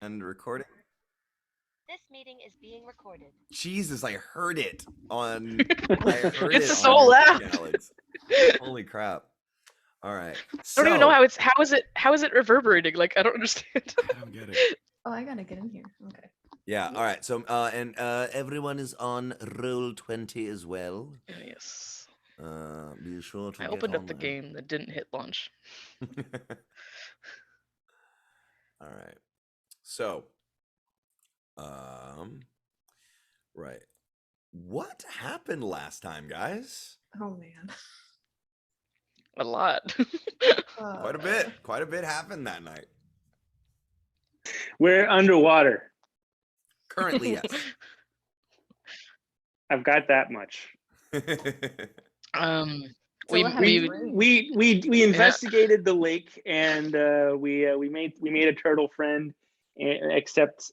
And recording. This meeting is being recorded. Jesus, I heard it on. I heard It's it so on your loud. thing, Alex. Holy crap! All right, I don't even know so how is it reverberating? Like I don't understand. I don't get it. Oh, I gotta get in here. Okay. Yeah. All right. So and everyone is on roll 20 as well. Yes. Be sure to I get opened on up the there. game that didn't hit launch. All right. So, right. What happened last time, guys? Oh man. A lot. Quite a bit. Quite a bit happened that night. We're underwater. Currently, yes. I've got that much. Zilla had we a dream. We investigated the lake and we made a turtle friend, except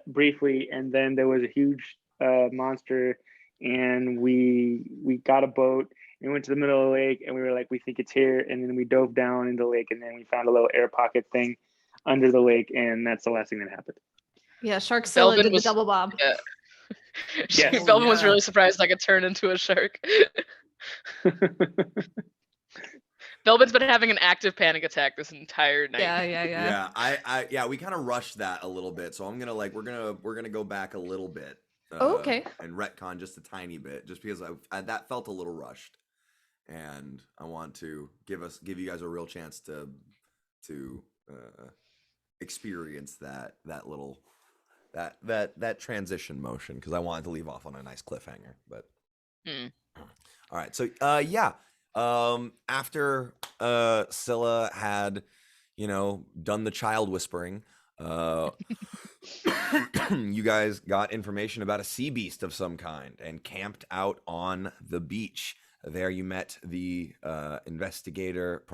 briefly, and then there was a huge monster, and we got a boat and went to the middle of the lake, and we were like, we think it's here, and then we dove down into the lake, and then we found a little air pocket thing under the lake, and that's the last thing that happened. Yeah, Sharkzilla Belvin did was- the double bob. Yeah. Yes. Belvin was yeah. really surprised I could turn into a shark. Belvin's been having an active panic attack this entire night. Yeah. We kind of rushed that a little bit, so I'm gonna we're gonna go back a little bit. Oh, okay. And retcon just a tiny bit, just because that felt a little rushed, and I want to give you guys a real chance to experience that transition motion, because I wanted to leave off on a nice cliffhanger. But all right, so after Scylla had done the child whispering, you guys got information about a sea beast of some kind and camped out on the beach. There you met the private investigator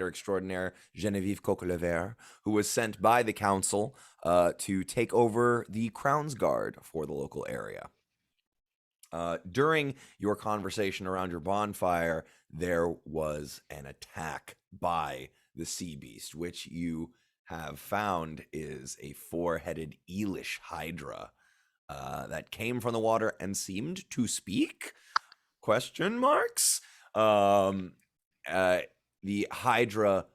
extraordinaire, Genevieve Coquelevert, who was sent by the council to take over the Crown's Guard for the local area. During your conversation around your bonfire, there was an attack by the sea beast, which you have found is a four-headed eelish hydra that came from the water and seemed to speak? Question marks. The hydra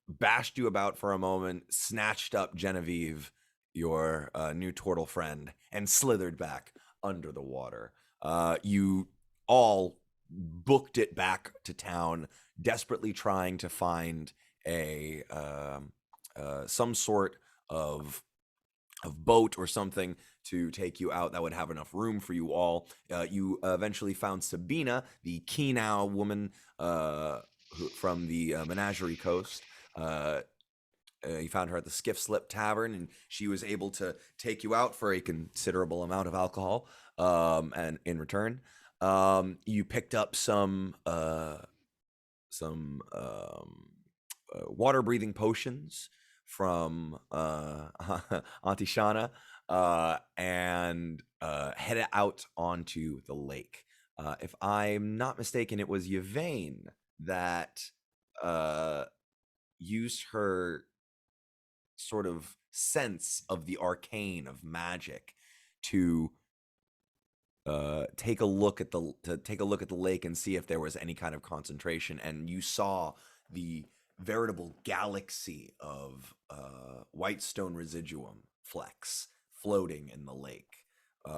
bashed you about for a moment, snatched up Genevieve, your new turtle friend, and slithered back under the water. You all booked it back to town, desperately trying to find a some sort of boat or something to take you out that would have enough room for you all. You eventually found Sabina, the Kinau woman from the Menagerie Coast. You found her at the Skiff Slip Tavern, and she was able to take you out for a considerable amount of alcohol. And in return, you picked up some water-breathing potions from Auntie Shauna, and headed out onto the lake. If I'm not mistaken, it was Yvain that used her sort of sense of the arcane of magic to take a look at the lake and see if there was any kind of concentration, and you saw the veritable galaxy of whitestone residuum flecks floating in the lake,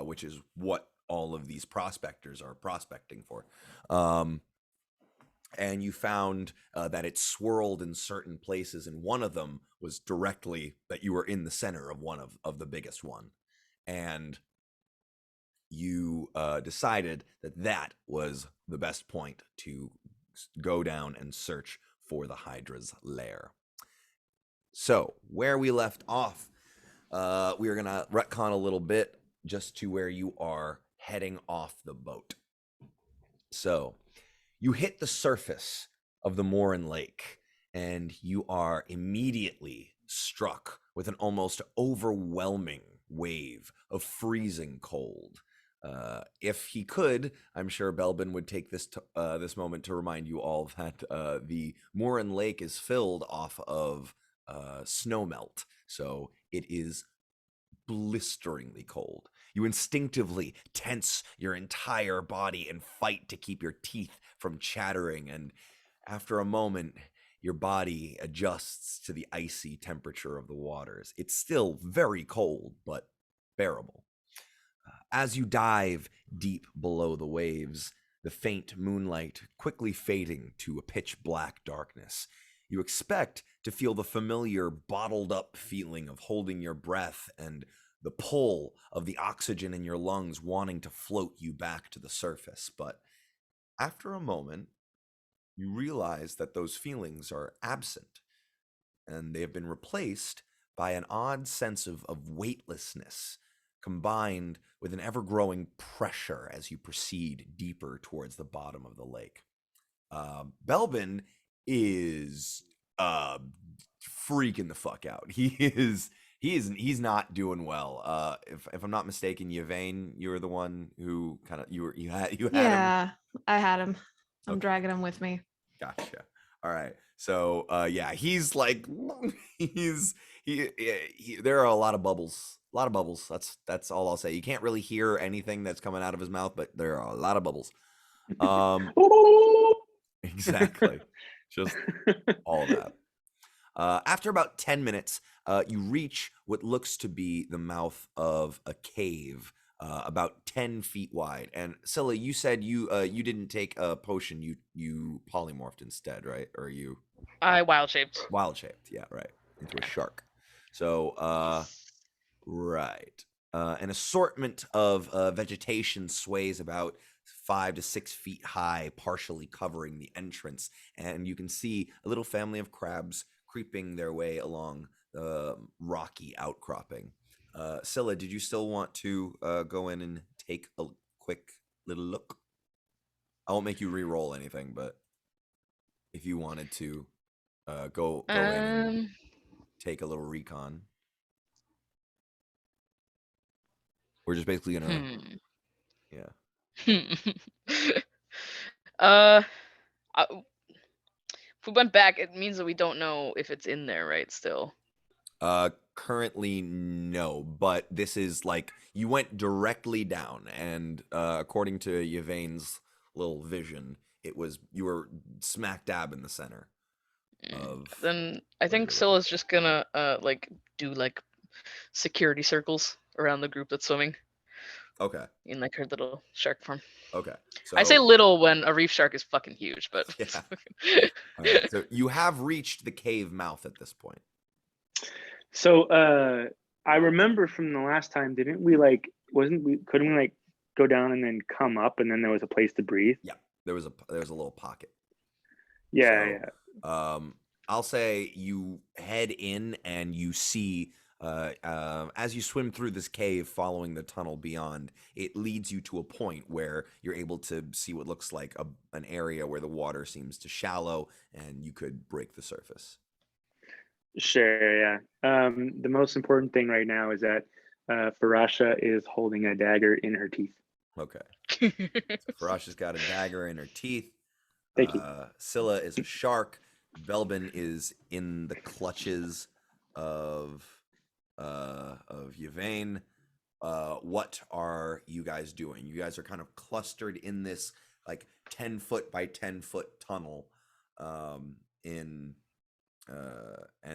which is what all of these prospectors are prospecting for. And you found that it swirled in certain places, and one of them was directly that you were in the center of one of the biggest one. And you decided that was the best point to go down and search for the Hydra's lair. So where we left off, we are going to retcon a little bit just to where you are heading off the boat. So you hit the surface of the Morin Lake, and you are immediately struck with an almost overwhelming wave of freezing cold. If he could, I'm sure Belbin would take this moment to remind you all that the Morin Lake is filled off of snowmelt So it is blisteringly cold. You instinctively tense your entire body and fight to keep your teeth from chattering. And after a moment, your body adjusts to the icy temperature of the waters. It's still very cold, but bearable. As you dive deep below the waves, the faint moonlight quickly fading to a pitch black darkness, you expect to feel the familiar bottled up feeling of holding your breath and the pull of the oxygen in your lungs wanting to float you back to the surface. But after a moment, you realize that those feelings are absent and they have been replaced by an odd sense of weightlessness combined with an ever-growing pressure as you proceed deeper towards the bottom of the lake. Belbin is freaking the fuck out. He's not doing well. If I'm not mistaken, Yvain, you were the one who you had him. Yeah, I had him. I'm Okay. dragging him with me. Gotcha. All right. So yeah, he's like there are a lot of bubbles. A lot of bubbles. That's all I'll say. You can't really hear anything that's coming out of his mouth, but there are a lot of bubbles. Exactly. Just all that. After about 10 minutes, you reach what looks to be the mouth of a cave, about 10 feet wide. And Scylla, you said you didn't take a potion. You polymorphed instead, right? Or you I wild shaped. wild shaped? Yeah, right. Into a shark. So right. An assortment of vegetation sways about 5 to 6 feet high, partially covering the entrance, and you can see a little family of crabs creeping their way along the rocky outcropping. Scylla, did you still want to go in and take a quick little look? I won't make you re-roll anything, but if you wanted to go in and take a little recon. We're just basically gonna, yeah. uh, if we went back, it means that we don't know if it's in there, right? Still. Currently no, but this is like you went directly down, and according to Yvain's little vision, you were smack dab in the center of. Then I think Scylla's just gonna like do like security circles around the group that's swimming. Okay. In like her little shark form. Okay. So I say little when a reef shark is fucking huge, but yeah. All right. So you have reached the cave mouth at this point. So I remember from the last time, couldn't we like go down and then come up and then there was a place to breathe? Yeah. There was a little pocket. Yeah, so, yeah. I'll say you head in and you see as you swim through this cave following the tunnel beyond, it leads you to a point where you're able to see what looks like an area where the water seems to shallow and you could break the surface. Sure, yeah. The most important thing right now is that Farasha is holding a dagger in her teeth. Okay. So Farasha's got a dagger in her teeth. Thank you. Scylla is a shark. Belbin is in the clutches of Yvain. What are you guys doing? You guys are kind of clustered in this like 10 foot by 10 foot tunnel, and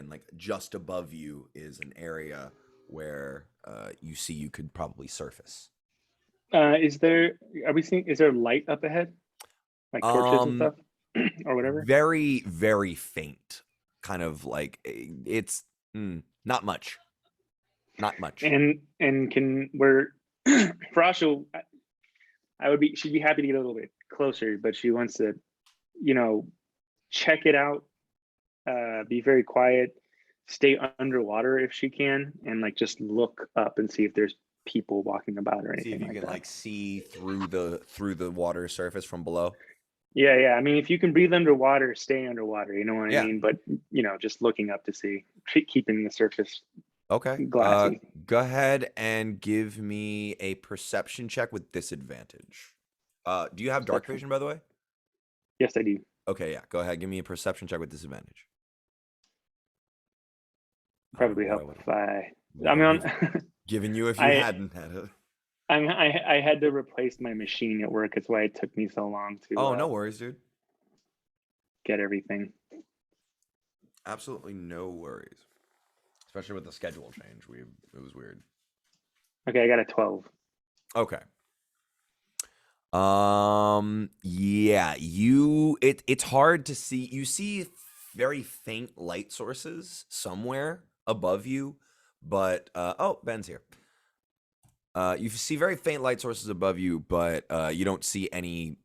like just above you is an area where you see you could probably surface. Is there light up ahead? Like torches and stuff? Or whatever? Very, very faint. Kind of like it's not much. Not much. And Farasha, she'd be happy to get a little bit closer, but she wants to, check it out, be very quiet, stay underwater if she can, and like just look up and see if there's people walking about or anything. See if you can see through the water surface from below. Yeah. I mean, if you can breathe underwater, stay underwater. You know what I mean? But just looking up to see, keeping the surface. Okay. Glassy. Go ahead and give me a perception check with disadvantage. Do you have dark vision, by the way? Yes, I do. Okay, yeah. Go ahead. Give me a perception check with disadvantage. Probably What I help would've- if I. what I I mean, would've given you if you I- hadn't had it. I had to replace my machine at work. That's why it took me so long to Oh, no worries, dude. get everything. Absolutely no worries. Especially with the schedule change, it was weird. Okay, I got a 12. Okay. Yeah, it's hard to see. You see very faint light sources somewhere above you, but oh, Ben's here. You see very faint light sources above you, but you don't see any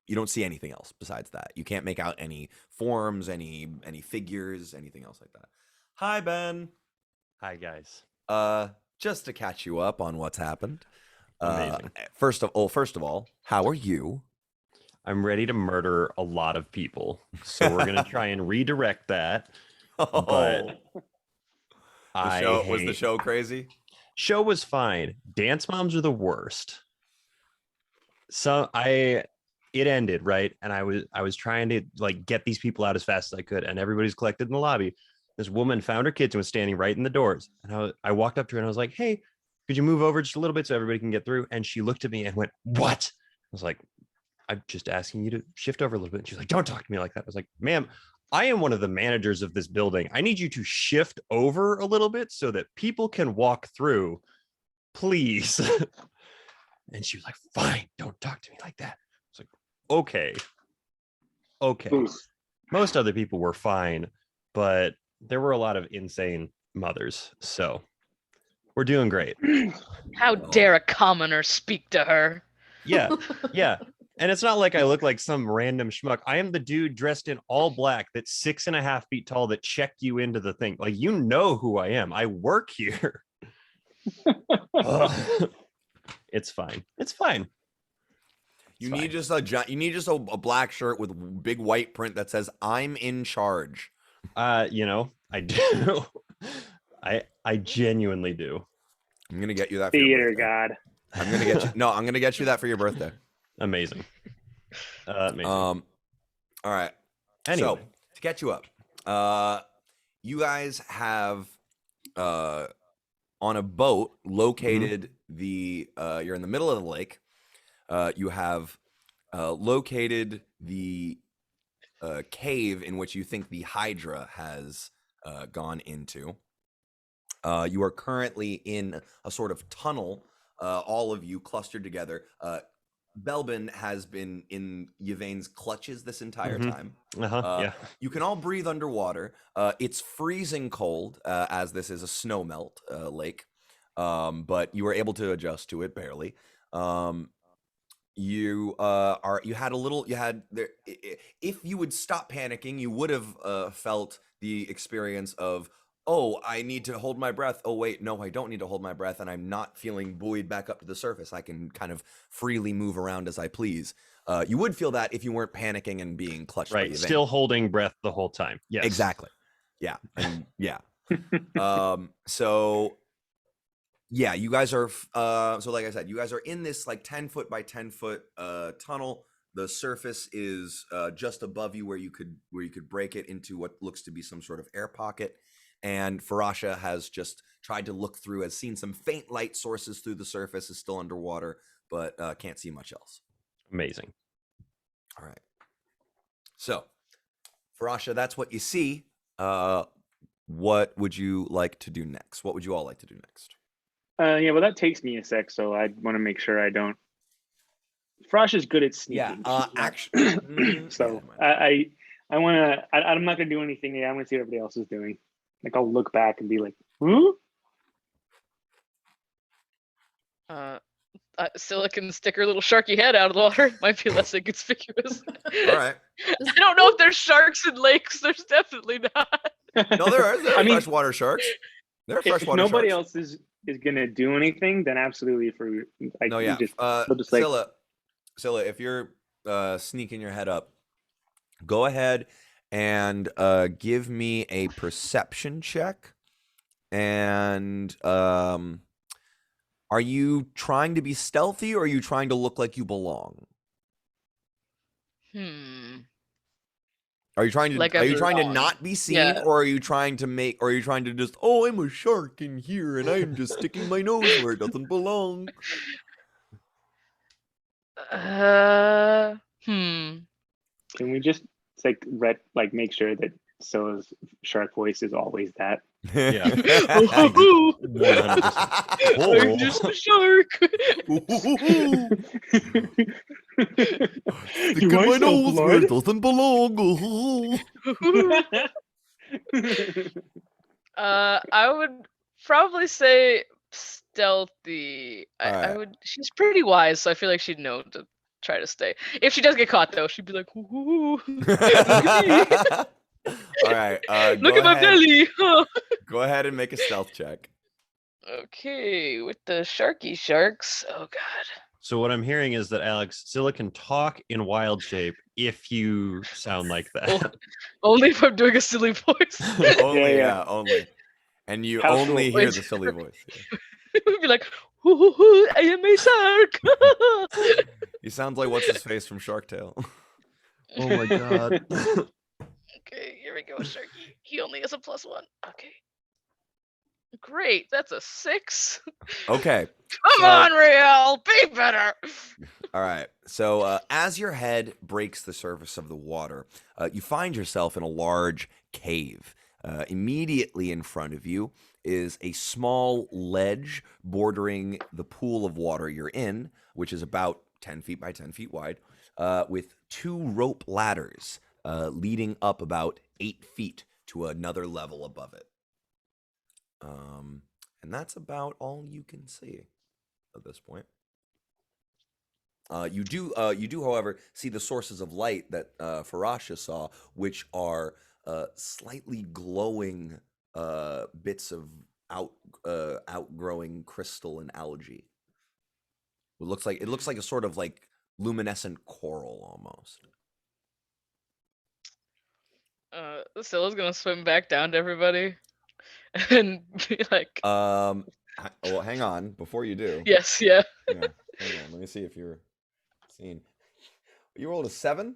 you don't see anything else besides that. You can't make out any forms, any figures, anything else like that. Hi, Ben. Hi, guys. Just to catch you up on what's happened. Amazing. First of all, how are you? I'm ready to murder a lot of people. So we're going to try and redirect that. But was the show crazy? Show was fine. Dance moms are the worst. So it ended, right? And I was trying to like get these people out as fast as I could, and everybody's collected in the lobby. This woman found her kids and was standing right in the doors. And I walked up to her and I was like, "Hey, could you move over just a little bit so everybody can get through?" And she looked at me and went, "What?" I was like, "I'm just asking you to shift over a little bit." And she's like, "Don't talk to me like that." I was like, "Ma'am, I am one of the managers of this building. I need you to shift over a little bit so that people can walk through, please." And she was like, "Fine, don't talk to me like that." I was like, okay. Oof. Most other people were fine, but there were a lot of insane mothers. So we're doing great. How dare a commoner speak to her? Yeah. And it's not like I look like some random schmuck. I am the dude dressed in all black that's 6.5 feet tall that checked you into the thing. Like, you know who I am. I work here. Ugh. It's fine. It's fine. You need just a black shirt with big white print that says "I'm in charge." I do. I genuinely do. I'm gonna get you that for your Theater birthday. God. I'm gonna get you. No, I'm gonna get you that for your birthday. Amazing. Amazing. All right. Anyway. So to catch you up, you guys have on a boat located you're in the middle of the lake. You have located the cave in which you think the Hydra has gone into. You are currently in a sort of tunnel, all of you clustered together. Belbin has been in Yvain's clutches this entire time. Yeah. You can all breathe underwater. It's freezing cold, as this is a snowmelt lake, but you were able to adjust to it barely. If you would stop panicking, you would have felt the experience of, oh, I need to hold my breath. Oh, wait, no, I don't need to hold my breath, and I'm not feeling buoyed back up to the surface. I can kind of freely move around as I please. You would feel that if you weren't panicking and being clutched by Right. Yvain. Still holding breath the whole time. Yes. Exactly. Yeah. And yeah. So yeah, you guys are so like I said, you guys are in this like 10-foot by 10-foot tunnel. The surface is just above you where you could break it into what looks to be some sort of air pocket. And Farasha has just tried to look through, has seen some faint light sources through the surface, is still underwater, but can't see much else. Amazing. All right. So, Farasha, that's what you see. What would you like to do next? What would you all like to do next? Yeah, well, that takes me a sec, so I want to make sure I don't. Frosh is good at Yeah. sneaking. She's not. Actually, So I want to. I'm not gonna do anything. I'm gonna see what everybody else is doing. Like I'll look back and be like, "Hmm." Scylla can stick her little sharky head out of the water. Might be less inconspicuous. all right. I don't know if there's sharks in lakes. There's definitely not. No, there are I mean, freshwater sharks. There are if freshwater nobody sharks. else is gonna do anything, then absolutely for like No, yeah. we'll just like Scylla, if you're sneaking your head up, go ahead and give me a perception check. And are you trying to be stealthy, or are you trying to look like you belong? Are you trying to Like are you I'm trying to wrong. not be seen, Yeah. or are you trying to make, or are you trying to just, oh, I'm a shark in here and I'm just sticking my nose where it doesn't belong? Hmm. Can we just make sure that Scylla's shark voice is always that? Yeah. Oh, 100%. I'm just a shark. Sticking my nose where it doesn't belong. I would probably say stealthy. I Alright. would. She's pretty wise, so I feel like she'd know to try to stay. If she does get caught, though, she'd be like, "Ooh, look at me! All right. Look at my belly!" Go ahead and make a stealth check. Okay, with the sharky sharks. Oh God. So what I'm hearing is that Alex, Scylla can talk in wild shape if you sound like that. Only if I'm doing a silly voice. Only, Yeah. only. And you House only rules. hear Wait. the silly voice. Yeah. It would be like, "Hoo, I am a shark." He sounds like what's his face from Shark Tale. Oh my god. Okay, here we go, Sharky. He only has a +1. Okay. Great, that's a 6. Okay. Come on, Real, be better. All right. So as your head breaks the surface of the water, you find yourself in a large cave. Immediately in front of you is a small ledge bordering the pool of water you're in, which is about 10 feet by 10 feet wide, with 2 rope ladders leading up about 8 feet to another level above it. And that's about all you can see at this point. You do, however, see the sources of light that Farasha saw, which are slightly glowing bits of outgrowing crystal and algae. It looks like a sort of like luminescent coral almost. Scylla's gonna swim back down to everybody and be like, Well, hang on before you do. yes, yeah. Yeah, hang on. Let me see if you're seen. You rolled a 7?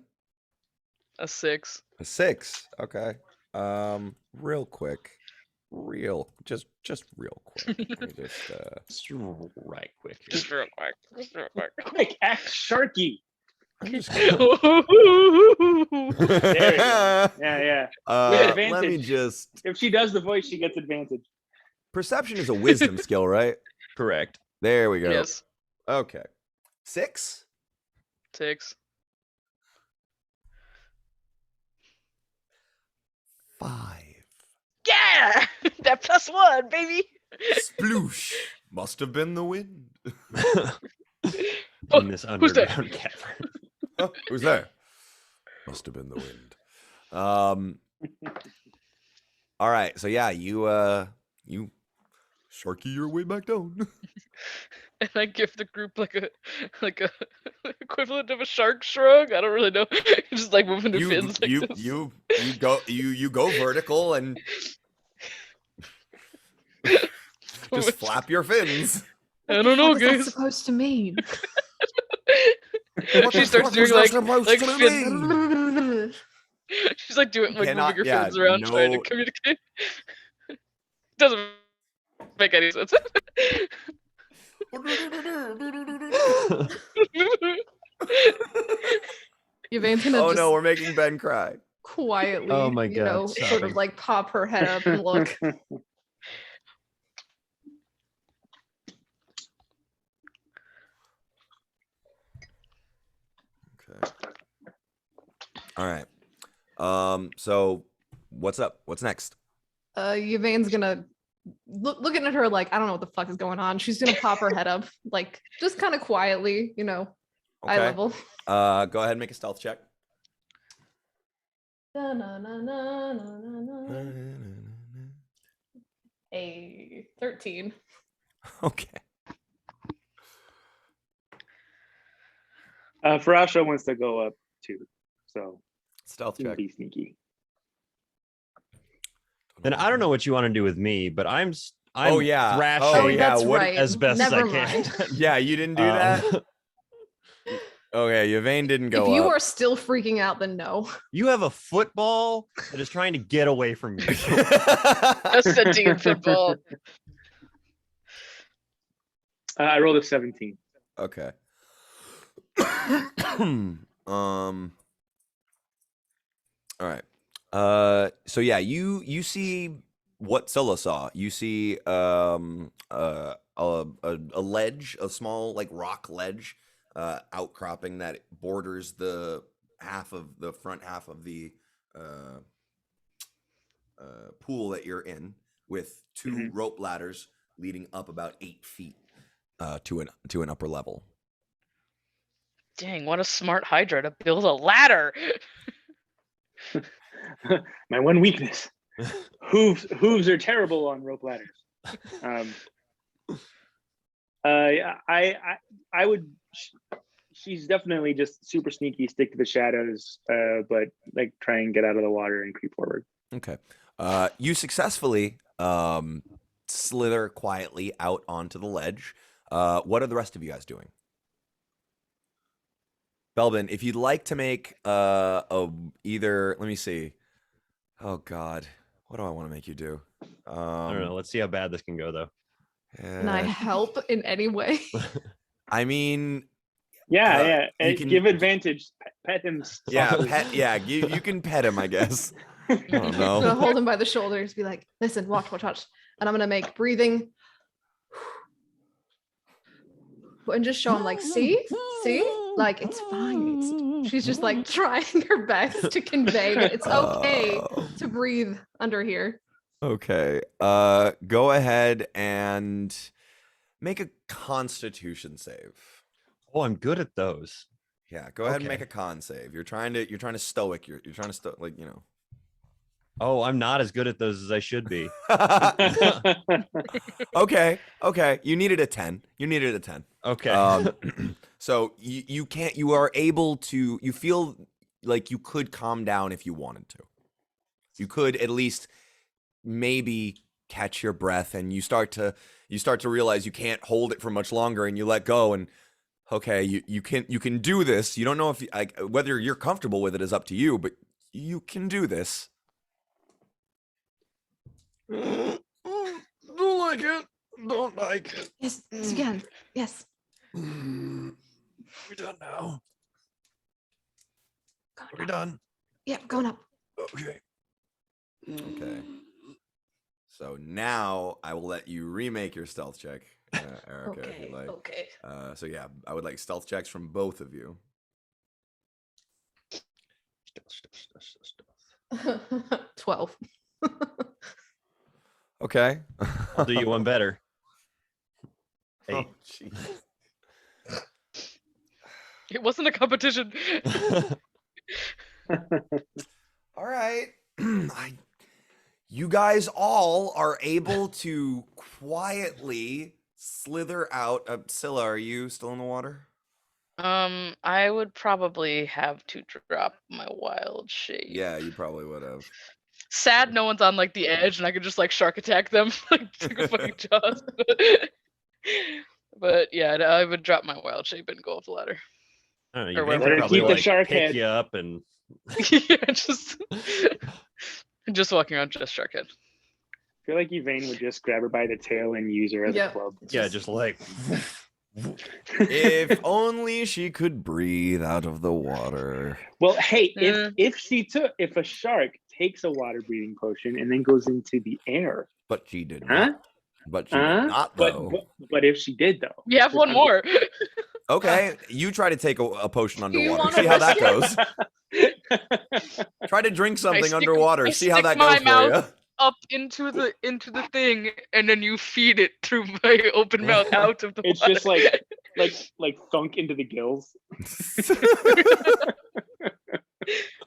A 6. A 6. Okay. Real quick. Just real quick. Let me just Just right quick. here. Just real quick. Just real quick. Quick, act sharky. I'm just There we go. Yeah. let me advantage. just If she does the voice, she gets advantage. perception is a wisdom skill, right? Correct. There we go. Yes. Okay. 6? 6. 5. Yeah! That +1, baby! Sploosh. Must have been the wind. Oh, In this who's there? underground cavern. Oh, who's there? Must have been the wind. All right. So yeah, you sharky your way back down. And I give the group like a equivalent of a shark shrug. I don't really know. Just like moving their fins like this. you go vertical and just flap your fins. I don't know, What is that guys. supposed to mean? She starts doing like fin. That's She's like doing like Cannot- moving her yeah, fins around trying to no- communicate. Doesn't make any sense. Yvain's gonna Oh just no, we're making Ben cry. quietly, Oh my God, sort sobbing. of like pop her head up and look. Okay. All right. So what's up? What's next? Yvain's gonna looking at her like, I don't know what the fuck is going on. She's gonna pop her head up, like just kind of quietly, eye Okay. level. Go ahead and make a stealth check. A 13. Okay. Farasha wants to go up too, so Stealth check. be sneaky. And I don't know what you want to do with me, but I'm Oh, yeah. thrashing Oh, yeah. That's what- right. as best Never as I can. mind. Yeah, you didn't do that. Okay, Yvain didn't If go you up. are still freaking out, then no. You have a football that is trying to get away from you. A sentient football. I rolled a 17. Okay. All right. So yeah, you see what Scylla saw. You see a ledge, a small like rock ledge, outcropping that borders the front half of the uh, pool that you're in, with 2 Mhm. rope ladders leading up about 8 feet to an upper level. Dang, what a smart Hydra to build a ladder. My one weakness. Hooves are terrible on rope ladders. I would. She's definitely just super sneaky, stick to the shadows, but like try and get out of the water and creep forward. Okay. You successfully slither quietly out onto the ledge. What are the rest of you guys doing? Belbin, if you'd like to make either, let me see. Oh God, what do I want to make you do? I don't know. Let's see how bad this can go, though. Can I help in any way? I mean, Yeah. you And can- give advantage. Pet him. yeah, softly. you can pet him, I guess. I don't I'm gonna know. hold him by the shoulders, be like, listen, watch. And I'm gonna make breathing. And just show him like, see, like it's fine. She's just like trying her best to convey that it's okay to breathe under here. Okay. Go ahead and make a Constitution save. Oh, I'm good at those. Yeah, go ahead and make Okay. a con save. You're trying to stoic. You're trying to like, you know. Oh, I'm not as good at those as I should be. Okay. You needed a 10. Okay. So you are able to, you feel like you could calm down if you wanted to. You could at least maybe catch your breath, and you start to realize you can't hold it for much longer, and you let go, and okay, you can do this. You don't know if whether you're comfortable with it is up to you, but you can do this. Don't like it. Don't like it. Yes, you can. Yes. We're done now. Going We're up. done. Yeah, going up. Okay. Okay. So now I will let you remake your stealth check, Erica, if you like. Okay. So yeah, I would like stealth checks from both of you. 12. Okay. I'll do you one better. Oh, 8. jeez. It wasn't a competition. All right. You guys all are able to quietly slither out. Scylla, are you still in the water? I would probably have to drop my wild shape. Yeah, you probably would have. Sad no one's on like the edge and I could just like shark attack them like take a fucking jaws. But yeah, I would drop my wild shape and go up the ladder. I don't know, Or you whatever. could Better probably keep the like shark pick head. you up and Yeah, just walking around just shark head. I feel like Yvain would just grab her by the tail and use her as Yeah. a club. yeah, just like If only she could breathe out of the water. Well, hey, Yeah. if a shark takes a water breathing potion and then goes into the air, But she did huh? not. But she did not, though. But if she did though, We have one more. Okay, you try to take a potion Do you underwater. wanna See how that risk goes. Try to drink something stick- underwater. I See how stick that my goes for mouth you. Up into the thing, and then you feed it through my open mouth out of the It's water. just like thunk into the gills.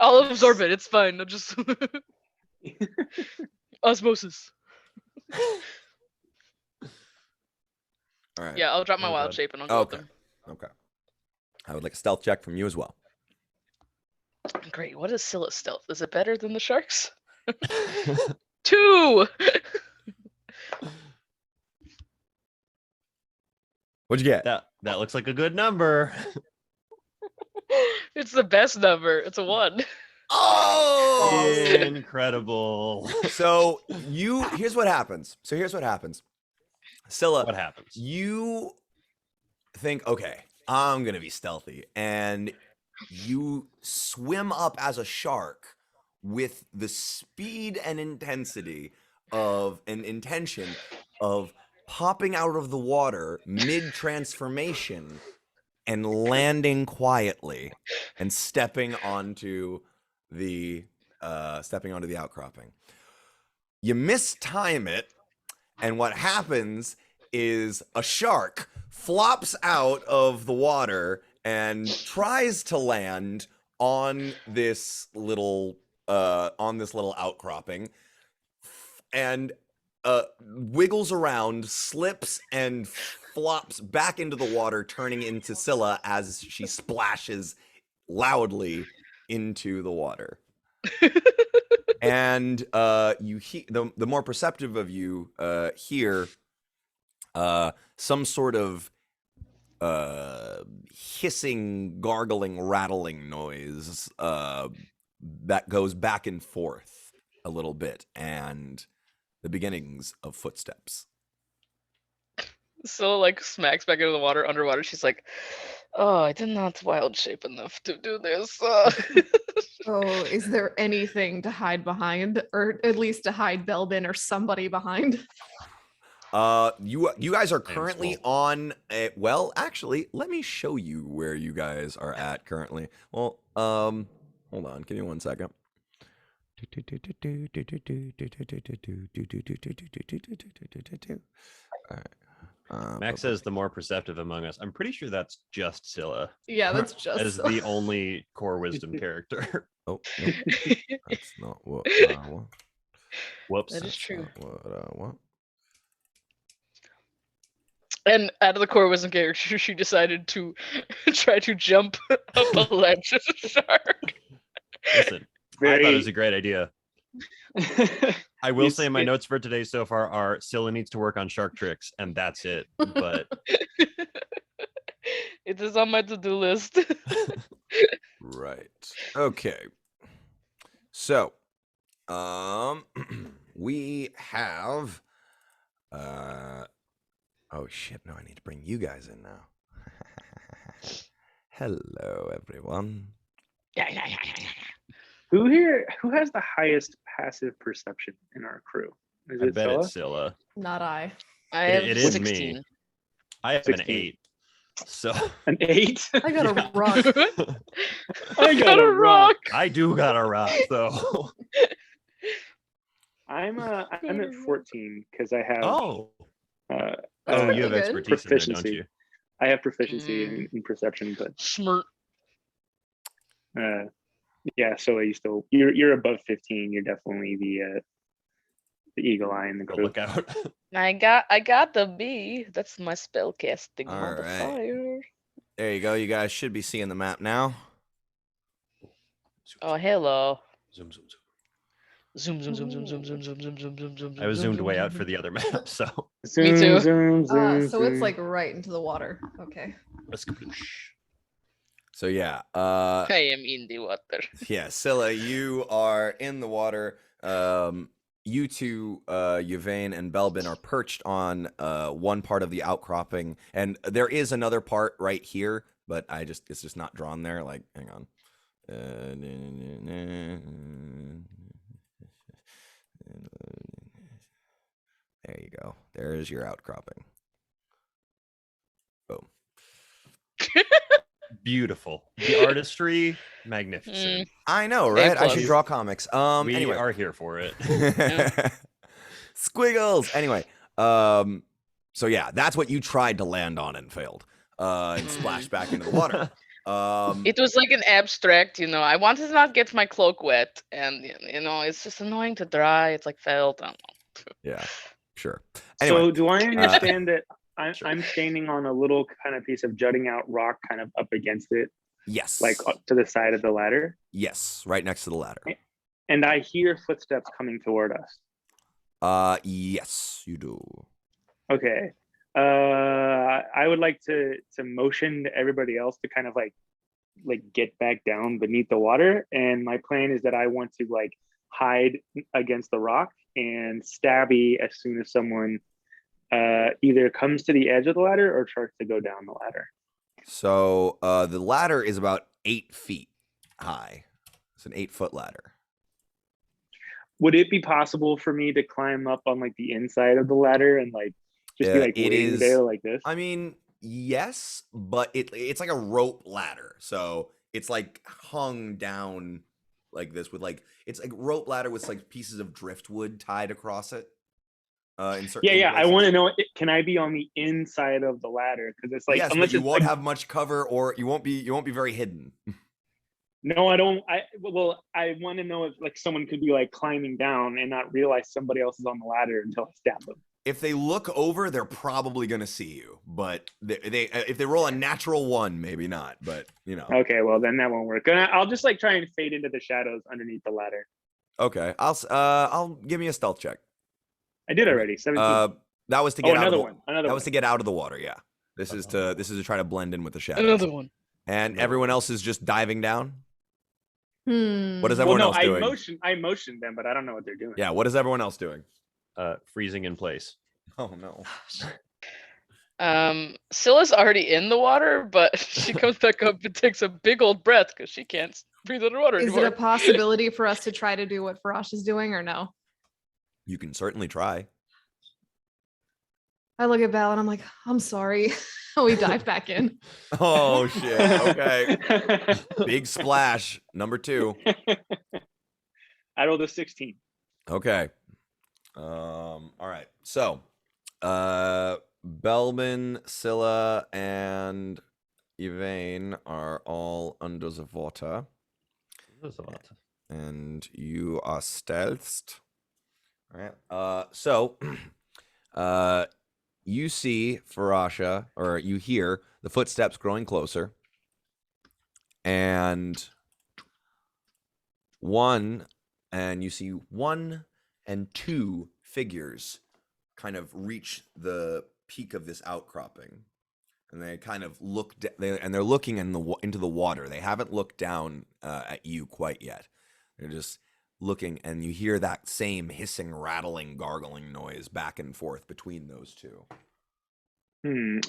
I'll absorb it. It's fine. I'll just osmosis. All right. Yeah, I'll drop my Oh, wild God. shape and I'll go Okay. with them. Okay. I would like a stealth check from you as well. Great. What is Scylla's stealth? Is it better than the sharks? 2. What'd you get? that looks like a good number. It's the best number. It's a 1. Oh! Incredible. So here's what happens. Scylla, What happens? you think, okay, I'm gonna be stealthy, and you swim up as a shark with the speed and intensity of an intention of popping out of the water mid transformation and landing quietly and stepping onto the outcropping. You mistime it, and what happens is a shark flops out of the water and tries to land on this little outcropping, and wiggles around, slips, and flops back into the water, turning into Scylla as she splashes loudly into the water. And you the more perceptive of you hear some sort of hissing, gargling, rattling noise that goes back and forth a little bit, and the beginnings of footsteps. So like smacks back into the water underwater. She's like, "Oh, I did not wild shape enough to do this." Oh, is there anything to hide behind, or at least to hide Belbin or somebody behind? You guys are currently small. on a, well, actually, let me show you where you guys are at currently. Well, hold on, give me 1 second. All right. Max says the more perceptive among us. I'm pretty sure that's just Scylla Yeah, that's just as the only core wisdom character. Oh, nope, that's not what. Whoops. That is true. What I want. And out of the core wisdom character, she decided to try to jump up a ledge as a shark. Listen, I thought it was a great idea. I will say my notes for today so far are Scylla needs to work on shark tricks, and that's it. But it is on my to-do list. Right. Okay. So, we have, oh shit, no, I need to bring you guys in now. Hello, everyone. Who has the highest passive perception in our crew? Is I it bet Scylla? it's Scylla. Not I. I have It is 16. me. I have an 16. 8. So An 8? I got Yeah. a rock. I got a rock. I do got a rock though. I'm at 14 because I have Oh. uh, Oh, you have Good. expertise in it, don't Proficiency. you? I have proficiency in perception, but Smirt. yeah. So you're above 15. You're definitely the eagle eye in the Go crew. look out. I got the B. That's my spell casting All modifier. There you go. You guys should be seeing the map now. Oh, hello. Zoom, zoom, zoom. Zoom, zoom, zoom, zoom, zoom, zoom, zoom, zoom, zoom, zoom, zoom. I was zoom, zoomed zoom, way zoom, out zoom. for the other map, so Zoom, too. Zoom, zoom, So it's zoom. like right into the water. Okay. So yeah, I am in the water. yeah, Scylla, you are in the water. You two, Yvain and Belbin, are perched on one part of the outcropping, and there is another part right here, but it's just not drawn there. Like, hang on. There you go. There's your outcropping. Boom. beautiful. The artistry, magnificent. I know, right? I should plus. draw comics. We Anyway. are here for it. Squiggles. Anyway, so yeah, that's what you tried to land on and failed, and splashed back into the water. It was like an abstract, I wanted to not get my cloak wet, and it's just annoying to dry. It's like felt. I don't know. Yeah, sure. So Anyway, do I understand that Sure. I'm standing on a little kind of piece of jutting out rock kind of up against it, yes, like up to the side of the ladder? yes, right next to the ladder. And I hear footsteps coming toward us. Yes, you do. Okay. I would like to motion to everybody else to kind of like like get back down beneath the water. And my plan is that I want to like hide against the rock and stabby as soon as someone either comes to the edge of the ladder or starts to go down the ladder. So the ladder is about 8 feet high. It's an 8-foot ladder. Would it be possible for me to climb up on like the inside of the ladder and like just be like It waiting is- there like this? I mean, yes, but it's like a rope ladder. So it's like hung down like this with like it's like rope ladder with like pieces of driftwood tied across it. In certain Yeah. I places. want to know, can I be on the inside of the ladder? Because it's like yes, unless but you it's won't like, have much cover, or you won't be very hidden. no, I don't. I want to know if like someone could be like climbing down and not realize somebody else is on the ladder until I stab them. If they look over, they're probably gonna see you. But they if they roll a natural 1, maybe not. But you know. Okay, well then that won't work. And I'll just like try and fade into the shadows underneath the ladder. Okay, I'll give me a stealth check. I did already. 17. That was to get out another of the, one. Another that one. was to get out of the water. Yeah, this is to try to blend in with the shadows. Another one. And everyone else is just diving down. Hmm. What is Well, everyone no, else doing? I motioned them, but I don't know what they're doing. Yeah, what is everyone else doing? Freezing in place. Oh no. Scylla's already in the water, but she comes back up and takes a big old breath because she can't breathe underwater Is anymore. it a possibility for us to try to do what Farash is doing or no? You can certainly try. I look at Val and I'm like, I'm sorry. We dive back in. Oh shit. Okay. Big splash. Number 2. I rolled a 16. Okay. All right. So, Belman, Scylla, and Yvain are all under the water, and you are stealthed. All right. So, you see Farasha, or you hear the footsteps growing closer, and you see 1 and 2 figures kind of reach the peak of this outcropping, and they kind of look and they're looking into the water. They haven't looked down at you quite yet. They're just looking, and you hear that same hissing, rattling, gargling noise back and forth between those two. Can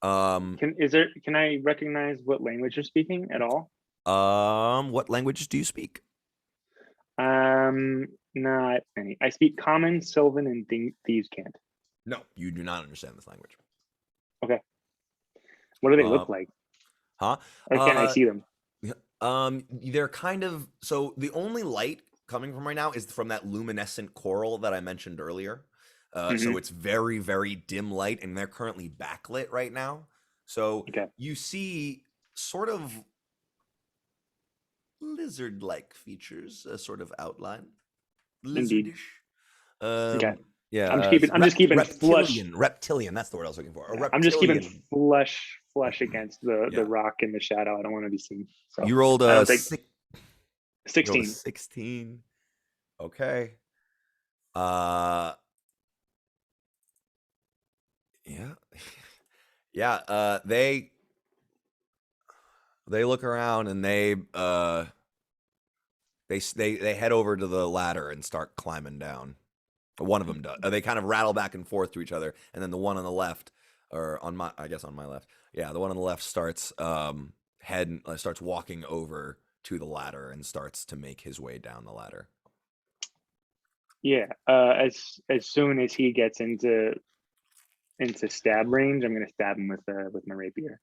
I recognize what language you're speaking at all? What languages do you speak? Not any. I speak Common, Sylvan, and Thieves' Cant. No, you do not understand this language. Okay. What do they look like? Huh? Or can I see them? They're kind of, so the only light coming from right now is from that luminescent coral that I mentioned earlier. So it's very, very dim light, and they're currently backlit right now. So you see sort of lizard-like features, a sort of outline, lizardish. Okay. Yeah, I'm just keeping flush. Reptilian. That's the word I was looking for. I'm just keeping flush against the rock in the shadow. I don't want to be seen. So you rolled a 16. 16. Okay. Yeah. Yeah. They look around, and they head over to the ladder and start climbing down. One of them does. They kind of rattle back and forth to each other, and then the one on the left, or on my left, yeah, the one on the left starts starts walking over to the ladder and starts to make his way down the ladder. Yeah. As soon as he gets into stab range, I'm gonna stab him with my rapier.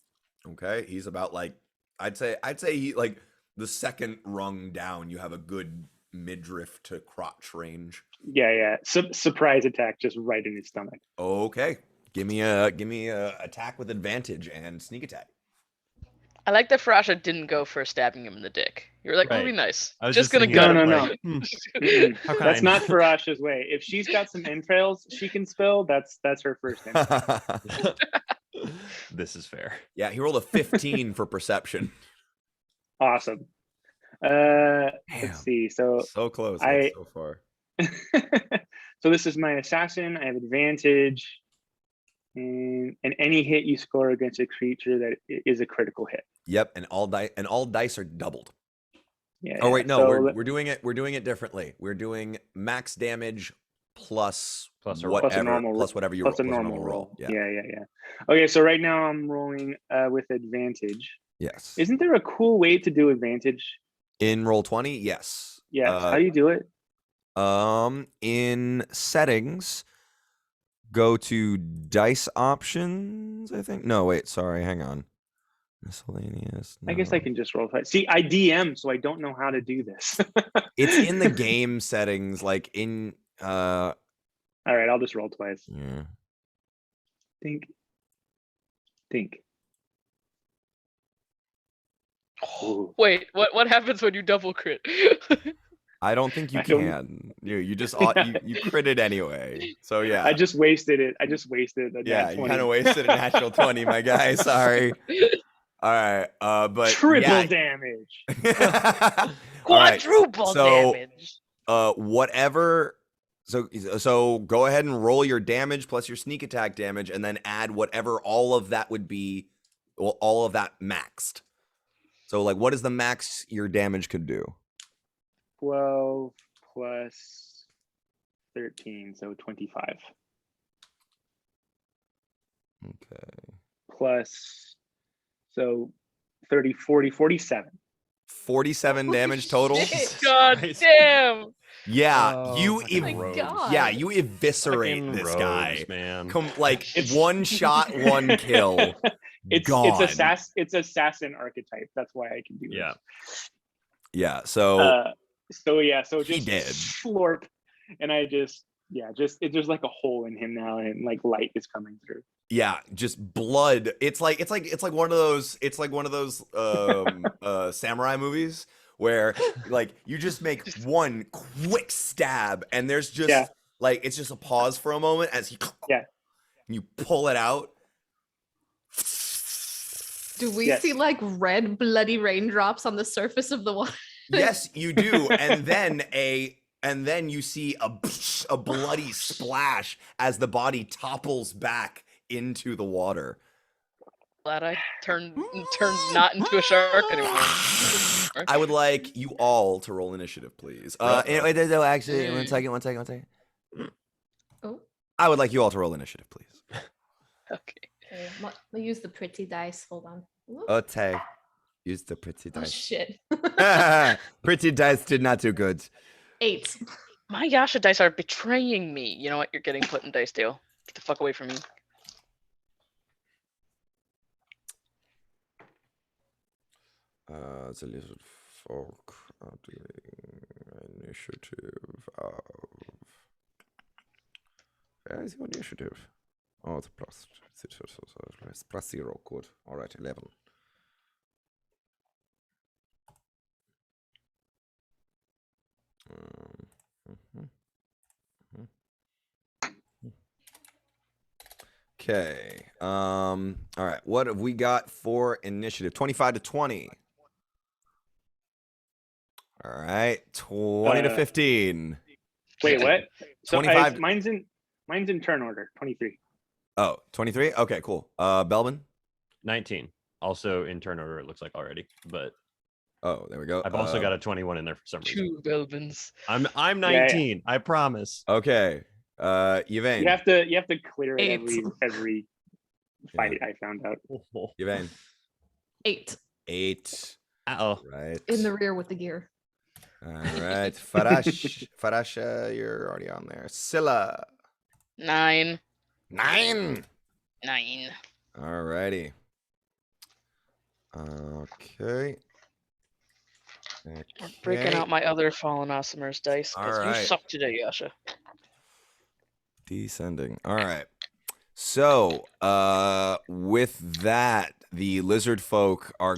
Okay, he's about like I'd say he like the second rung down. You have a good midriff to crotch range. Yeah. Surprise attack just right in his stomach. Okay, give me a attack with advantage and sneak attack. I like that Farasha didn't go for stabbing him in the dick. You were like, Right. "Oh, be nice." I was Just gonna thinking gut about him. it, No. like, how That's kind. not Farasha's way. If she's got some entrails she can spill, that's her first entrail. This is fair. Yeah, he rolled a 15 for perception. Awesome. Damn. Let's see. So close. I- So far. so this is my assassin. I have advantage. And any hit you score against a creature that is a critical hit. Yep, and all dice are doubled. Yeah. Oh wait, no, so we're doing it differently. We're doing max damage plus Plus a whatever, plus a normal plus whatever you plus roll, a normal roll. Yeah. Yeah. Okay, so right now I'm rolling with advantage. Yes. Isn't there a cool way to do advantage? In roll 20, yes. Yes. How do you do it? In settings, go to dice options, I think. No, wait, sorry, hang on. Miscellaneous. I guess I no. can just roll. See, I DM, so I don't know how to do this. It's in the game settings, like in All right, I'll just roll twice. yeah. Think. Ooh. Wait, what happens when you double crit? I don't think you I don't- can. You just you crit it anyway. So yeah. I just wasted it. The yeah, nat you 20. kind of wasted a natural 20, my guy. Sorry. All right. But Triple yeah. damage. All right. Quadruple So, damage. Whatever. So go ahead and roll your damage plus your sneak attack damage, and then add whatever all of that would be. Well, all of that maxed. So like, what is the max your damage could do? 12 plus 13, so 25. Okay. Plus, so 30, 40, 47. 47 damage total. shit. God Christ. damn. Yeah, Oh, you fucking my rogues. God. yeah, you eviscerate Fucking this rogues, guy. man. Like It's- one shot, one kill. It's gone. it's assassin archetype. That's why I can do Yeah. this. Yeah, so So He just did. slurp, and I just there's like a hole in him now, and like light is coming through. yeah, just blood. It's like one of those samurai movies where like you just make one quick stab and there's just Yeah. like it's just a pause for a moment as he Yeah. you pull it out. Do we Yes. see like red bloody raindrops on the surface of the water? Yes, you do. And then you see a bloody splash as the body topples back into the water. Glad I turned not into a shark anymore. I would like you all to roll initiative, please. Wait, no, actually, one second. Oh, I would like you all to roll initiative, please. Okay. okay. I'll use the pretty dice. Hold on. Whoop. Okay. Use the pretty Oh dice. shit. Pretty dice did not do good. 8. My Yasha dice are betraying me. You know what? You're getting put in dice deal. Get the fuck away from me. The lizard folk are doing initiative of. Where is your initiative? Oh, it's plus 0. Good. All right, 11. Okay. All right. What have we got for initiative? 25 to 20. All right. 20 to 15. Wait, what? So 25 mine's in turn order. 23. Oh, 23? Okay, cool. Belbin? 19. Also in turn order, it looks like already. But Oh, there we go. I've also got a 21 in there for some reason. 2 Belvins. I'm Yeah, 19. I promise. Okay. Yvain. You have to clear it 8. every fight. I found out. Yvain. 8. 8. Uh-oh. Right. In the rear with the gear. All right. Farash. Farash, you're already on there. Scylla. 9. 9. 9. All righty. Okay. I'm breaking out my other Fallen Awesomer's dice because Alright. you suck today, Yasha. Descending. All right. So, with that, the lizard folk are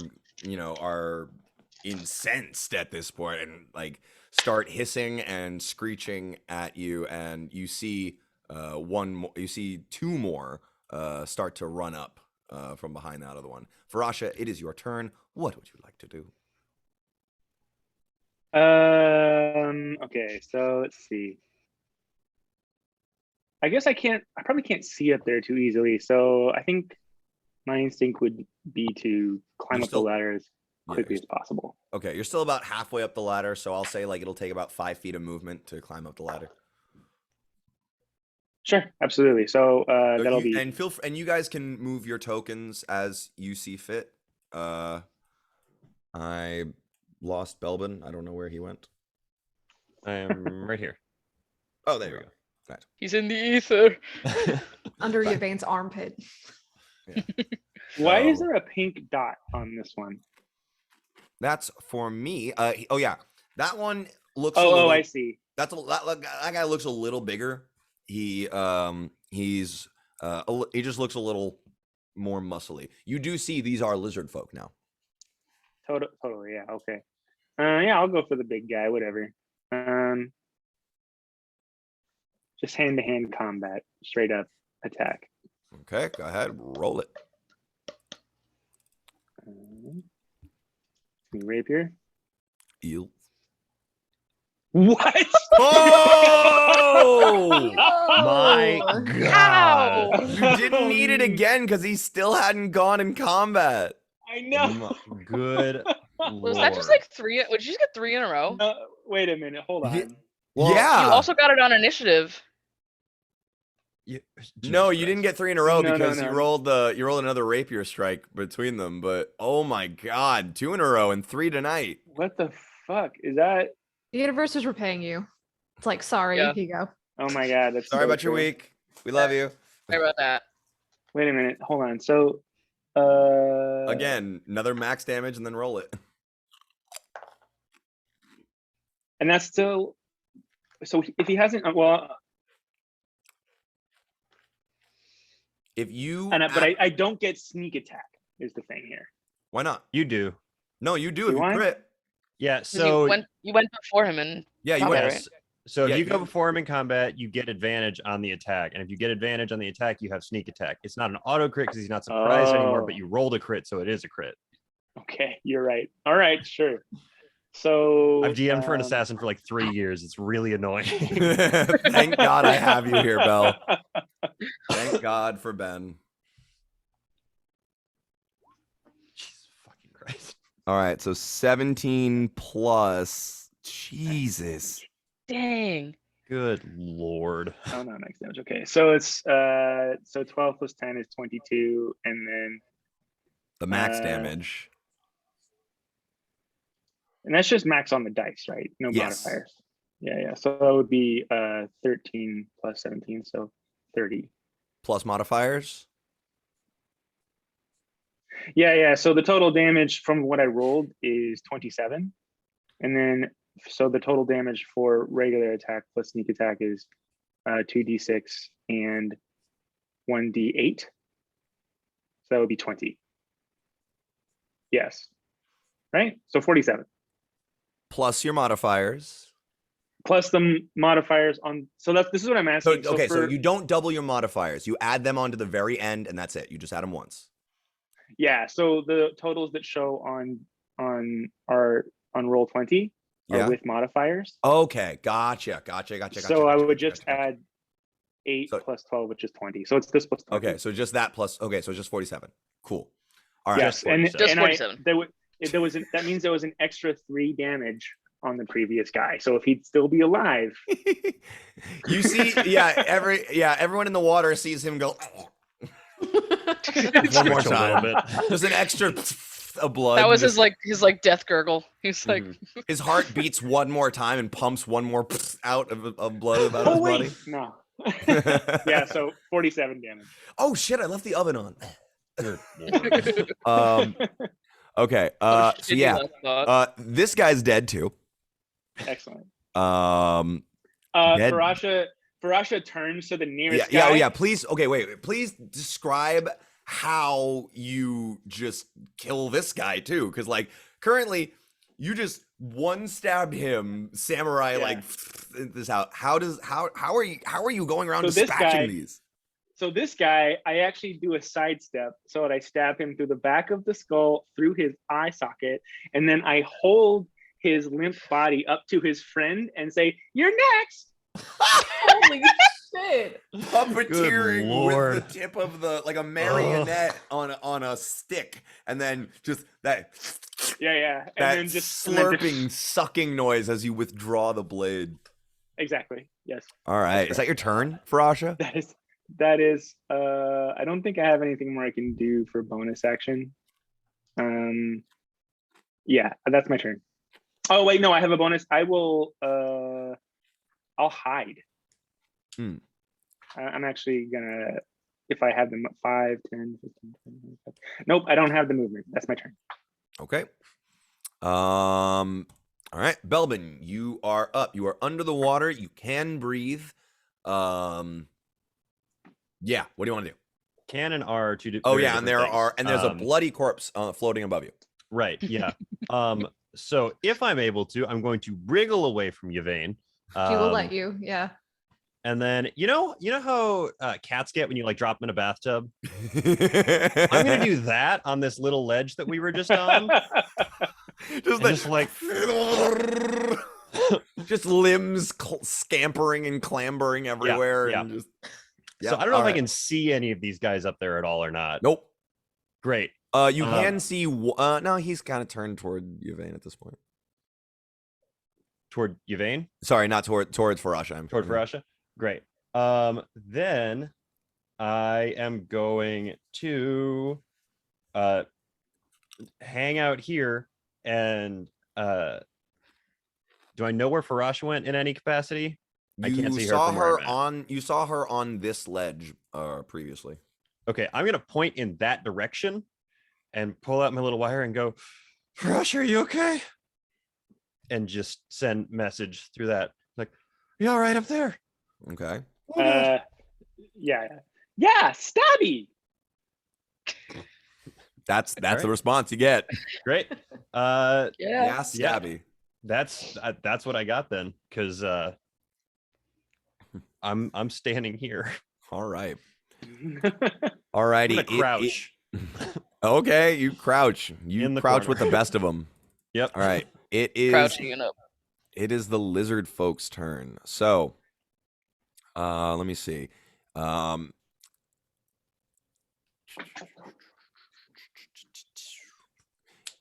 incensed at this point and like start hissing and screeching at you, and you see two more start to run up from behind the other one. Farasha, it is your turn. What would you like to do? Okay, so let's see. I guess I probably can't see up there too easily. So I think my instinct would be to climb You're up still- the ladder as Yeah, quickly you're- as possible. Okay, you're still about halfway up the ladder, so I'll say like it'll take about 5 feet of movement to climb up the ladder. Sure, absolutely. So So that'll you- be and you guys can move your tokens as you see fit. I lost Belbin. I don't know where he went. I am right here. Oh, there you go. Right. He's in the ether. Under Yvain's armpit. Why is So- there a pink dot on this one? That's for me. Oh yeah, that one looks. Oh, a little, I see. That guy looks a little bigger. He's he just looks a little more muscly. You do see these are lizard folk now. Totally, yeah, okay. Yeah, I'll go for the big guy, whatever. Just hand-to-hand combat, straight up attack. Okay, go ahead, roll it. Rapier. You. What? Oh! My Oh. God. You didn't need it again because he still hadn't gone in combat. I know. Good. Was that just Lord. like 3? Would you just get 3 in a row? Wait a minute, hold on. Yeah. Well, Yeah. You also got it on initiative. No, Jesus you didn't Christ. get 3 in a row No, because no. you rolled another rapier strike between them. But oh my god, 2 in a row and 3 tonight. What the fuck is that? The universe is repaying you. It's like, sorry, Yeah. here you go. Oh my god, that's Sorry so about your true. week. We love you. Sorry about that. Wait a minute, hold on. So, Again, another max damage and then roll it. and that's still. So if he hasn't, well, If you but I don't get sneak attack is the thing here. why not? You do. No, you do Do if you I? crit. Yeah. 'Cause So you went before him and Yeah, you combat, went. right? So Yeah, if you go you- before him in combat, you get advantage on the attack. And if you get advantage on the attack, you have sneak attack. It's not an auto crit because he's not surprised anymore, but Oh. you rolled a crit, so it is a crit. Okay, you're right. All right, sure. So I've GM'd for an assassin for like 3 years. It's really annoying. Thank God I have you here, Belle. Thank God for Ben. Jesus fucking Christ. All right, so 17 plus. Jesus. Dang. Good Lord. Oh no, max damage. Okay, so it's so 12 plus 10 is 22, and then The max Uh, damage. and that's just max on the dice, right? No Yes. modifiers. Yeah. So that would be 13 plus 17, so 30. Plus modifiers. Yeah. So the total damage from what I rolled is 27, and then so the total damage for regular attack plus sneak attack is 2d6 and 1d8. So that would be 20. Yes. Right? So 47. Plus your modifiers. Plus the modifiers on. So this is what I'm So asking. okay, so for- you don't double your modifiers. You add them onto the very end, and that's it. You just add them once. Yeah. So the totals that show on roll 20 Yeah. are with modifiers. Okay, gotcha. So I would just add 8 So- plus 12, which is 20. So it's this plus 20. Okay, so just that plus. Okay, so just 47. Cool. All right. Yes, and, 47. Just and 47. that means there was an extra 3 damage on the previous guy. So if he'd still be alive, You see, everyone in the water sees him go one more Twitch a little time. bit. There's an extra of blood. That was just- his death gurgle. He's like, his heart beats one more time and pumps one more out of blood out of oh his wait, no. body. Yeah, so 47 damage. Oh shit! I left the oven on. Good Lord. Okay. oh, So shit, yeah. last thought. This guy's dead too. Excellent. Dead. Farasha turns to the nearest Yeah. guy. Oh yeah. Please. Okay. Wait. Please describe how you just kill this guy too, because like currently you just one stabbed him, samurai Yeah. like this out. How are you going around So this dispatching guy- these? So this guy, I actually do a sidestep so that I stab him through the back of the skull, through his eye socket, and then I hold his limp body up to his friend and say, "You're next." Holy shit. puppeteering Lord. with the tip of the like a marionette on a stick, and then just that Yeah. And that then just slurping, sucking noise as you withdraw the blade. Exactly. Yes. All right, is that your turn, Farasha? That is. I don't think I have anything more I can do for bonus action. Yeah, that's my turn. Oh wait, no, I have a bonus. I will. I'll hide. I'm actually gonna. If I have them at 5, 10, 15, 20, 25. Nope, I don't have the movement. That's my turn. Okay. All right, Belbin, you are up. You are under the water. You can breathe. Yeah. What do you want to do? Can and are two. Oh very yeah, and different there things. are, and there's a bloody corpse floating above you. Right. Yeah. So if I'm able to, I'm going to wriggle away from Yvain. She will let you. Yeah. And then you know how cats get when you like drop them in a bathtub. I'm gonna do that on this little ledge that we were just on. just like just limbs scampering and clambering everywhere. Yeah. And just, so I don't know if I can see any of these guys up there at all or not. Nope. Great. You can see. No, he's kind of turned toward Yvain at this point. Toward Yvain? Sorry, not towards Farasha. Toward Farasha? Great. Then I am going to hang out here and do I know where Farasha went in any capacity? I can't see her from where I'm at. You saw her on this ledge previously. Okay, I'm gonna point in that direction and pull out my little wire and go, Farasha, are you okay? And just send message through that. Like, you all right up there? Okay. Yeah, stabby. That's the response you get. Great. Yeah, stabby. That's what I got then, because I'm standing here. All right. All righty. I'm gonna crouch. Okay, you crouch. You crouch with the best of them. Yep. All right. It is Crouching up. It is the lizard folks' turn. So, let me see.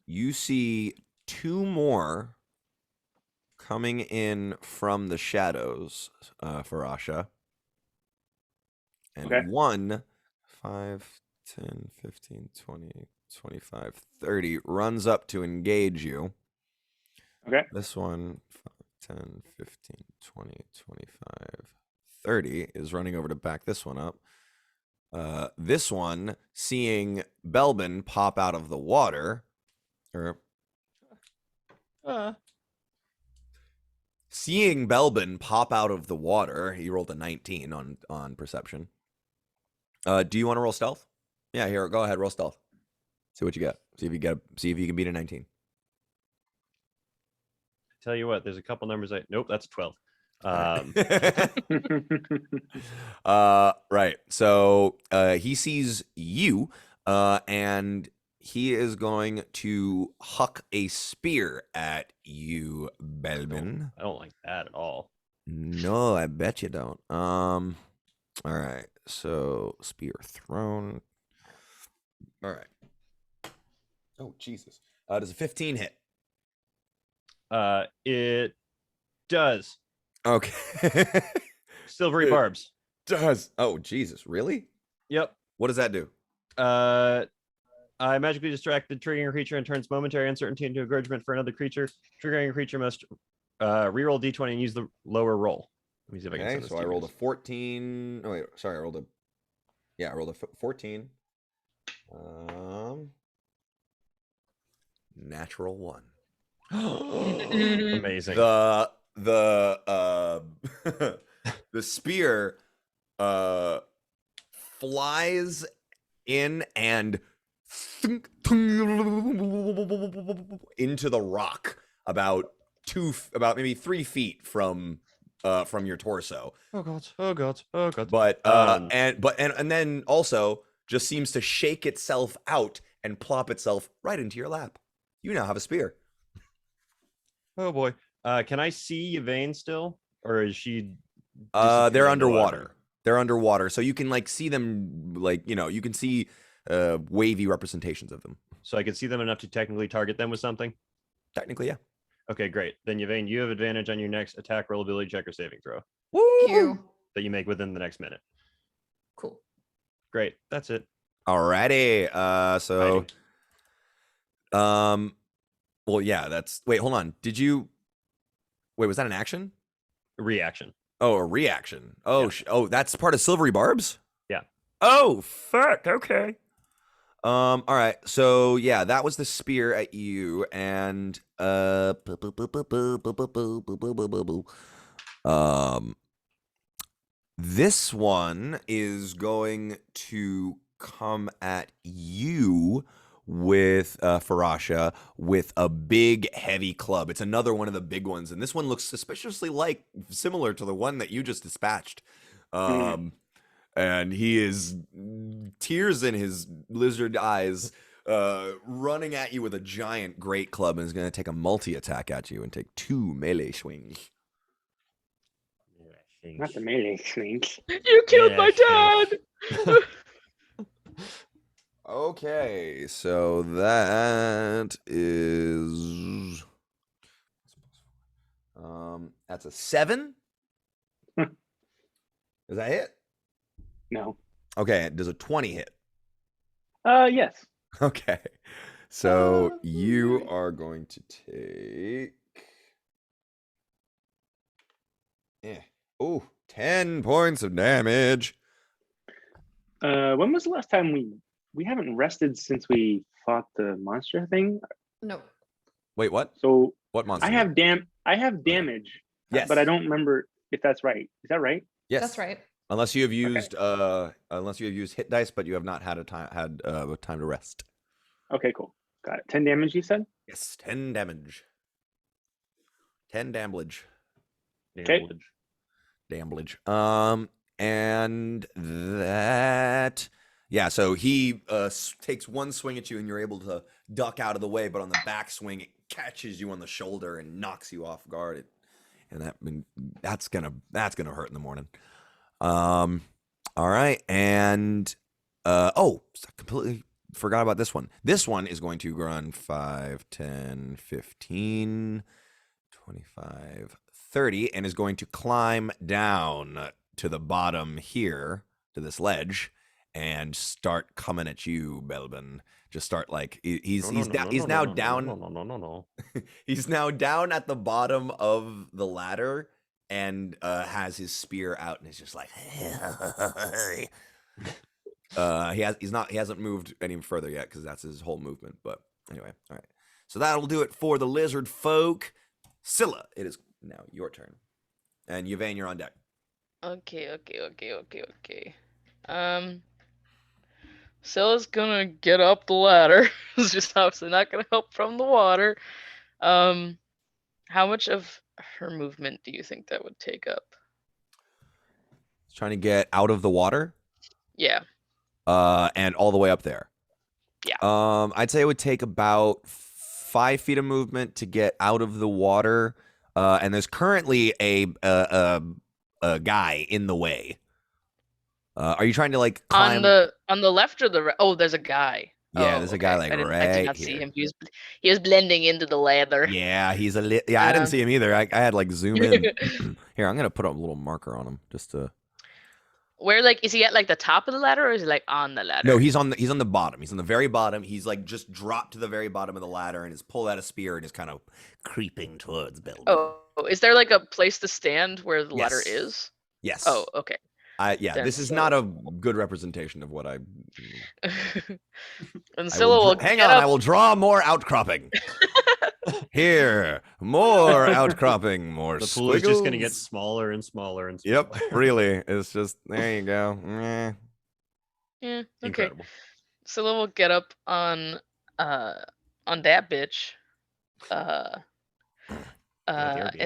You see two more coming in from the shadows, Farasha. And Okay. 1, 5, 10, 15, 20, 25, 30 runs up to engage you. Okay. This one, 5, 10, 15, 20, 25, 30 is running over to back this one up. This one, seeing Belbin pop out of the water, seeing Belbin pop out of the water, he rolled a 19 on perception. Do you want to roll stealth? Yeah, here, go ahead, roll stealth. See what you get. See if you can beat a 19. Tell you what, there's a couple numbers. Nope, that's 12. Right. So he sees you, and he is going to huck a spear at you, Belbin. I don't like that at all. No, I bet you don't. All right. So spear thrown. All right. Oh Jesus! Does a 15 hit? It does. Okay. Silvery It barbs. does. Oh Jesus! Really? Yep. What does that do? I magically distract the triggering a creature and turns momentary uncertainty into encouragement for another creature. Triggering a creature must reroll d20 and use the lower roll. Let me see if I can send this So to I you rolled a guys. 14. Oh wait, sorry, I rolled a 14. Natural 1. Amazing. The the spear flies in and into the rock about maybe 3 feet from your torso. Oh god. Oh god. Oh god. But and then also just seems to shake itself out and plop itself right into your lap. You now have a spear. Oh boy. Can I see Yvain still, or is she? They're disappeared underwater. They're underwater, so you can like see them, like you can see wavy representations of them. So I can see them enough to technically target them with something. Technically, yeah. Okay, great. Then Yvain, you have advantage on your next attack, roll, ability check, or saving throw You. that you make within the next minute. Cool. Great. That's it. Alrighty. So, Hiding. well, yeah. That's wait. Hold on. Did you? Wait, was that an action? Reaction. Oh, a reaction. Oh, Yeah. oh, that's part of Silvery Barbs. Yeah. Oh, fuck. Okay. All right. So yeah, that was the spear at you, and this one is going to come at you with Farasha with a big heavy club. It's another one of the big ones, and this one looks suspiciously similar to the one that you just dispatched. And he is tears in his lizard eyes, running at you with a giant great club, and is going to take a multi attack at you and take 2 melee swings. Not the melee swings. You killed my dad. Okay, so that is that's a 7. Does that hit? No. Okay, does a 20 hit? Yes. Okay. So you are going to take 10 points of damage. When was the last time we haven't rested since we fought the monster thing? No. Wait, what? So What monster? I have damage. Yes. But I don't remember if that's right. Is that right? Yes. That's right. Unless you have used hit dice, but you have not had time to rest. Okay, cool. Got it. 10 damage, you said? Yes, 10 damage. 10 damage. Okay. Damblage. And that, yeah. So he takes one swing at you, and you're able to duck out of the way. But on the back swing, it catches you on the shoulder and knocks you off guard. That's gonna hurt in the morning. All right, and completely forgot about this one. This one is going to run 5, 10, 15, 25, 30, and is going to climb down to the bottom here to this ledge and start coming at you, Belbin. Just start he's now down. No. He's now down at the bottom of the ladder and has his spear out and is just like he hasn't moved any further yet because that's his whole movement. But anyway, all right. So that'll do it for the lizard folk. Scylla, it is now your turn. And Yvain, you're on deck. Okay. Scylla's gonna get up the ladder. It's just obviously not gonna help from the water. How much of her movement do you think that would take up? He's trying to get out of the water. Yeah. And all the way up there. Yeah. I'd say it would take about 5 feet of movement to get out of the water. And there's currently a guy in the way. Are you trying to climb on the left or the right? Oh, there's a guy. Yeah, there's a guy I did not here. see him. He was blending into the lather. Yeah, I didn't see him either. I had zoom in. Here, I'm gonna put a little marker on him just to. Where is he at the top of the ladder or is he on the ladder? No, he's on the bottom. He's on the very bottom. He's just dropped to the very bottom of the ladder and has pulled out a spear and is kind of creeping towards Bill. Oh, is there a place to stand where the ladder is? Yes. Oh, okay. This is not a good representation of what I. And Scylla will hang on. I will draw more outcropping. Here, more outcropping, more. The pool is just gonna get smaller and smaller and smaller. Yep, really. It's just there you go. Yeah. Okay. Incredible. Scylla will get up on that bitch. And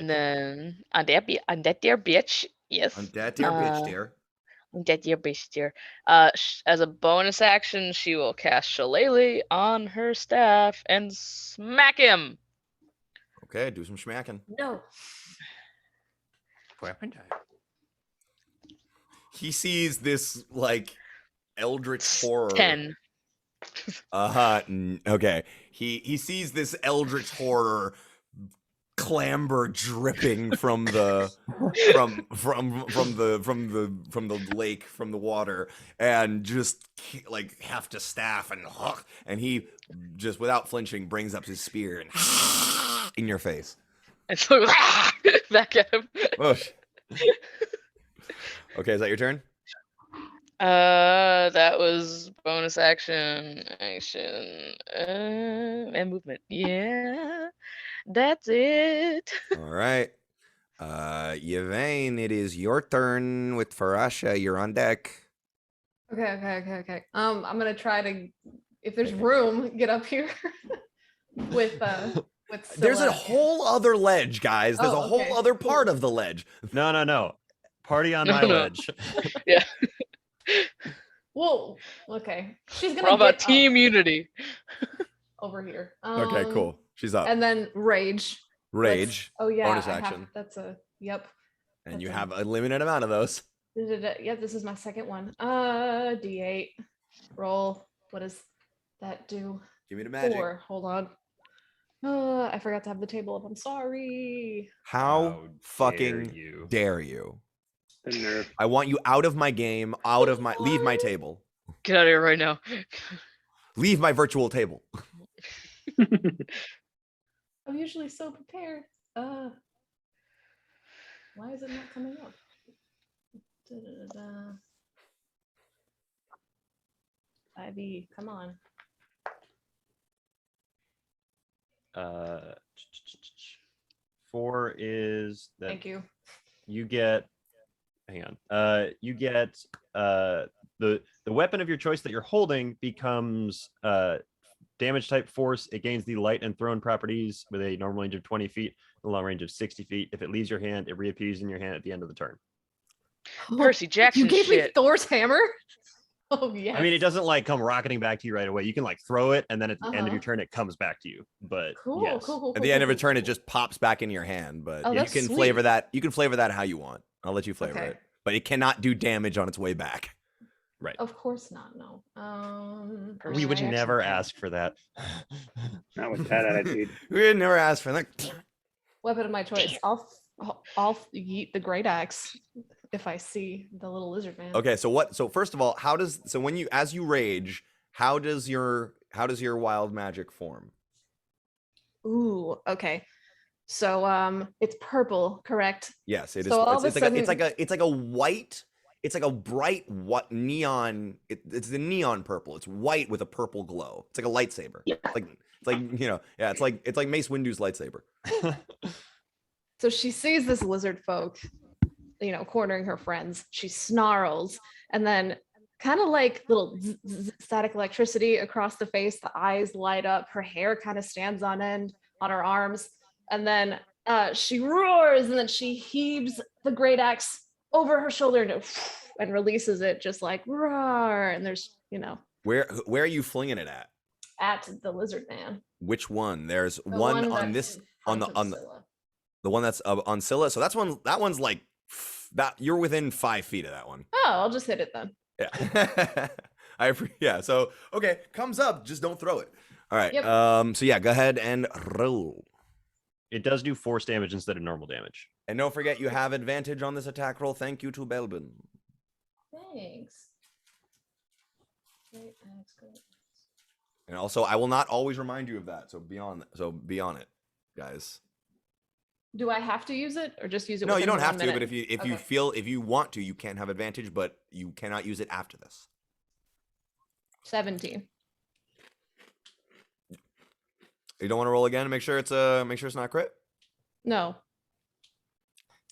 then on that dear bitch. Yes. On that dear bitch, dear. That dear bitch, dear. As a bonus action, she will cast Shillelagh on her staff and smack him. Okay, do some schmacking. No. Weapon time. he sees this like eldritch horror. 10. Okay. He sees this eldritch horror clamber dripping from the lake, from the water, and just like have to staff, and he just without flinching brings up his spear and in your face. And so back at him. Oh. Okay, is that your turn? That was bonus action, and movement. Yeah, that's it. All right. Yvain, it is your turn with Farasha. You're on deck. Okay. I'm gonna try to, if there's room, get up here with There's a Scylla. whole other ledge, guys. There's Oh, a whole okay, other cool. part of the ledge. No. Party on No, my no. ledge. Yeah, Whoa. Okay. She's we're gonna all about get team up unity. over here. Okay, cool. She's up. And then rage. Rage. Oh yeah. bonus I have- action. that's a yep. And you that's have a limited amount of those. Yep. This is my second one. D8. Roll. What does that do? Give me the magic. 4. Hold on. I forgot to have the table up. I'm sorry. How fucking you? dare you? The nerve. I want you out of my game, leave my table. Get out of here right now. Leave my virtual table. I'm usually so prepared. Why is it not coming up? Da-da-da-da. Ivy, come on. Uh, 4 is that Thank you. you get. Hang on. You get the weapon of your choice that you're holding becomes damage type force. It gains the light and thrown properties with a normal range of 20 feet, a long range of 60 feet. If it leaves your hand, it reappears in your hand at the end of the turn. Percy Jackson You gave me shit. Thor's hammer? Oh yeah. I mean, it doesn't like come rocketing back to you right away. You can like throw it, and then at the end of Uh-huh. your turn, it comes back to you. But cool, yes. cool. At the end of a turn, it just pops back in your hand. But Oh, you that's can flavor sweet. that. You can flavor that how you want. I'll let you flavor Okay. it. But it cannot do damage on its way back. Right. Of course not. No. We would I never actually- ask for that. Not with that attitude. We had never asked for that. Weapon of my choice. I'll yeet the great axe if I see the little lizard man. Okay, so first of all, as you rage, how does your wild magic form? Ooh. Okay. So it's purple, correct? Yes, it is. So all of a It's like a white. It's like a bright what neon. It's the neon purple. It's white with a purple glow. It's like a lightsaber. Yeah. It's like yeah. It's like Mace Windu's lightsaber. So she sees this lizard folk, cornering her friends. She snarls, and then kind of like little static electricity across the face. The eyes light up. Her hair kind of stands on end on her arms, and then she roars, and then she heaves the great axe over her shoulder and releases it, just like roar. And there's Where are you flinging it at? at the lizard man. Which one? There's The one on that's this in on front the of on the Scylla. the one that's on Scylla. So that one's like that. You're within 5 feet of that one. Oh, I'll just hit it then. Yeah. Yeah. So okay, comes up. Just don't throw it. All right. Yep. So yeah, go ahead and roll. It does do force damage instead of normal damage. And don't forget, you have advantage on this attack roll. Thank you to Belbin. Thanks. Great axe, great axe. And also, I will not always remind you of that. So be on it, guys. Do I have to use it or just use it? No, you within don't the have 1 to. minute? But if you Okay. feel if you want to, you can have advantage. But you cannot use it after this. 17. You don't want to roll again. Make sure it's not crit. No.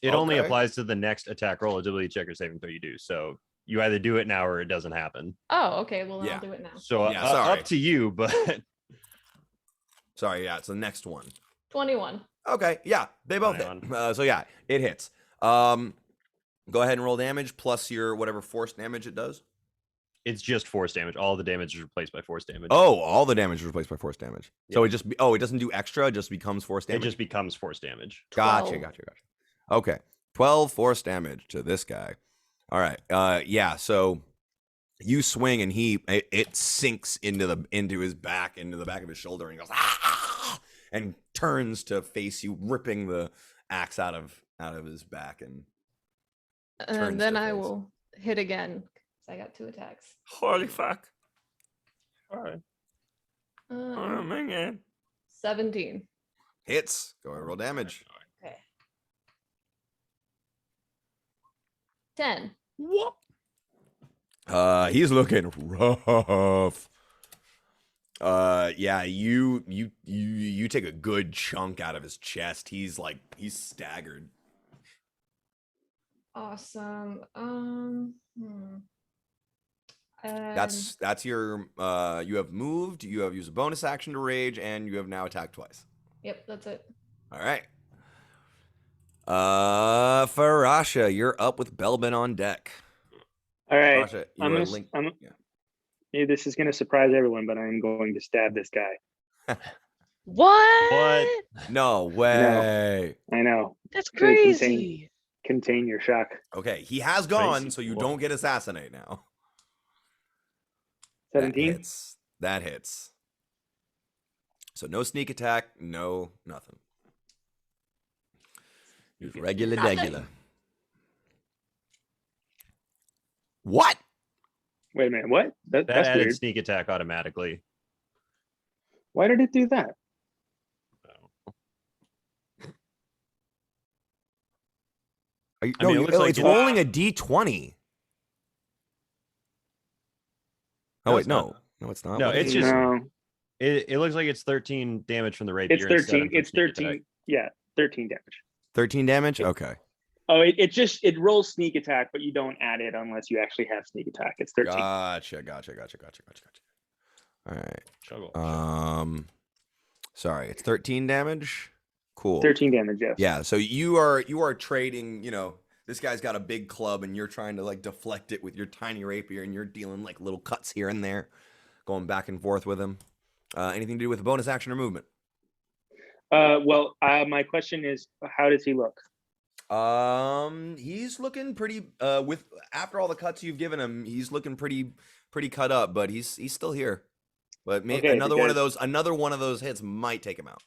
It only Okay. applies to the next attack roll, ability check, or saving throw you do. So you either do it now or it doesn't happen. Oh, okay. Well, then Yeah. I'll do it now. So Yeah, sorry. up to you, but Sorry. Yeah, it's the next one. 21. Okay. Yeah, they both hit. 21. So yeah, it hits. Go ahead and roll damage plus your whatever force damage it does. it's just force damage. All the damage is replaced by force damage. Oh, all the damage is replaced by force damage. So Yeah. it doesn't do extra, it just becomes force It damage. just becomes force damage. Gotcha. 12. Okay. 12 force damage to this guy. All right. Yeah. So you swing, and it sinks into his back, into the back of his shoulder, and he goes ah, and turns to face you, ripping the axe out of his back, and turns And then to I face. will hit again. 'Cause I got 2 attacks. Holy fuck! Alright. Um, my god! 17. Hits. Go ahead, roll damage. Okay. 10. Whoop. He's looking rough. Yeah, you take a good chunk out of his chest. He's staggered. Awesome. That's your you have moved, you have used a bonus action to rage, and you have now attacked twice. Yep, that's it. All right. Farasha, you're up with Belbin on deck. All right. Farasha, you I'm are gonna, linked. I'm, Yeah. maybe this is going to surprise everyone, but I'm going to stab this guy. What? No way. I know. That's Really crazy. Contain your shock. Okay, he has gone, Crazy. so you Whoa. don't get assassinate now. 17. That hits. So no sneak attack, no nothing. Just regular Nothing. degular. What? Wait a minute. What? That That's added weird. sneak attack automatically. Why did it do that? Are you, I mean, it looks like it's it- rolling a d20. Oh No, wait, it's not. no, it's not. No, What is it's it? just- No, It looks like it's 13 damage from the rapier. it's instead 13. of the It's sneak 13. attack. Yeah, 13 damage. 13 damage. Okay, Oh, it rolls sneak attack, but you don't add it unless you actually have sneak attack. It's 13. gotcha. All right. Chuggle. Sorry, it's 13 damage. Cool. 13 damage, yes. Yeah, so you are trading, this guy's got a big club and you're trying to like deflect it with your tiny rapier, and you're dealing like little cuts here and there, going back and forth with him. Anything to do with a bonus action or movement? Well, my question is, how does he look? He's looking pretty with after all the cuts you've given him, he's looking pretty cut up, but he's still here. But maybe Okay, another one of those hits might take him out.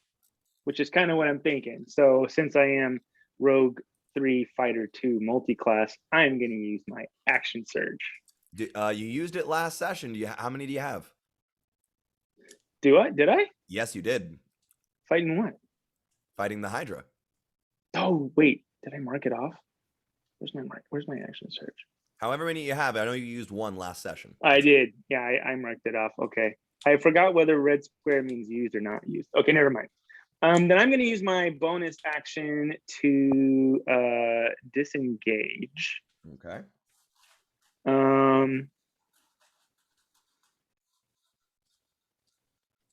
Which is kind of what I'm thinking. So since I am Rogue 3 Fighter 2 multi-class, I'm going to use my action surge. You used it last session. How many do you have? Do I? Did I? Yes, you did. Fighting what? Fighting the Hydra. Oh, wait. Did I mark it off? Where's my mark? Where's my action surge? However many you have, I know you used one last session. I did. Yeah, I marked it off. Okay. I forgot whether red square means used or not used. Okay, never mind. Then I'm going to use my bonus action to disengage. Okay.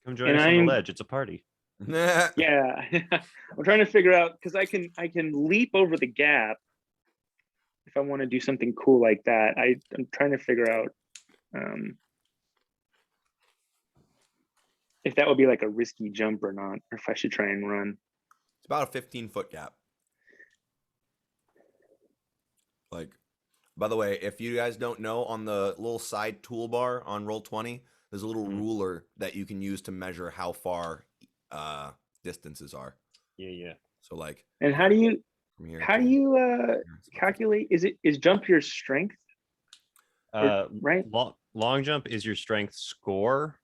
Come join and us on I'm- the ledge. It's a party. Yeah, I'm trying to figure out because I can leap over the gap if I want to do something cool like that. I'm trying to figure out if that would be like a risky jump or not, or if I should try and run. It's about a 15-foot gap. Like, by the way, if you guys don't know, on the little side toolbar on Roll20, there's a little ruler that you can use to measure how far distances are. Yeah. So like And how do you from here. how to do you here, it's about calculate? Is jump your strength? Right? Long jump is your strength score.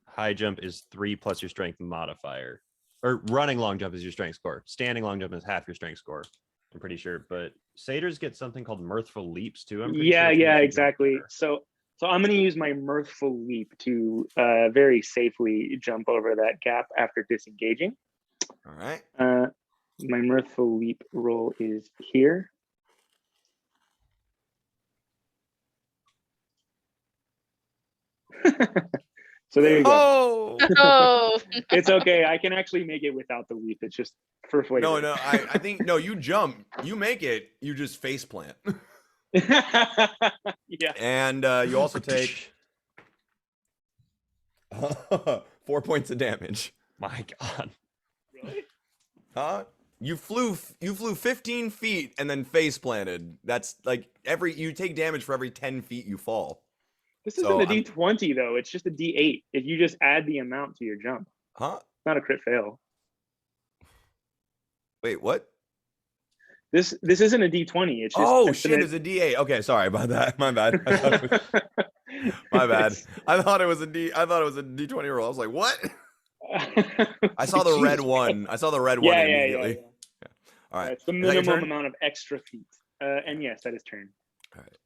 High jump is 3 plus your strength modifier. Or running long jump is your strength score. Standing long jump is half your strength score. I'm pretty sure. But satyrs get something called mirthful leaps too. I'm pretty Yeah, sure which makes you jump exactly. better. So I'm going to use my mirthful leap to very safely jump over that gap after disengaging. All right. My mirthful leap roll is here. So there you go. Oh Oh, It's okay. I can actually make it without the leap. It's just for flavor. no! I think no. You jump, you make it. You just face plant, Yeah. and you also take 4 points of damage. My God. Really? Huh? You flew 15 feet and then face planted. That's like you take damage for every 10 feet you fall. This So isn't a D20 though. It's just a D8. If you just add the amount to your jump, Huh? it's not a crit fail. Wait, what? This isn't a D20. It's just Oh shit, it was a D8. Okay, sorry about that. My bad. I thought it was, my bad. I thought it was a D20 roll. I was like, what? I saw the red one. I saw the red one immediately. Yeah. All right. It's the Is that your minimum turn? amount of extra feet. And yes, that is turn. All right.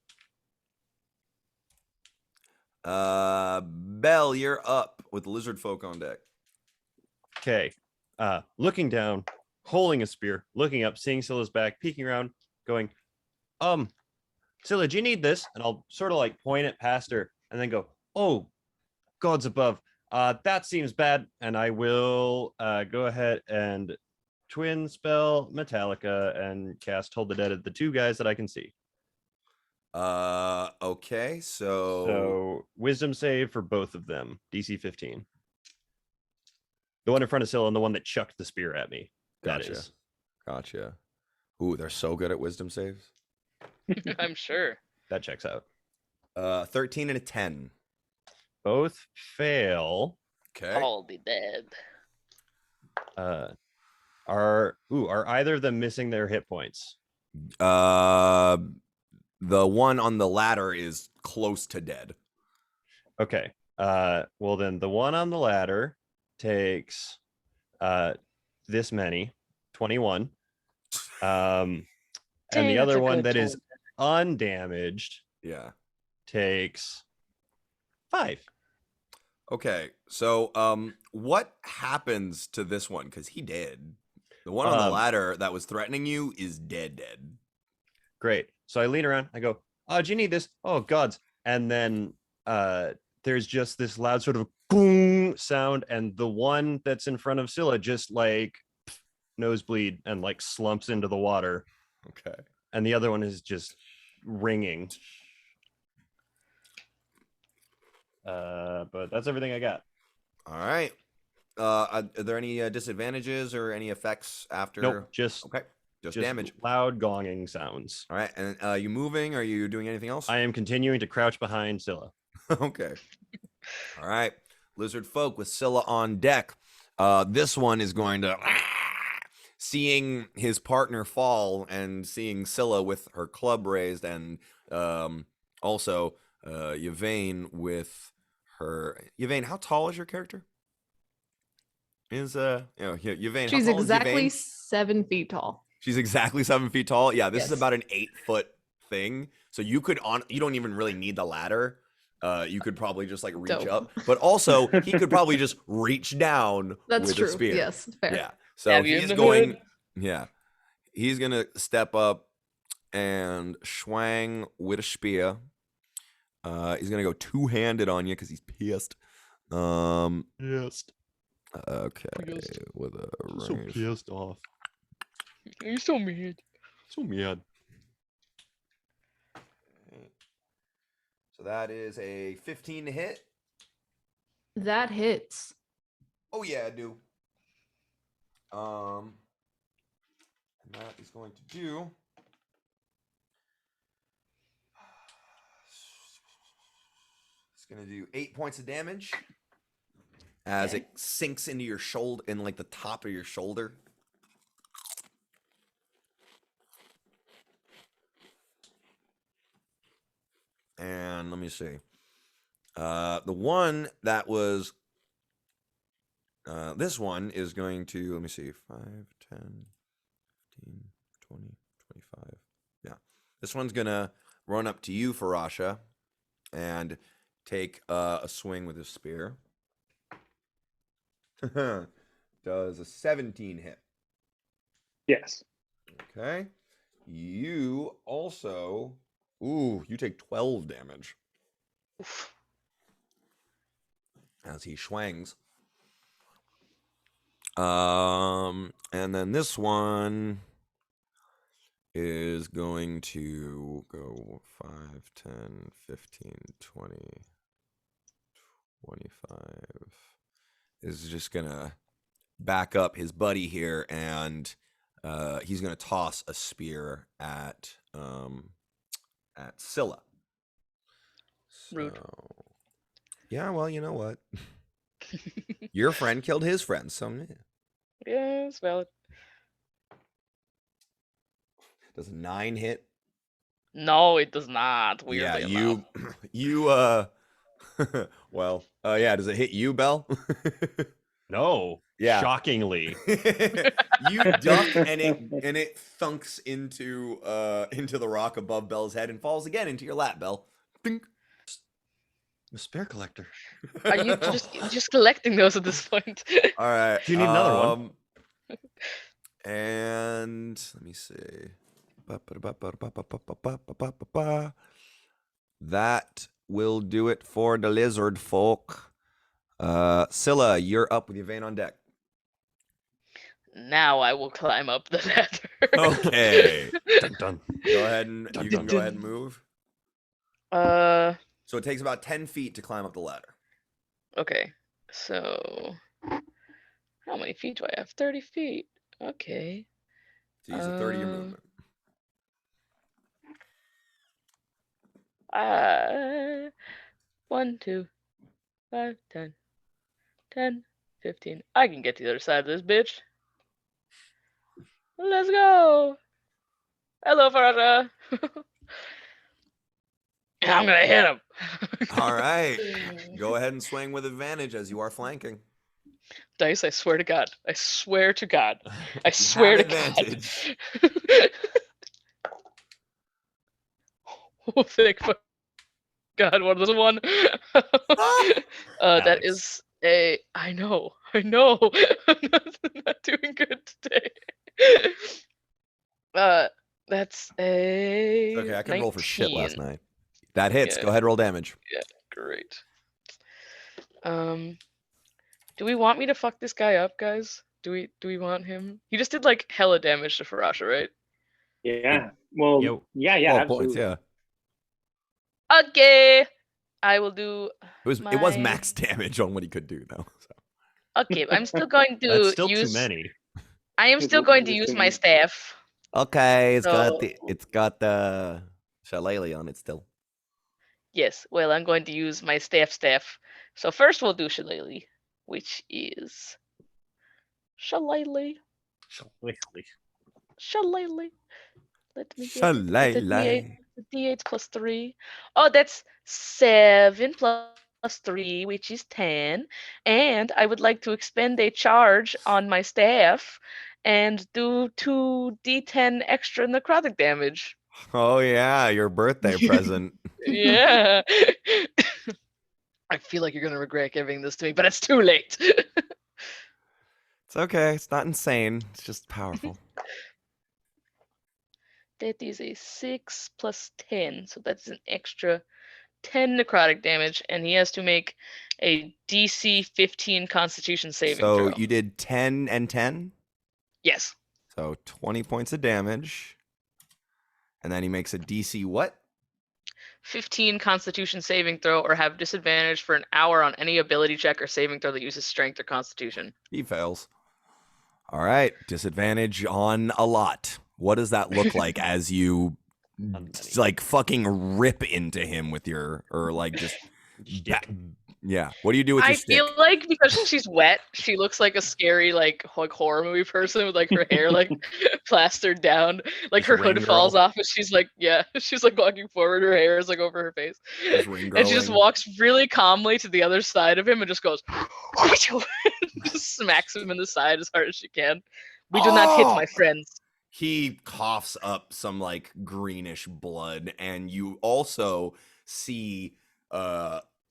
Bell, you're up with lizard folk on deck. Okay. Looking down, holding a spear, looking up, seeing Scylla's back, peeking around, going, Scylla, do you need this? And I'll sort of like point it past her and then go, oh, gods above. That seems bad. And I will go ahead and twin spell Metallica and cast Hold the Dead at the two guys that I can see. Okay, So wisdom save for both of them, DC 15. The one in front of Scylla and the one that chucked the spear at me. Gotcha. That is. Gotcha. Ooh, they're so good at wisdom saves. I'm sure. That checks out. 13 and a 10. Both fail. Okay. All be dead. Are either of them missing their hit points? The one on the ladder is close to dead. Okay. Well then the one on the ladder takes this many, 21. And Dang, the that's other a one good that is toll. undamaged Yeah. takes 5. Okay. So what happens to this one? Because he did. The one on the ladder that was threatening you is dead. Great. So I lean around, I go, oh, do you need this? Oh gods. And then there's just this loud sort of boom sound, and the one that's in front of Scylla just like nosebleed and like slumps into the water. Okay. And the other one is just ringing. But that's everything I got. All right. Are there any disadvantages or any effects after? Nope, just Okay. Just damage. Loud gonging sounds. All right. And you moving? Are you doing anything else? I am continuing to crouch behind Scylla. Okay. All right. Lizard folk with Scylla on deck. This one is going to seeing his partner fall and seeing Scylla with her club raised, and also Yvain with her. Yvain, how tall is your character? Yvain. She's how tall exactly is Yvain? 7 feet tall. She's exactly 7 feet tall. Yeah, this is Yes. about an 8-foot thing. So you don't even really need the ladder. You could probably just like reach Dope. up, but also he could probably just reach down That's with true. a spear. Yes, fair. Yeah. So Have you in he's the going. hood? Yeah, he's gonna step up and swang with a spear. He's gonna go two-handed on you because he's pissed. Yes. Okay, Pissed. with a So range. pissed off. You're so mad. So mad. So that is a 15 to hit. That hits. Oh yeah, I do. And that is going to do. It's going to do 8 points of damage as it sinks into your shoulder, in like the top of your shoulder. And let me see. The one that was this one is going to, let me see, 5, 10, 15, 20, 25. Yeah. This one's going to run up to you, Farasha, and take a swing with his spear. Does a 17 hit? Yes. Okay. You also, you take 12 damage as he schwangs. And then this one is going to go 5, 10, 15, 20, 25. Is just gonna back up his buddy here and he's gonna toss a spear at Scylla. Rude. So, yeah, well, you know what? Your friend killed his friend, so yeah. Yeah, it's valid. Does a 9 hit? No, it does not. Yeah, Weirdly you enough. you well, yeah, does it hit you, Bell? No. Yeah. Shockingly. You duck and it thunks into the rock above Bell's head and falls again into your lap, Bell. Dink. I'm a spear collector. Are you just collecting those at this point? All right. Do you need another one? And let me see. That will do it for the lizard folk. Scylla, you're up with your vein on deck. Now I will climb up the ladder. Okay. Dun, dun. Go ahead and Dun, you dun, can go ahead dun. and move. Uh, So it takes about 10 feet to climb up the ladder. okay. So, how many feet do I have? 30 feet. Okay. So use a 30 of your Uh, movement. 1, 2, 5, 10, 10, 15. I can get to the other side of this bitch. Let's go. Hello, Farah. And I'm gonna hit him. All right. Go ahead and swing with advantage as you are flanking. Dice, I swear to God. I swear to God. I You swear to have advantage. God. Oh, thank fuck God, what is one? That Alex. is a. I know. I'm not doing good today. That's a. Okay, I can roll for shit last 19. night. That hits. Yeah. Go ahead, roll damage. Yeah, great. Do we want me to fuck this guy up, guys? Do we want him? He just did like hella damage to Farasha, right? Yeah. Well, Yo. yeah, 12 points, absolutely. yeah. Okay. I will do. It was max damage on what he could do though. So. Okay, I'm still going to That's still use. too many. I am still going to use my staff. Okay, it's So- got the shillelagh on it still. Yes, well, I'm going to use my staff. So first we'll do shillelagh, which is shillelagh. Shillelagh. Let me get it. It's a D8 plus 3. Oh, that's 7 plus 3, which is 10. And I would like to expend a charge on my staff and do 2d10 extra necrotic damage. Oh yeah, your birthday present. Yeah. I feel like you're going to regret giving this to me, but it's too late. It's okay. It's not insane. It's just powerful. That is a 6 plus 10, so that's an extra 10 necrotic damage, and he has to make a DC 15 Constitution saving So throw. you did 10 and 10? Yes, So 20 points of damage. And then he makes a DC what? 15 Constitution saving throw, or have disadvantage for an hour on any ability check or saving throw that uses Strength or Constitution. He fails. All right, disadvantage on a lot. What does that look like as you like fucking rip into him with your or like just yeah? What do you do with your I stick? feel like because she's wet, she looks like a scary like horror movie person with like her hair like plastered down, like Just her ring hood falls girl. off, and she's like, yeah, she's like walking forward, her hair is like over her face, Just ring and she just girling. walks really calmly to the other side of him and just goes, just smacks him in the side as hard as she can. We do not hit, my friends. He coughs up some like greenish blood, and you also see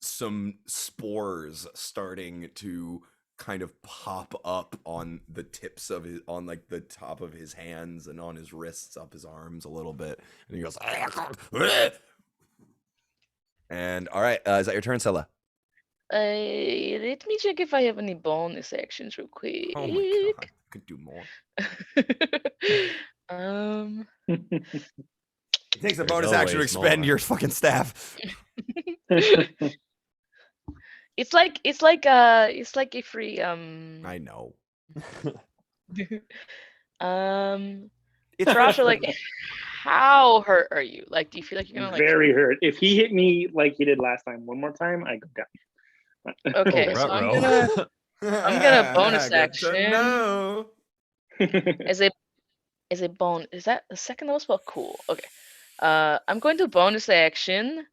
some spores starting to kind of pop up on the tips of his on like the top of his hands and on his wrists, up his arms a little bit, and he goes and all right, is that your turn, Scylla? Let me check if I have any bonus actions real quick. Oh my god, I could do more. It takes a There's bonus action to always expend more. your fucking staff. It's like a free I know. It's Farasha, like, how hurt are you? Like, do you feel like you're gonna like? Very hurt. If he hit me like he did last time, one more time, I go down. Okay, Oh, so I'm ruh-roh. gonna bonus Good to action. know. As a bone. Is that the second level spell? Cool. Okay. I'm going to bonus action.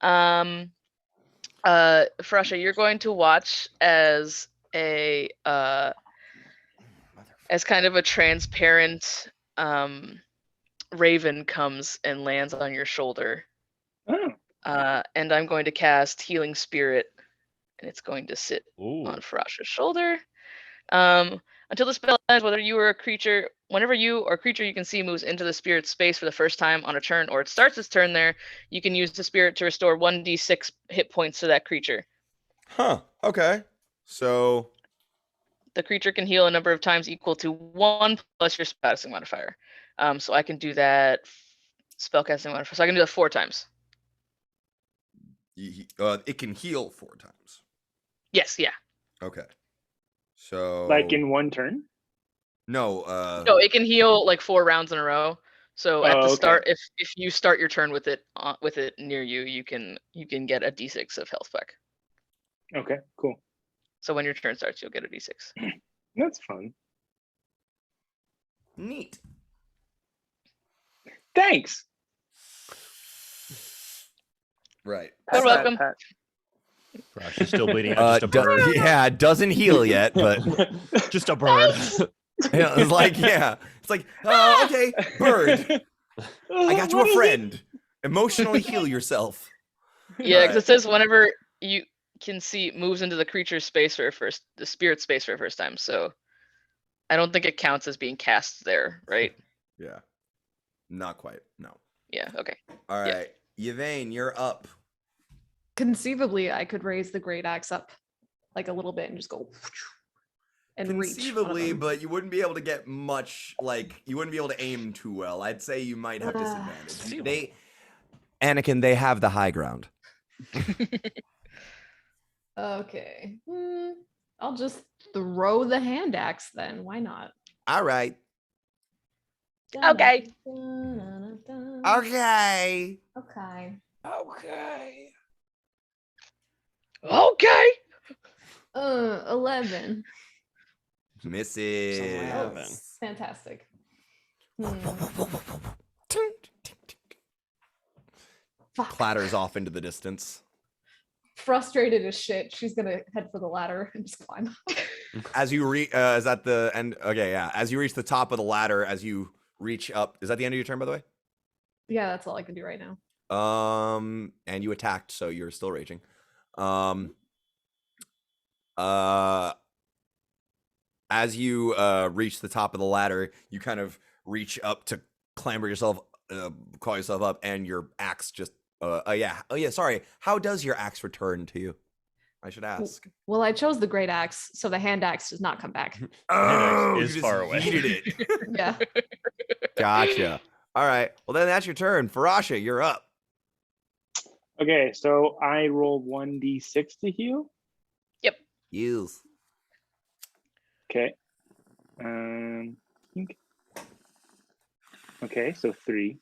Farasha, you're going to watch as a as kind of a transparent raven comes and lands on your shoulder. Oh, And I'm going to cast Healing Spirit, and it's going to sit Ooh. on Farasha's shoulder. Until the spell ends, whenever you or a creature you can see moves into the spirit's space for the first time on a turn, or it starts its turn there, you can use the spirit to restore 1d6 hit points to that creature. Huh. Okay. So The creature can heal a number of times equal to 1 plus your spellcasting modifier. So I can do that spellcasting modifier. So I can do that 4 times. it can heal 4 times. Yes, yeah. Okay. So like in one turn? no, No, it can heal like 4 rounds in a row. So at the Oh, okay. start, if you start your turn with it near you, you can get a d6 of health back. Okay, cool. So when your turn starts, you'll get a d6. That's fun. neat. Thanks. Right. You're Pat, welcome. pat, Farasha's still bleeding out. Just a bird. Yeah, it doesn't heal yet, but pat. Just a bird. it's like, okay, bird. I got you What a is it? friend. Emotionally heal yourself. Yeah, because Right. it says whenever you can see moves into the creature's space the spirit space for the first time. So I don't think it counts as being cast there, right? Yeah. Not quite. No. Yeah. Okay. All Yeah. right. Yvain, you're up. Conceivably, I could raise the great axe up like a little bit and just go and reach. one of Conceivably, them. but you wouldn't be able to get much, like, you wouldn't be able to aim too well. I'd say you might have disadvantage. Anakin, they have the high ground. Okay. I'll just throw the hand axe then. Why not? All right. Okay. Okay. Okay. Okay. Okay. 11. Misses. Oh, fantastic. Fuck. Clatters off into the distance. Frustrated as shit. She's gonna head for the ladder and just climb up. As you is that the end? Okay, yeah. As you reach the top of the ladder, as you reach up, is that the end of your turn, by the way? Yeah, that's all I can do right now. And you attacked, so you're still raging. As you reach the top of the ladder, you kind of reach up to clamber yourself, call yourself up, and your axe just sorry. How does your axe return to you? I should ask. Well, I chose the great axe, so the hand axe does not come back. Oh, is you far just away. yeeted it. Yeah. Gotcha. All right. Well, then that's your turn. Farasha, you're up. Okay, so I roll 1d6 to heal. Use. Okay. Okay, so 3.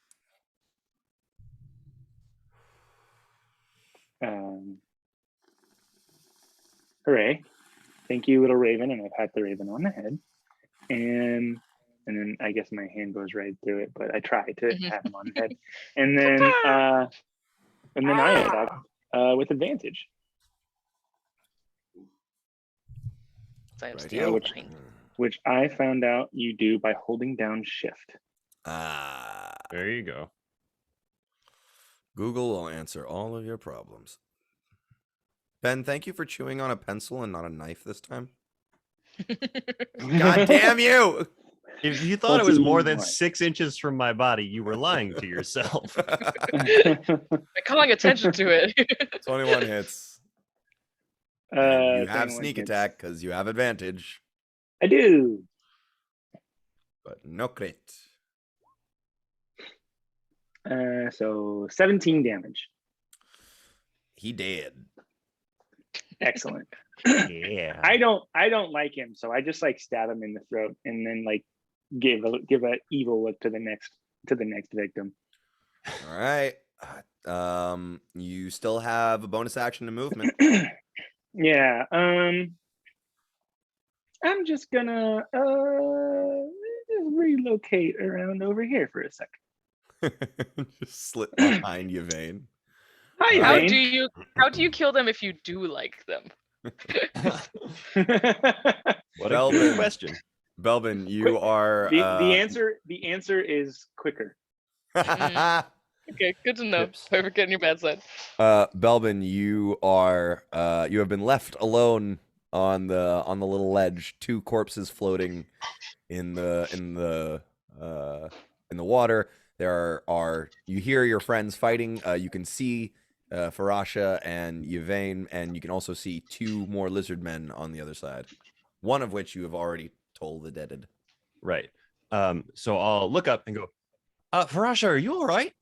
Hooray. Thank you, little raven, and I pat the raven on the head. And then I guess my hand goes right through it, but I try to pat him on the head. And then I attack with advantage. So I'm Right standing here. behind. Which I found out you do by holding down shift. There you go. Google will answer all of your problems. Ben, thank you for chewing on a pencil and not a knife this time. God damn you! If you thought it was more than What? 6 inches from my body, you were lying to yourself. By calling attention to it. 21 hits. And you have 21 sneak hits. attack because you have advantage, I do. but no crit. So 17 damage. He dead. Excellent. Yeah. I don't like him, so I just like stab him in the throat and then like give a evil look to the next victim. All right. You still have a bonus action to movement. Yeah. I'm just gonna relocate around over here for a second. Just slip behind Yvain. Hi, How Yvain. do you kill them if you do like them? What a good question. Belvin, you are the answer is quicker. Okay, good to know. Tips. Never get on your bad side. Belvin, you are you have been left alone on the little ledge. Two corpses floating in the water. There are you hear your friends fighting. You can see Farasha and Yvain, and you can also see two more lizard men on the other side. One of which you have already told the deaded. Right. So I'll look up and go, Farasha, are you all right?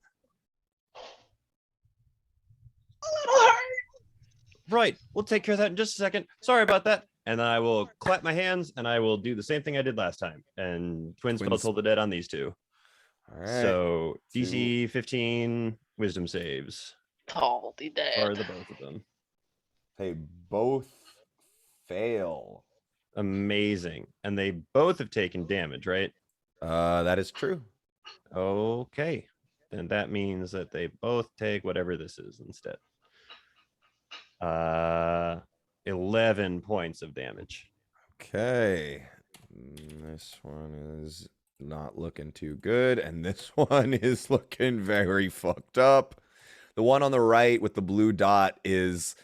Right. We'll take care of that in just a second. Sorry about that. And then I will clap my hands and I will do the same thing I did last time. And twin spell told the dead on these two. All right. So DC 15 wisdom saves Oh, the dead. for the both of them. They both fail. Amazing. And they both have taken damage, right? That is true. Okay. Then that means that they both take whatever this is instead. 11 points of damage. Okay. This one is not looking too good, and this one is looking very fucked up. The one on the right with the blue dot is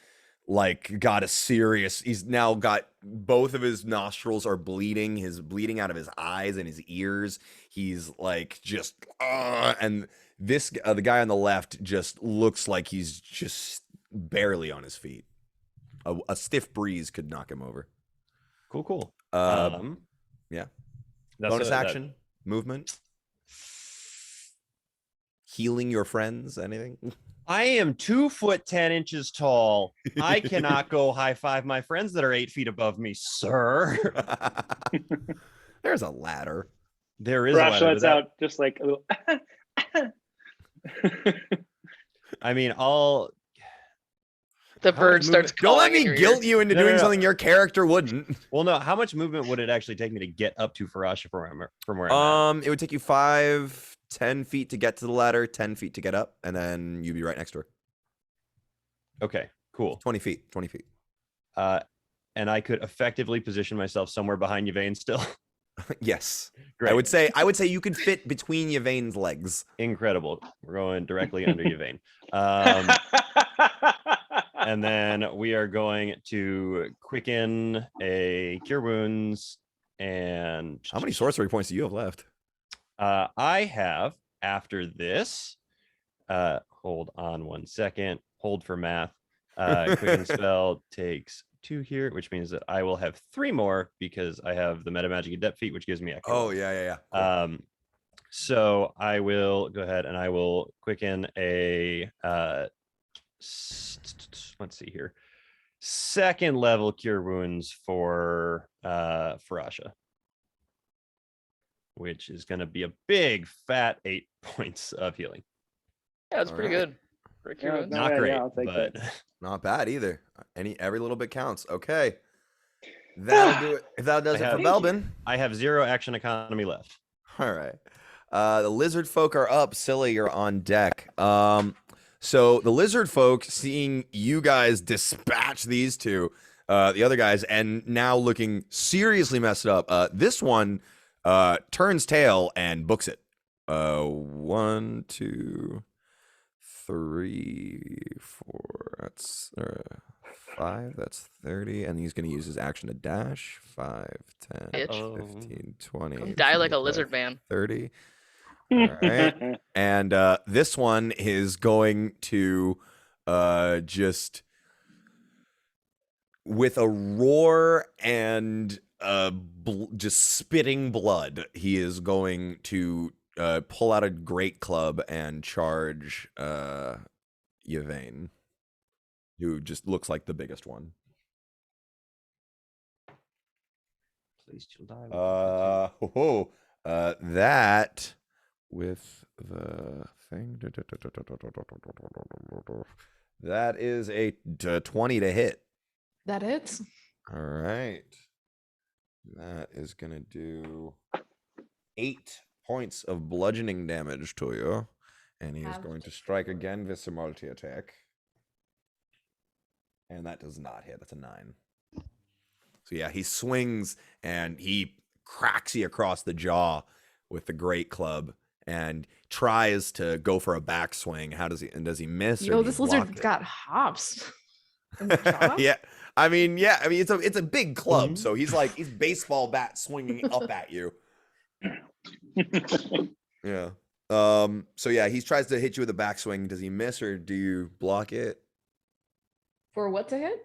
like got a serious, he's now got both of his nostrils are bleeding. He's bleeding out of his eyes and his ears. He's like just and this the guy on the left just looks like he's just barely on his feet. A stiff breeze could knock him over. Cool. Yeah. That's Bonus action, movement, healing your friends, anything? I am 2 foot 10 inches tall. I cannot go high five my friends that are 8 feet above me, sir. There's a ladder. There is a Farasha ladder. lets out just like a little. I mean, all The bird starts Don't let calling in me your guilt ear. you into No, doing no, no. something your character wouldn't. well, no. How much movement would it actually take me to get up to Farasha from where I'm at? It would take you 10 feet to get to the ladder, 10 feet to get up, and then you'd be right next to her. Okay, cool. 20 feet. And I could effectively position myself somewhere behind Yvain still. Yes. Great. I would say you could fit between Yvain's legs. Incredible. We're going directly under Yvain. And then we are going to quicken a cure wounds. And How many sorcery points do you have left? I have after this. Hold on 1 second. Hold for math. Quicken spell takes 2 here, which means that I will have 3 more because I have the meta magic adept feat, which gives me extra. Oh, yeah. Cool. So I will go ahead and I will quicken a let's see here. 2nd level cure wounds for Farasha, which is going to be a big fat 8 points of healing. Yeah, that's pretty Alright. good. For a cure Yeah, wounds. Not yeah, great, I'll take but Not bad either. Every little bit counts. Okay. That'll do it. If that does I it for have- Belbin. I have 0 action economy left. All right. The lizard folk are up. Silly, you're on deck. So the lizard folk, seeing you guys dispatch these two, the other guys, and now looking seriously messed up. This one turns tail and books it. 1, 2, 3, 4. That's 5. That's 30. And he's going to use his action to dash. 5, 10, Bitch. 15, 20. Come die like a 25, lizard man. 30. All right. And this one is going to just with a roar and just spitting blood, he is going to pull out a great club and charge Yvain, who just looks like the biggest one. Please, you'll die. That with the thing. That is a 20 to hit. That hits. All right. That is going to do 8 points of bludgeoning damage to you. And he is going to strike again with a multi-attack. And that does not hit. That's a 9. So yeah, he swings and he cracks you across the jaw with the great club and tries to go for a backswing. Does he miss? Yo, or this do you block lizard it? got hops. In the jaw? Yeah. I mean, it's a big club, so he's baseball bat swinging up at you. Yeah. So yeah, he tries to hit you with a backswing. Does he miss or do you block it? For what to hit?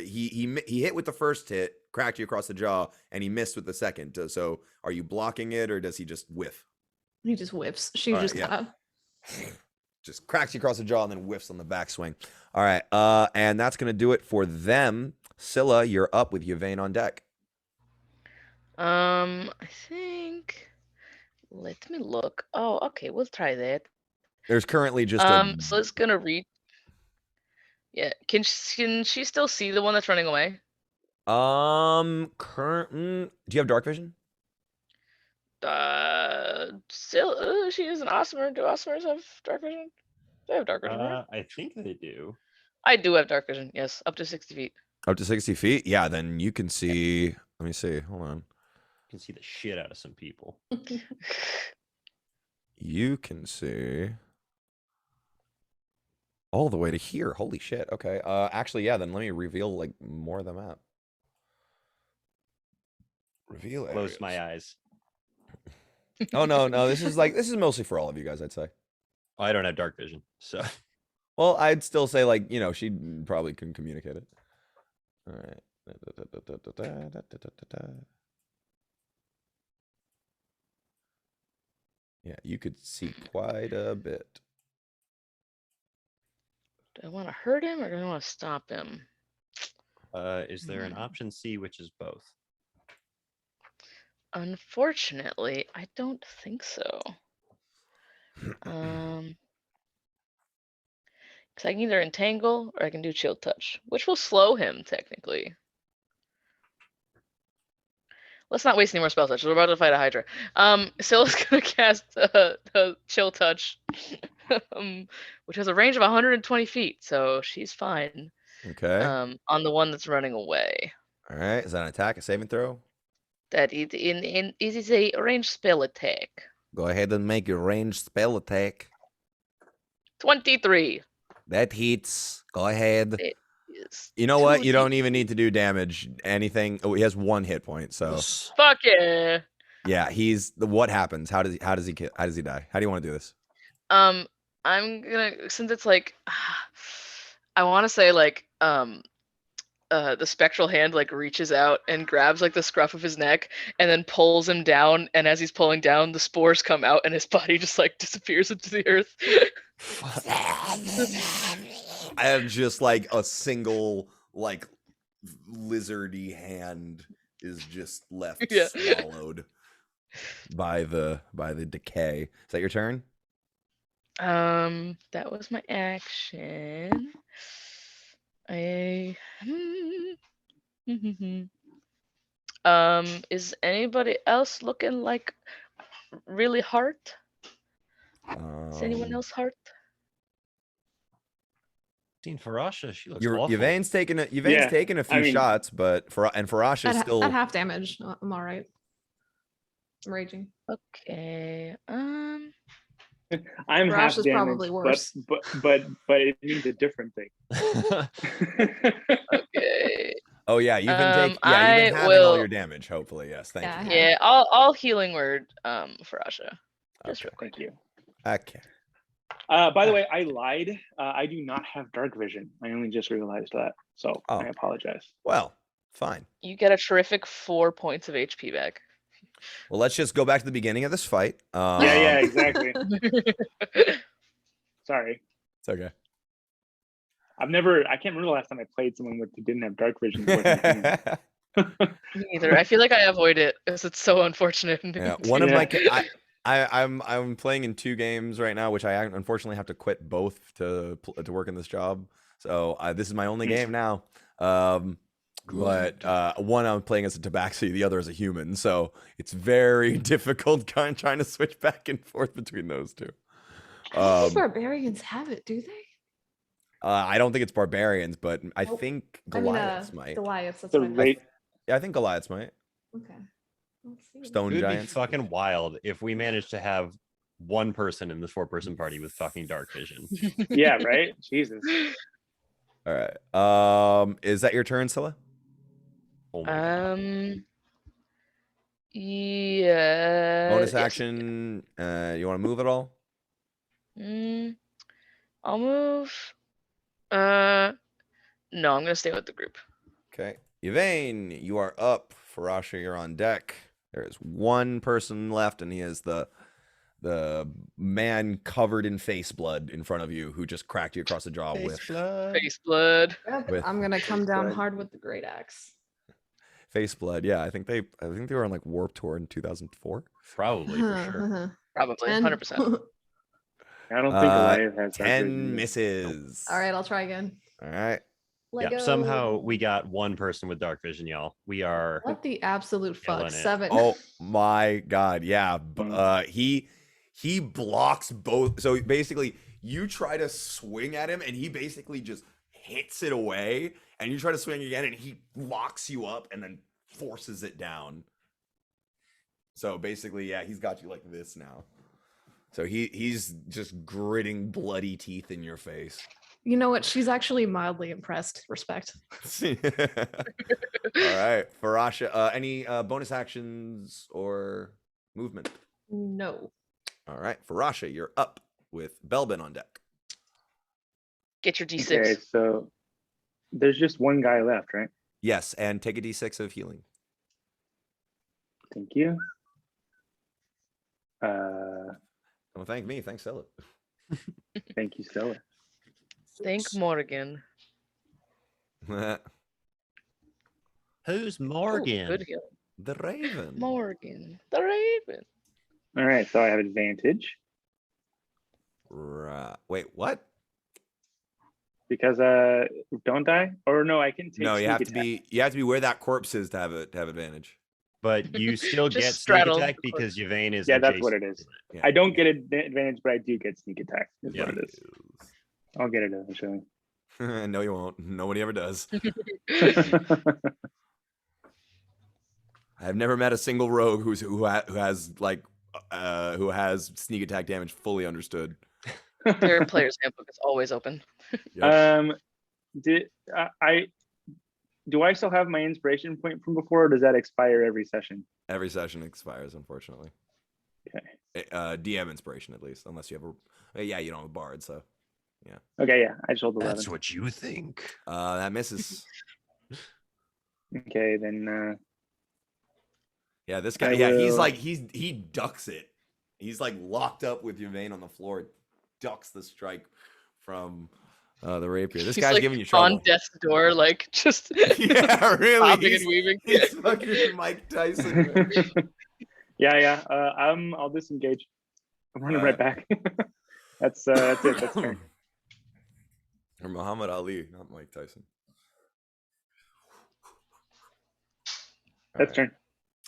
He hit with the first hit, cracked you across the jaw, and he missed with the second. So are you blocking it or does he just whiff? He just whips. She All right, just yeah. kind Just cracks you across the jaw and then whiffs on the backswing. All right, and that's gonna do it for them. Scylla, you're up with Yvain on deck. I think. Let me look. Oh, okay, we'll try that. There's currently just So it's gonna read. Yeah, can she still see the one that's running away? Do you have dark vision? Still, she is an Osmer. Do Osmers have dark vision? They have dark vision, right? I think they do. I do have dark vision. Yes, up to 60 feet. Up to 60 feet? Yeah, then you can see. Let me see. Hold on. You can see the shit out of some people. You can see all the way to here. Holy shit. Okay. Actually, yeah, then let me reveal like more of the map. Reveal Close areas. my eyes. Oh no, this is mostly for all of you guys, I'd say. I don't have dark vision, so Well, I'd still say she probably couldn't communicate it. All right. Yeah, you could see quite a bit. Do I want to hurt him or do I want to stop him? is there an option C, which is both? Unfortunately, I don't think so. Because I can either entangle or I can do chill touch, which will slow him technically. Let's not waste any more spell touches. We're about to fight a Hydra. Scylla's gonna cast chill touch, which has a range of 120 feet, so she's fine. Okay. On the one that's running away. All right. Is that an attack, a saving throw? That it is a ranged spell attack. Go ahead and make your ranged spell attack. 23. That hits. Go ahead. It is You know what? You 2d8. don't even need to do damage. Anything. Oh, he has 1 hit point. So Fuck yeah. yeah, what happens? How does he die? How do you want to do this? I'm gonna, since it's like, I want to say like the spectral hand like reaches out and grabs like the scruff of his neck and then pulls him down, and as he's pulling down, the spores come out and his body just like disappears into the earth. And just like a single like lizardy hand is just left Yeah. swallowed by the decay. Is that your turn? That was my action. Is anybody else looking like really hurt? Is anyone else hurt? Seen Farasha, she looks Your awful. Yvain's taken a few I mean- shots, but Farasha's at still half damage. I'm all right. I'm raging. Okay. I'm Rosh half is damaged, probably worse. but it means a different thing. Okay. Oh yeah, you've been I you've been having all will- your damage. Hopefully, yes. Thank Yeah, I you. have. Yeah, I'll healing word for Asha. Just Okay. real quick. Thank you. Okay. By the way, I lied. I do not have dark vision. I only just realized that, so Oh. I apologize. Well, fine. You get a terrific 4 points of HP back. Well, let's just go back to the beginning of this fight. Yeah, exactly. Sorry. It's okay. I can't remember the last time I played someone who didn't have dark vision. It wasn't me. Me neither. I feel like I avoid it because it's so unfortunate. Yeah, one of my Yeah. I'm playing in 2 games right now, which I unfortunately have to quit both to work in this job. So this is my only game now. But one I'm playing as a tabaxi, the other as a human. So it's very difficult trying to switch back and forth between those two. I don't think barbarians have it, do they? I don't think it's barbarians, but I Nope. think I mean, Goliaths might. Goliaths. That's The what I meant. rate. Yeah, I think Goliaths might. Okay. Let's see. Stone It would be giants. fucking wild if we managed to have one person in this 4-person party with fucking dark vision. Yeah, right. Jesus. All right. Is that your turn, Scylla? Oh my god. Yeah. Bonus yes. action. You want to move at all? I'll move. No, I'm gonna stay with the group. Okay. Yvain, you are up. Farasha, you're on deck. There is one person left, and he is the man covered in face blood in front of you who just cracked you across the jaw with Face blood. Yep, With- I'm gonna come down Right. hard with the great axe. face blood. Yeah, I think they were on like Warp Tour in 2004. Probably for sure. Probably. 10. 100%. I don't think Goliath has dark 10 vision. misses. All right, I'll try again. All right. Yeah, Lego. somehow we got one person with dark vision, y'all. We are What the absolute fuck? Killing it. 7. Oh my god. Yeah. Mm. He blocks both. So basically, you try to swing at him, and he basically just hits it away. And you try to swing again, and he locks you up, and then forces it down. So basically, yeah, he's got you like this now. So he's just gritting bloody teeth in your face. You know what? She's actually mildly impressed. Respect. All right, Farasha. Any bonus actions or movement? No. All right, Farasha, you're up with Belbin on deck. Get your D6. Okay, so there's just one guy left, right? Yes, and take a d6 of healing. Thank you. Don't thank me. Thanks, Stella. Thank you, Stella. Thank Morgan. Who's Ooh, Morgan? good heal. The Raven. Morgan. The Raven. All right, so I have advantage Right. Wait, what? because don't I? Or no, I can take. No, you sneak have to attack. be where that corpse is to have advantage. But you still Just get sneak straddle attack the because Yvain is Yeah, that's what adjacent. it is. Yeah. I don't get advantage, but I do get sneak attack. Is Yeah. what it is. I'll get it eventually. No, you won't. Nobody ever does. I've never met a single rogue who has sneak attack damage fully understood. Their player's handbook is always open. Yep. Do I still have my inspiration point from before, or does that expire every session? Every session expires, unfortunately. Okay. DM inspiration at least, unless you have yeah, you don't have a bard, so Okay, yeah, I just rolled 11. That's what you think. that misses. Okay, then Yeah, this guy. I Yeah, he's will- like he ducks it. He's like locked up with Yvain on the floor, ducks the strike from the rapier. This He's guy's like giving you on trouble. death's door, like just Yeah, really. bobbing He's, and weaving. he's fucking Mike Tyson. man. yeah. I'll disengage. I'm running right back. That's it. That's fair. Or Muhammad Ali, not Mike Tyson. That's turn.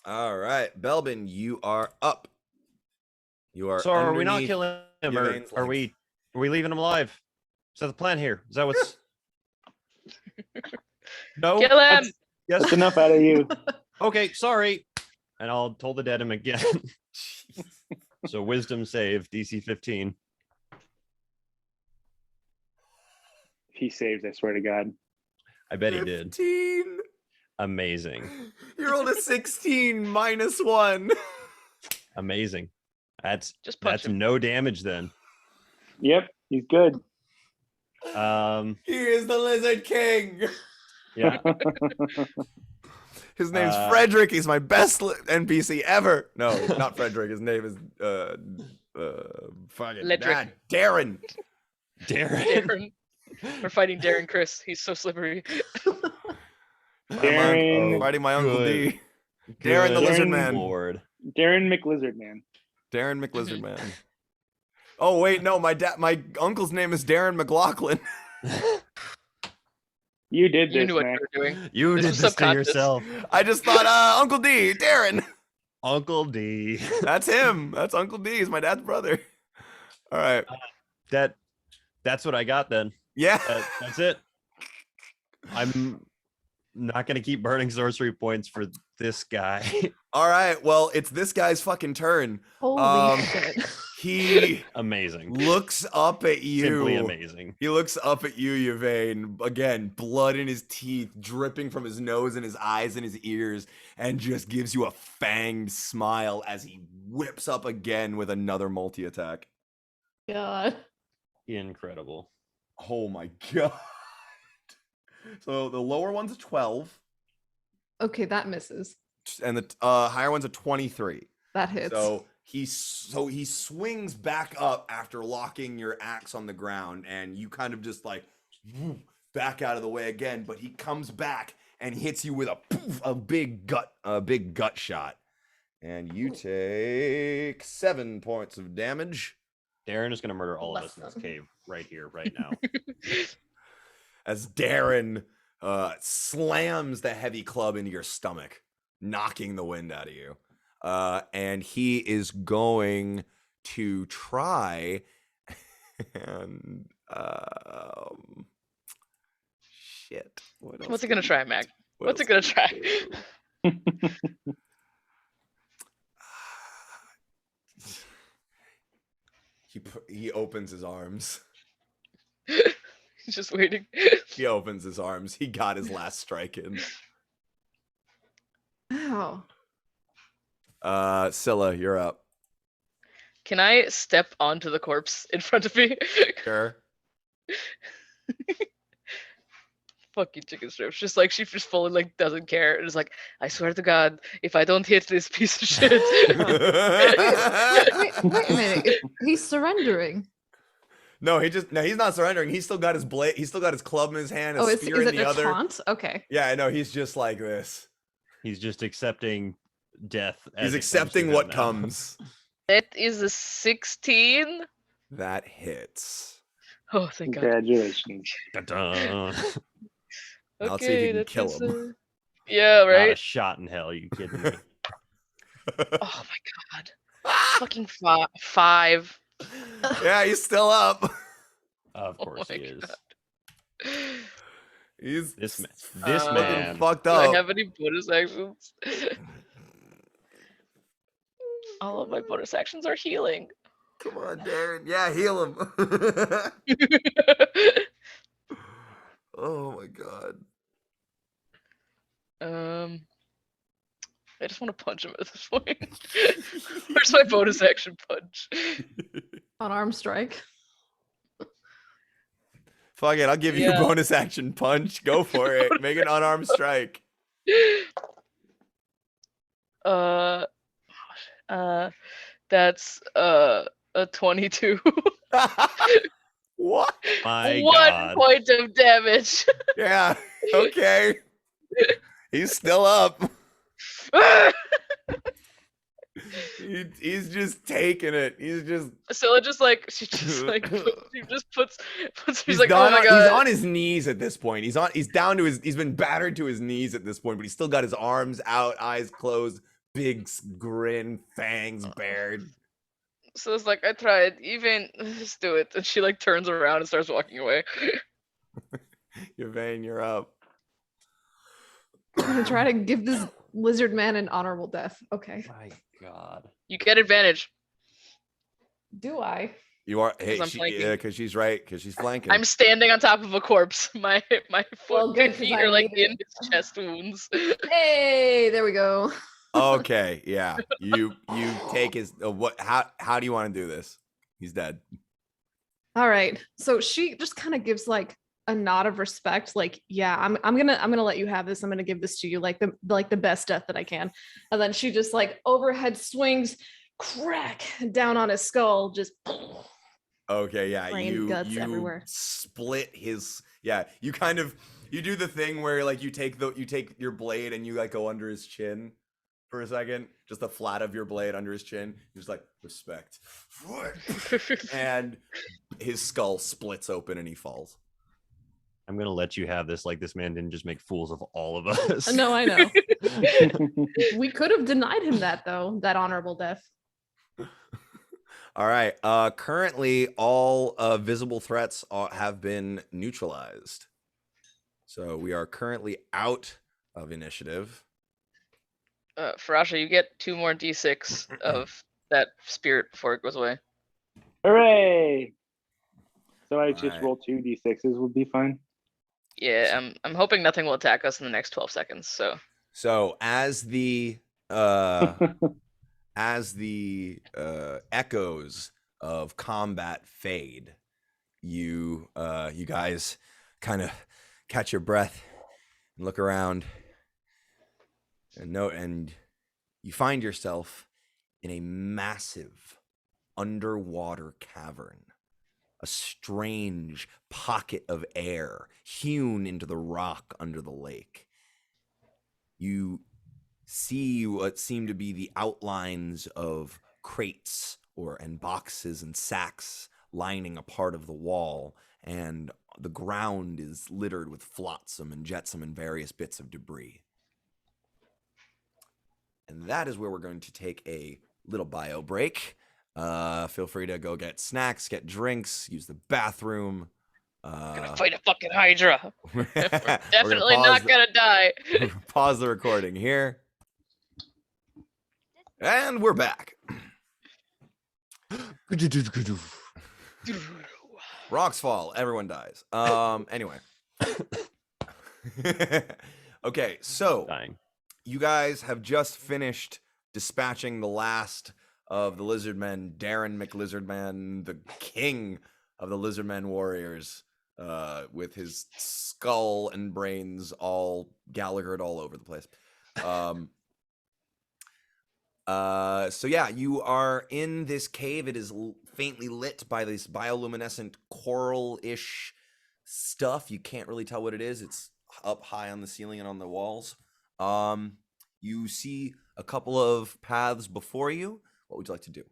All right, Belbin, you are up. You are. So are we not underneath killing him, or Yvain's are legs. we leaving him alive? Is that the plan here? Is that what's? No. Kill him! Yes. That's enough out of you. Okay, sorry. And I'll toll the dead him again. So wisdom save DC 15. He saved. I swear to God. I bet he did. 15. Amazing. You rolled a 16 -1. Amazing. That's Just punch that's him. no damage then. Yep, he's good. He is the Lizard King. Yeah. His name's Frederick. He's my best NPC ever. No, not Frederick. His name is fucking Ledrick. Darren. Darren. Darren. We're fighting Darren Chris. He's so slippery. Darren, Fighting my Uncle good. D. Darren the Good Lizard Darren- Man. Lord. Darren McLizard Man. Darren McLizard Man. Oh wait, no, my uncle's name is Darren McLaughlin. You did You this, knew what Mac. you were doing. You This did was this to subconscious. yourself. I just thought, Uncle D, Darren. Uncle D. That's him. That's Uncle D. He's my dad's brother. All right. That's what I got then. Yeah. That's it. I'm not gonna keep burning sorcery points for this guy. All right. Well, it's this guy's fucking turn. Holy shit. He Amazing. looks up at you. Simply amazing. He looks up at you, Yvain. Again, blood in his teeth, dripping from his nose and his eyes and his ears, and just gives you a fanged smile as he whips up again with another multi-attack. God. Incredible. Oh my god. So the lower one's a 12, Okay, that misses. and the higher one's a 23. That hits. So he swings back up after locking your axe on the ground, and you kind of just like back out of the way again. But he comes back and hits you with a big gut shot, and you take 7 points of damage Darren is gonna murder all of us in this Awesome. cave right here, right now. as Darren slams the heavy club into your stomach, knocking the wind out of you. And he is going to try and shit. What's it gonna try, Mac? What's it gonna try? He opens his arms. He's just waiting. He opens his arms. He got his last strike in. Ow. Scylla, you're up. Can I step onto the corpse in front of me? Sure. Fucking chicken strips. Just like she just fully like doesn't care. And is like, I swear to God, if I don't hit this piece of shit. Wait a minute. He's surrendering. No, he's not surrendering. He's still got his blade. He's still got his club in his hand, a Oh, is spear in it the a other. taunt? Okay. Yeah, I know. He's just like this. He's just accepting death. He's as it comes to accepting him what now. comes. That is a 16. That hits. Oh, thank God. Congratulations. Dun-dun. Now let's see if you can that kill is him. Yeah, Not a right? shot in hell. You kidding me? Oh my God. Fucking 5. Yeah, he's still up. Of Oh course my he is. God. He's This man. Uh, Man. fucked Do I up. have any bonus actions? All of my bonus actions are healing. Come on, Darren. Yeah, heal him. Oh my god. I just want to punch him at this point. Where's my bonus action punch? Unarmed strike. Fuck it, I'll give you Yeah. a bonus action punch. Go for it. Make an unarmed strike. That's a 22. What? My 1 God. point of damage. Yeah. Okay. He's still up. He's just taking it. He's just. Scylla just like she just puts He's he's like, oh my he's God. on his knees at this point. He's down to his. He's been battered to his knees at this point, but he's still got his arms out, eyes closed, big grin, fangs bared. So it's like, I tried. Even just do it. And she like turns around and starts walking away. Yvain, you're up. I'm gonna try to give this lizard man an honorable death. Okay. My God. You get advantage. Do I? You are. Hey, 'Cause I'm she, flanking. yeah, because she's right. Because she's flanking. I'm standing on top of a corpse. My Well, good, 'cause feet I are like needed in it. his chest wounds. Hey, there we go. Okay, yeah. You take his. What? How do you want to do this? He's dead. All right. So she just kind of gives like a nod of respect, like, yeah, I'm gonna let you have this. I'm gonna give this to you, like the best death that I can. And then she just like overhead swings, crack down on his skull, just Okay, yeah. Brain You guts everywhere. split his. Yeah, you kind of You do the thing where like you take your blade and you like go under his chin for a second, just the flat of your blade under his chin. You're just like respect, and his skull splits open and he falls. I'm gonna let you have this. Like this man didn't just make fools of all of us. No, I know. We could have denied him that though, that honorable death. All right. Currently, all visible threats have been neutralized. So we are currently out of initiative. Farasha, you get 2 more d6 of that spirit before it goes away. Hooray! So I just Alright. roll 2 d6s would be fine. Yeah, I'm hoping nothing will attack us in the next 12 seconds. So As the echoes of combat fade, you guys kind of catch your breath and look around and you find yourself in a massive underwater cavern, a strange pocket of air hewn into the rock under the lake. You see what seem to be the outlines of crates and boxes and sacks lining a part of the wall, and the ground is littered with flotsam and jetsam and various bits of debris. And that is where we're going to take a little bio break. Feel free to go get snacks, get drinks, use the bathroom. I'm gonna fight a fucking Hydra. We're Definitely not gonna die. Pause the recording here. And we're back. Rocks fall, everyone dies. Anyway. Okay, so Dying. you guys have just finished dispatching the last of the Lizardmen, Darren McLizardman, the king of the Lizardmen warriors, with his skull and brains all Gallaghered all over the place. So yeah, you are in this cave. It is faintly lit by this bioluminescent coral-ish stuff. You can't really tell what it is. It's up high on the ceiling and on the walls. You see a couple of paths before you. What would you like to do?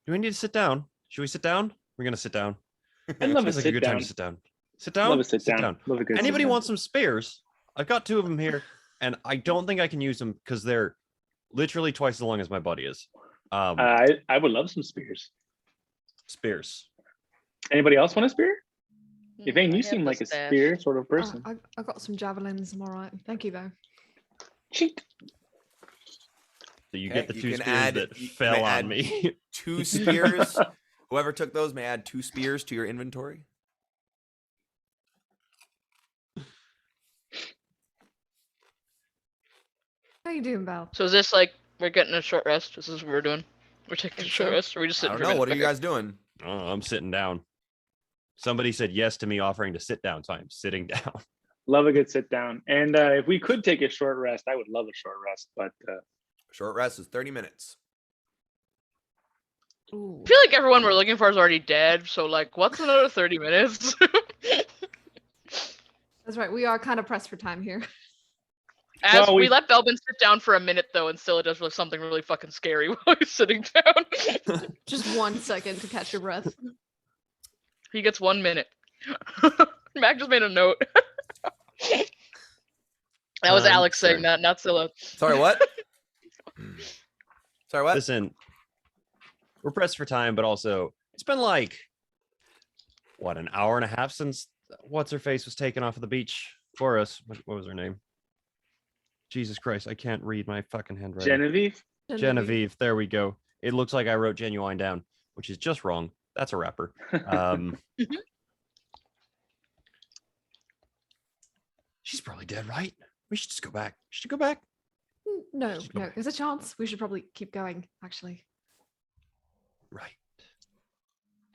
Do we need to sit down? Should we sit down? We're gonna sit down. I'd love a Seems like a sit good time down. to sit down. Sit down. Love a sit down. Love a good Anybody sit down. want some spares? I've got 2 of them here, and I don't think I can use them because they're literally twice as long as my body is. I would love some spears. Spears. Anybody else want a spear? Yvain, I you have seem the like a staff. spear sort of person. I've got some javelins. I'm all right. Thank you though. Cheat. So you Okay, get the you 2 can spears add- that you fell may on add- me. 2 spears. Whoever took those may add 2 spears to your inventory. How you doing, Val? So is this like we're getting a short rest? This is what we're doing. We're taking a Think short so. rest, or we just I sitting don't for a know. minute? What are you Okay. guys doing? Oh, I'm sitting down. Somebody said yes to me offering to sit down, so I'm sitting down. Love a good sit down. And if we could take a short rest, I would love a short rest. But Short rest is 30 minutes. Ooh. I feel like everyone we're looking for is already dead. So like, what's another 30 minutes? That's right. We are kind of pressed for time here. As Well, we we- let Belbin sit down for a minute though, and still it does something really fucking scary while he's sitting down. Just 1 second to catch your breath. He gets 1 minute. Mac just made a note. That was Alex saying that, not Scylla. Sorry, what? Sorry, what? Listen, we're pressed for time, but also it's been like what, an hour and a half since what's her face was taken off of the beach for us. What was her name? Jesus Christ, I can't read my fucking handwriting. Genevieve? Genevieve. There we go. It looks like I wrote Genuine down, which is just wrong. That's a rapper. She's probably dead, right? We should just go back. Should go back. No, Just go no. back. There's a chance. We should probably keep going, actually. Right.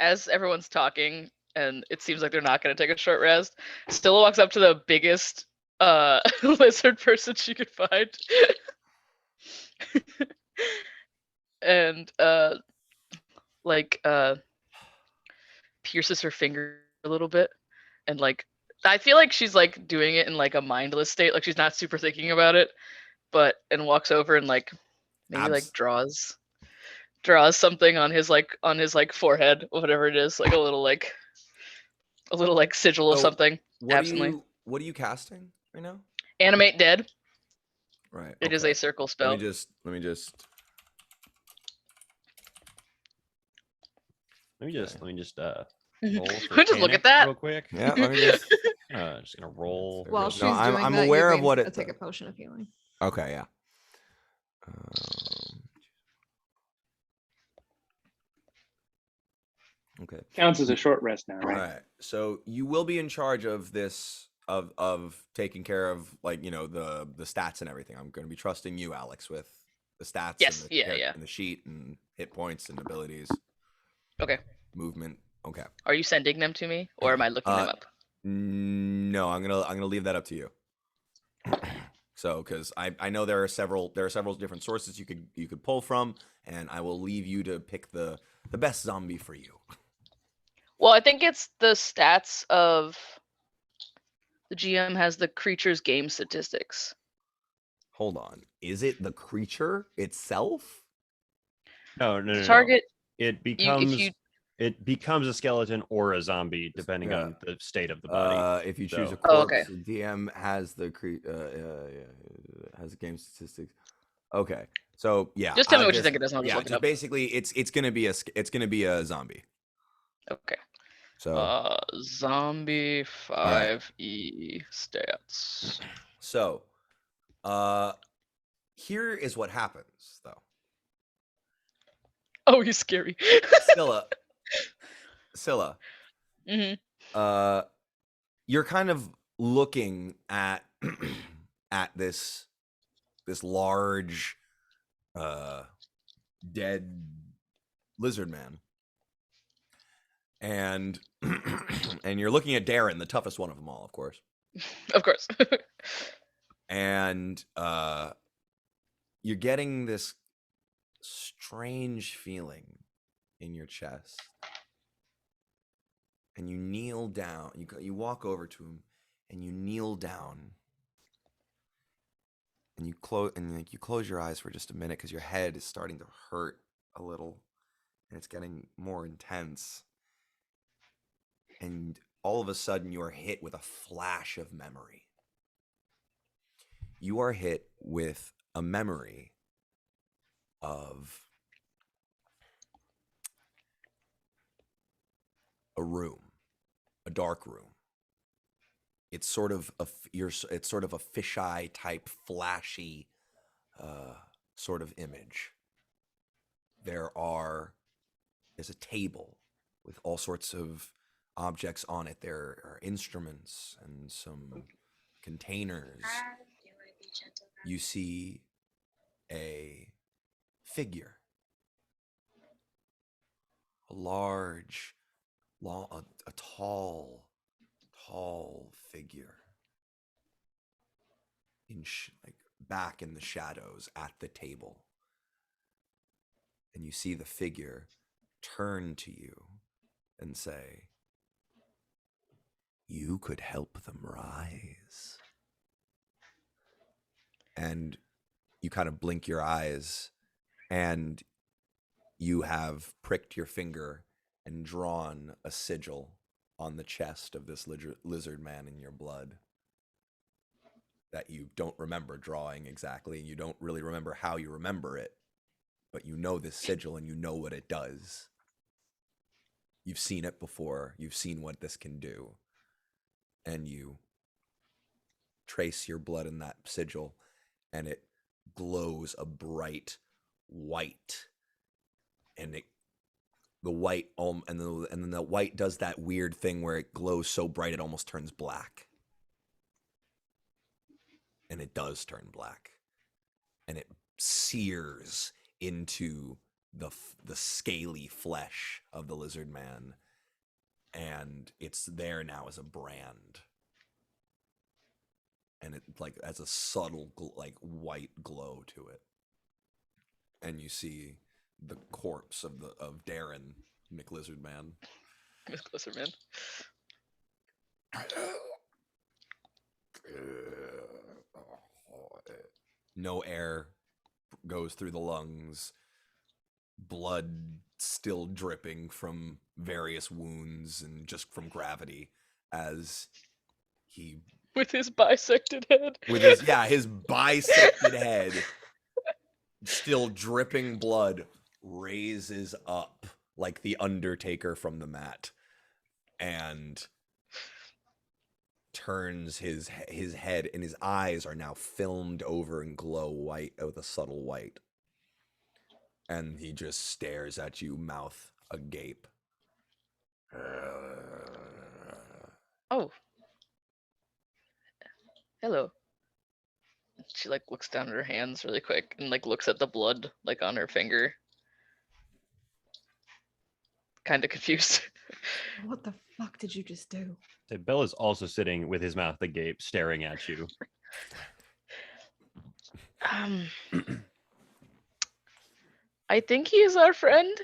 As everyone's talking, and it seems like they're not going to take a short rest, Stilla walks up to the biggest lizard person she could find. And pierces her finger a little bit and like I feel like she's like doing it in like a mindless state, like she's not super thinking about it, and walks over and like maybe like draws something on his forehead or whatever it is, like a little like sigil of So, something what absently. are you casting right now? Animate dead. Right. It is a circle Let spell. me just Let me just roll for Just look panic at that. real quick. yeah. Let me just. Just gonna roll. While No, she's I'm doing I'm that, aware you of may what it. take a potion of healing. Okay. Yeah. Okay. Counts as a short rest now, All right? right. So you will be in charge of this of taking care of like the stats and everything. I'm going to be trusting you, Alex, with the stats Yes, and yeah. and the sheet and hit points and abilities. Okay. Movement. Okay. Are you sending them to me, or am I looking them up? No, I'm gonna leave that up to you. So, because I know there are several different sources you could pull from, and I will leave you to pick the best zombie for you. Well, I think it's the stats of the GM has the creature's game statistics. Hold on. Is it the creature itself? No. The target. It If becomes a skeleton or a zombie depending on the state of the body. If you choose a So- corpse, okay. the DM has the has the game statistics. Okay, so yeah, Just tell me what you think it is, and I'll just look it just up. basically it's gonna be a zombie. Okay. So Zombie right. 5e stats. So, here is what happens though. Oh, he's scary. Scylla, Mm-hmm. you're kind of looking at at this large dead lizard man, and and you're looking at Darren, the toughest one of them all, of course, Of course. and you're getting this strange feeling in your chest, and you kneel down. You walk over to him, and you kneel down, and you close your eyes for just a minute because your head is starting to hurt a little, and it's getting more intense. And all of a sudden, you are hit with a flash of memory. You are hit with a memory of a room, a dark room. It's sort of a fisheye type flashy sort of image. There's a table with all sorts of objects on it. There are instruments and some containers. You see a figure, a large, a tall figure like back in the shadows at the table. And you see the figure turn to you and say, "You could help them rise." And you kind of blink your eyes, and you have pricked your finger and drawn a sigil on the chest of this lizard man in your blood that you don't remember drawing exactly, and you don't really remember how you remember it, but you know this sigil and you know what it does. You've seen it before. You've seen what this can do. And you trace your blood in that sigil, and it glows a bright white. And the white and then the white does that weird thing where it glows so bright it almost turns black. And it does turn black. And it sears into the scaly flesh of the lizard man, and it's there now as a brand, and it like has a subtle like white glow to it. And you see the corpse of Darren McLizard Man. Miss Closer, man. No air goes through the lungs. Blood still dripping from various wounds and just from gravity as he With his bisected head. with his his bisected head still dripping blood raises up like the Undertaker from the mat and turns his head, and his eyes are now filmed over and glow white with a subtle white. And he just stares at you, mouth agape. Oh. Hello. She like looks down at her hands really quick and like looks at the blood like on her finger. Kind of confused. What the fuck did you just do? So Bella's also sitting with his mouth agape, staring at you. I think he is our friend.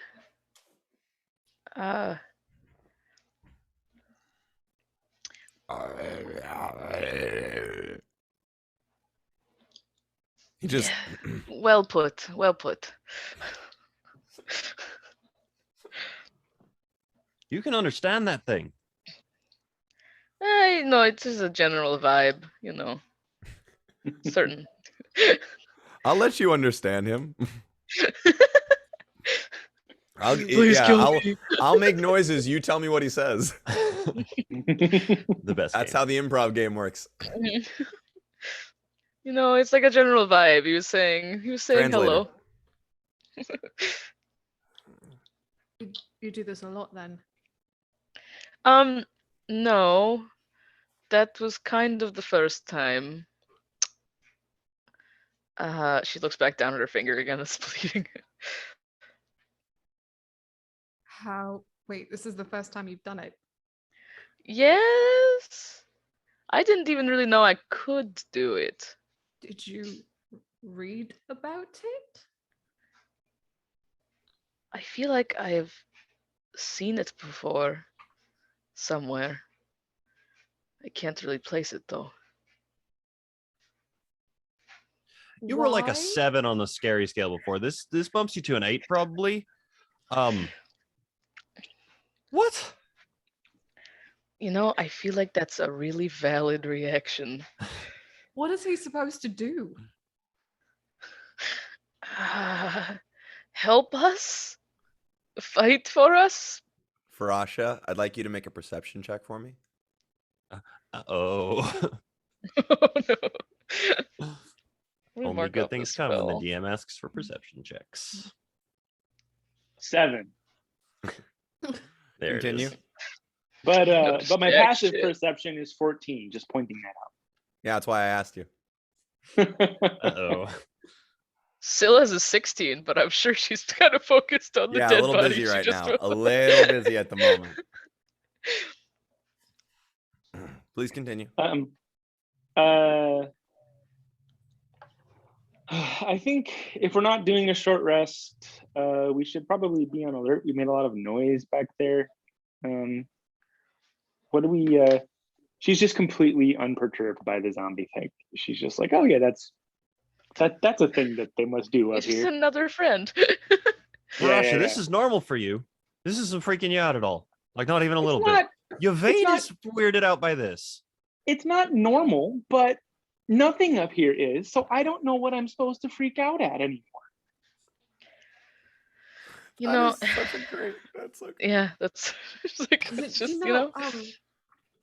He just Well put. Well put. You can understand that thing. I know it's just a general vibe, you know. Certain. I'll let you understand him. Please kill me. I'll make noises. You tell me what he says. The best. That's game. how the improv game works. You know, it's like a general vibe. He was saying hello. You do this a lot then. No. That was kind of the first time. She looks back down at her finger again, it's bleeding. Wait, this is the first time you've done it? Yes. I didn't even really know I could do it. Did you read about it? I feel like I've seen it before somewhere. I can't really place it though. You were like a Why? 7 on the scary scale before. This bumps you to an 8 probably. What? You know, I feel like that's a really valid reaction. What is he supposed to do? Help us? Fight for us? Farasha, I'd like you to make a perception check for me. Uh-oh. Oh no. Only good things come when the DM asks for perception checks. 7. There Continue. it is. But No but my jack passive shit. perception is 14. Just pointing Yeah, that's why I asked you. that out. Uh-oh. Scylla's is 16, but I'm sure she's kind of focused on the Yeah, a dead little body busy she right just now. A little busy at the moment. Please continue. I think if we're not doing a short rest, we should probably be on alert. We made a lot of noise back there. What do we? She's just completely unperturbed by the zombie thing. She's just like, oh yeah, that's a thing that they must do up It's just here. another friend. Rasha, this is normal for you. This isn't freaking you out at all. Like, not even a little not, bit. Yvain is weirded out by this. It's not normal, but nothing up here is. So I don't know what I'm supposed to freak out at anymore. You know, such a great. That's so yeah, that's it's like it's just you know.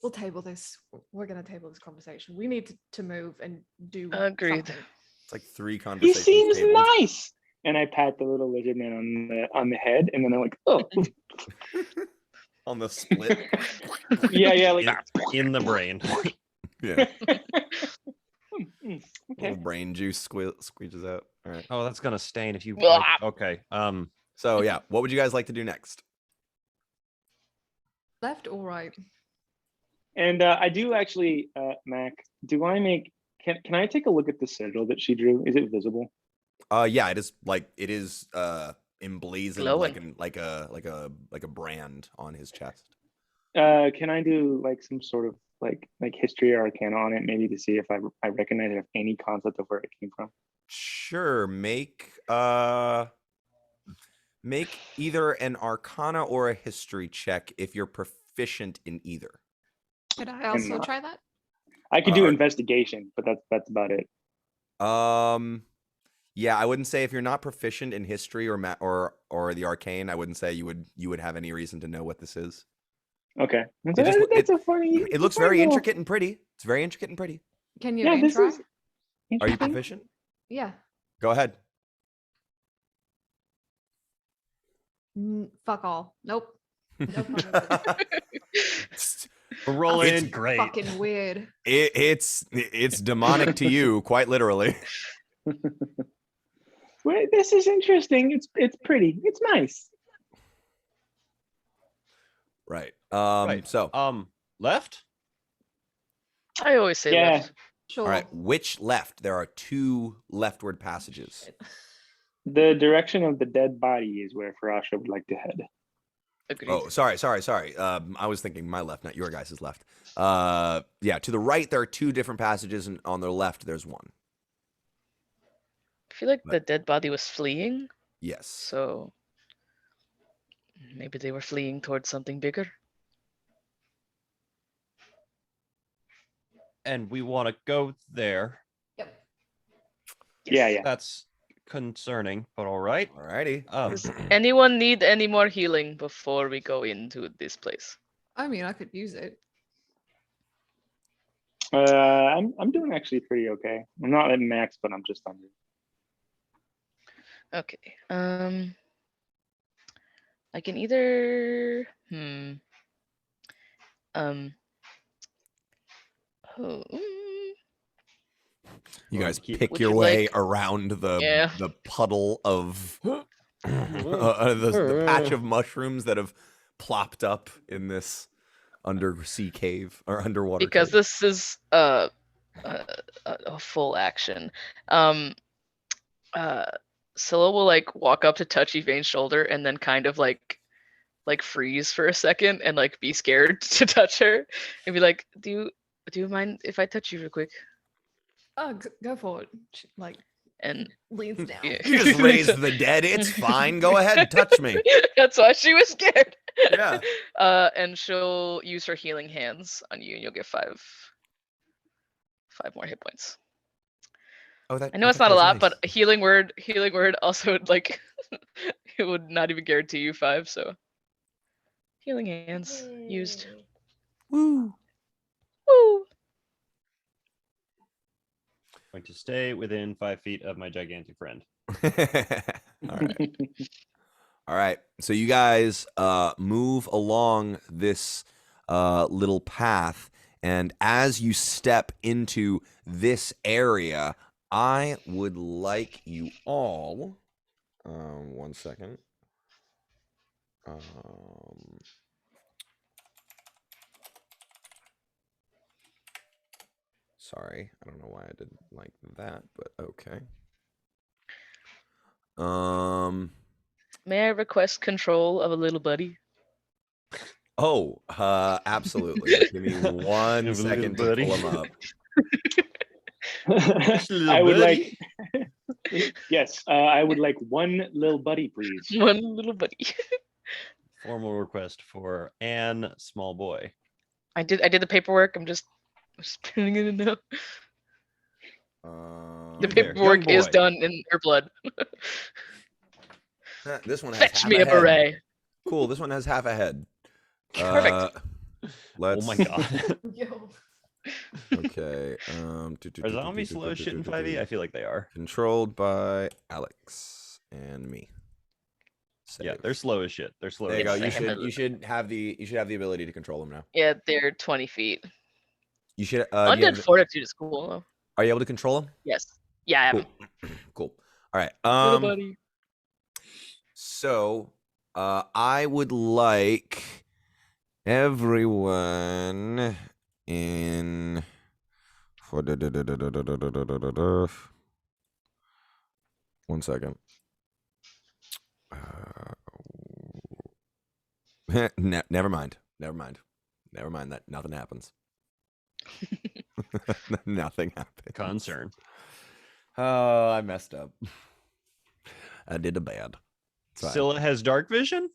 We'll table this. We're gonna table this conversation. We need to move and do Agreed. something. It's like 3 He conversations. seems tabled. nice. And I pat the little lizard man on the head, and then I'm like, oh. On the split. yeah, like In the brain. Yeah. okay. Little brain juice squeezes out. All right. Oh, that's gonna stain if you. Blah. Okay. So yeah, what would you guys like to do next? Left or right? And I do actually, Mac. Do I make? Can I take a look at the sigil that she drew? Is it visible? Yeah, it is emblazoned Glowing. like a brand on his chest. Can I do like some sort of like history or arcana on it, maybe to see if I recognize it, if any concept of where it came from. Sure, make either an arcana or a history check if you're proficient in either. Could I And also try that? I could do Uh, investigation, but that's about it. Yeah, I wouldn't say if you're not proficient in history or or the arcane, I wouldn't say you would have any reason to know what this is. Okay, It a funny. It looks very intricate and pretty. It's very intricate and pretty. Can you Yeah, name this try? is Are you interesting. proficient? Yeah. Go ahead. Fuck all. Nope. No pun We're rolling It's in great. Fucking weird. It's demonic to you, quite literally. Wait, this is interesting. It's pretty. It's nice. Right. Right. So, Left? I always say Yeah. left. Sure. all right, which left? There are 2 leftward passages. The direction of the dead body is where Farasha would like to head. Agreed. Oh, sorry. I was thinking my left, not your guys' left. Yeah, to the right there are 2 different passages, and on the left there's one. I feel like But- the dead body was fleeing, Yes. so maybe they were fleeing towards something bigger. And we want to go there. Yep. Yeah. That's concerning, but all right. Alrighty. Does anyone need any more healing before we go into this place? I mean, I could use it. I'm doing actually pretty okay. I'm not at max, but I'm just under. Okay. I can either oh, You Or guys keep- pick Would your you way like- around the Yeah. puddle of the patch of mushrooms that have plopped up in this undersea cave or underwater because cave. this is a full action. Scylla will like walk up to touch Evane's shoulder and then kind of like freeze for a second and like be scared to touch her and be like, do you mind if I touch you real quick? Oh, go for it. She, like And leans down. yeah. You just raised the dead. It's fine. Go ahead, touch me. That's why she was scared. Yeah. And she'll use her healing hands on you, and you'll get five more hit points. Oh, that. I know it's not a lot, but a healing word also like it would not even guarantee you 5. So healing hands used. Woo. Woo! Going to stay within 5 feet of my gigantic friend. All right. All right. So you guys move along this little path, and as you step into this area, I would like you all. 1 second. Sorry, I don't know why I did like that, but okay. May I request control of a little buddy? Oh, absolutely. Give me 1 Have a little second to buddy. pull him up. I would like. Yes, I would like 1 little buddy, please. One little buddy. Formal request for Anne Small Boy. I did the paperwork. I'm just putting it in now. The There, young paperwork is boy. done in her blood. This one has Fetch half me a head. beret. Cool. This one has half a head. Perfect. Let's. Oh my god. Yo. Okay. Are zombies slow as shit in 5e? I feel like they are. Controlled by Alex and me. Yeah, Save. they're slow as shit. They're slow There you as go. shit. You should have the ability to control them now. Yeah, they're 20 feet. You should. Do you Undead have- fortitude is cool though. are you able to control them? Yes. Yeah, I am. Cool. Cool. All right. Little buddy. So, I would like everyone in for 1 second. Never mind. That nothing happens. Nothing happened. Concern. Oh, I messed up. I did a bad. It's fine. Scylla has dark vision?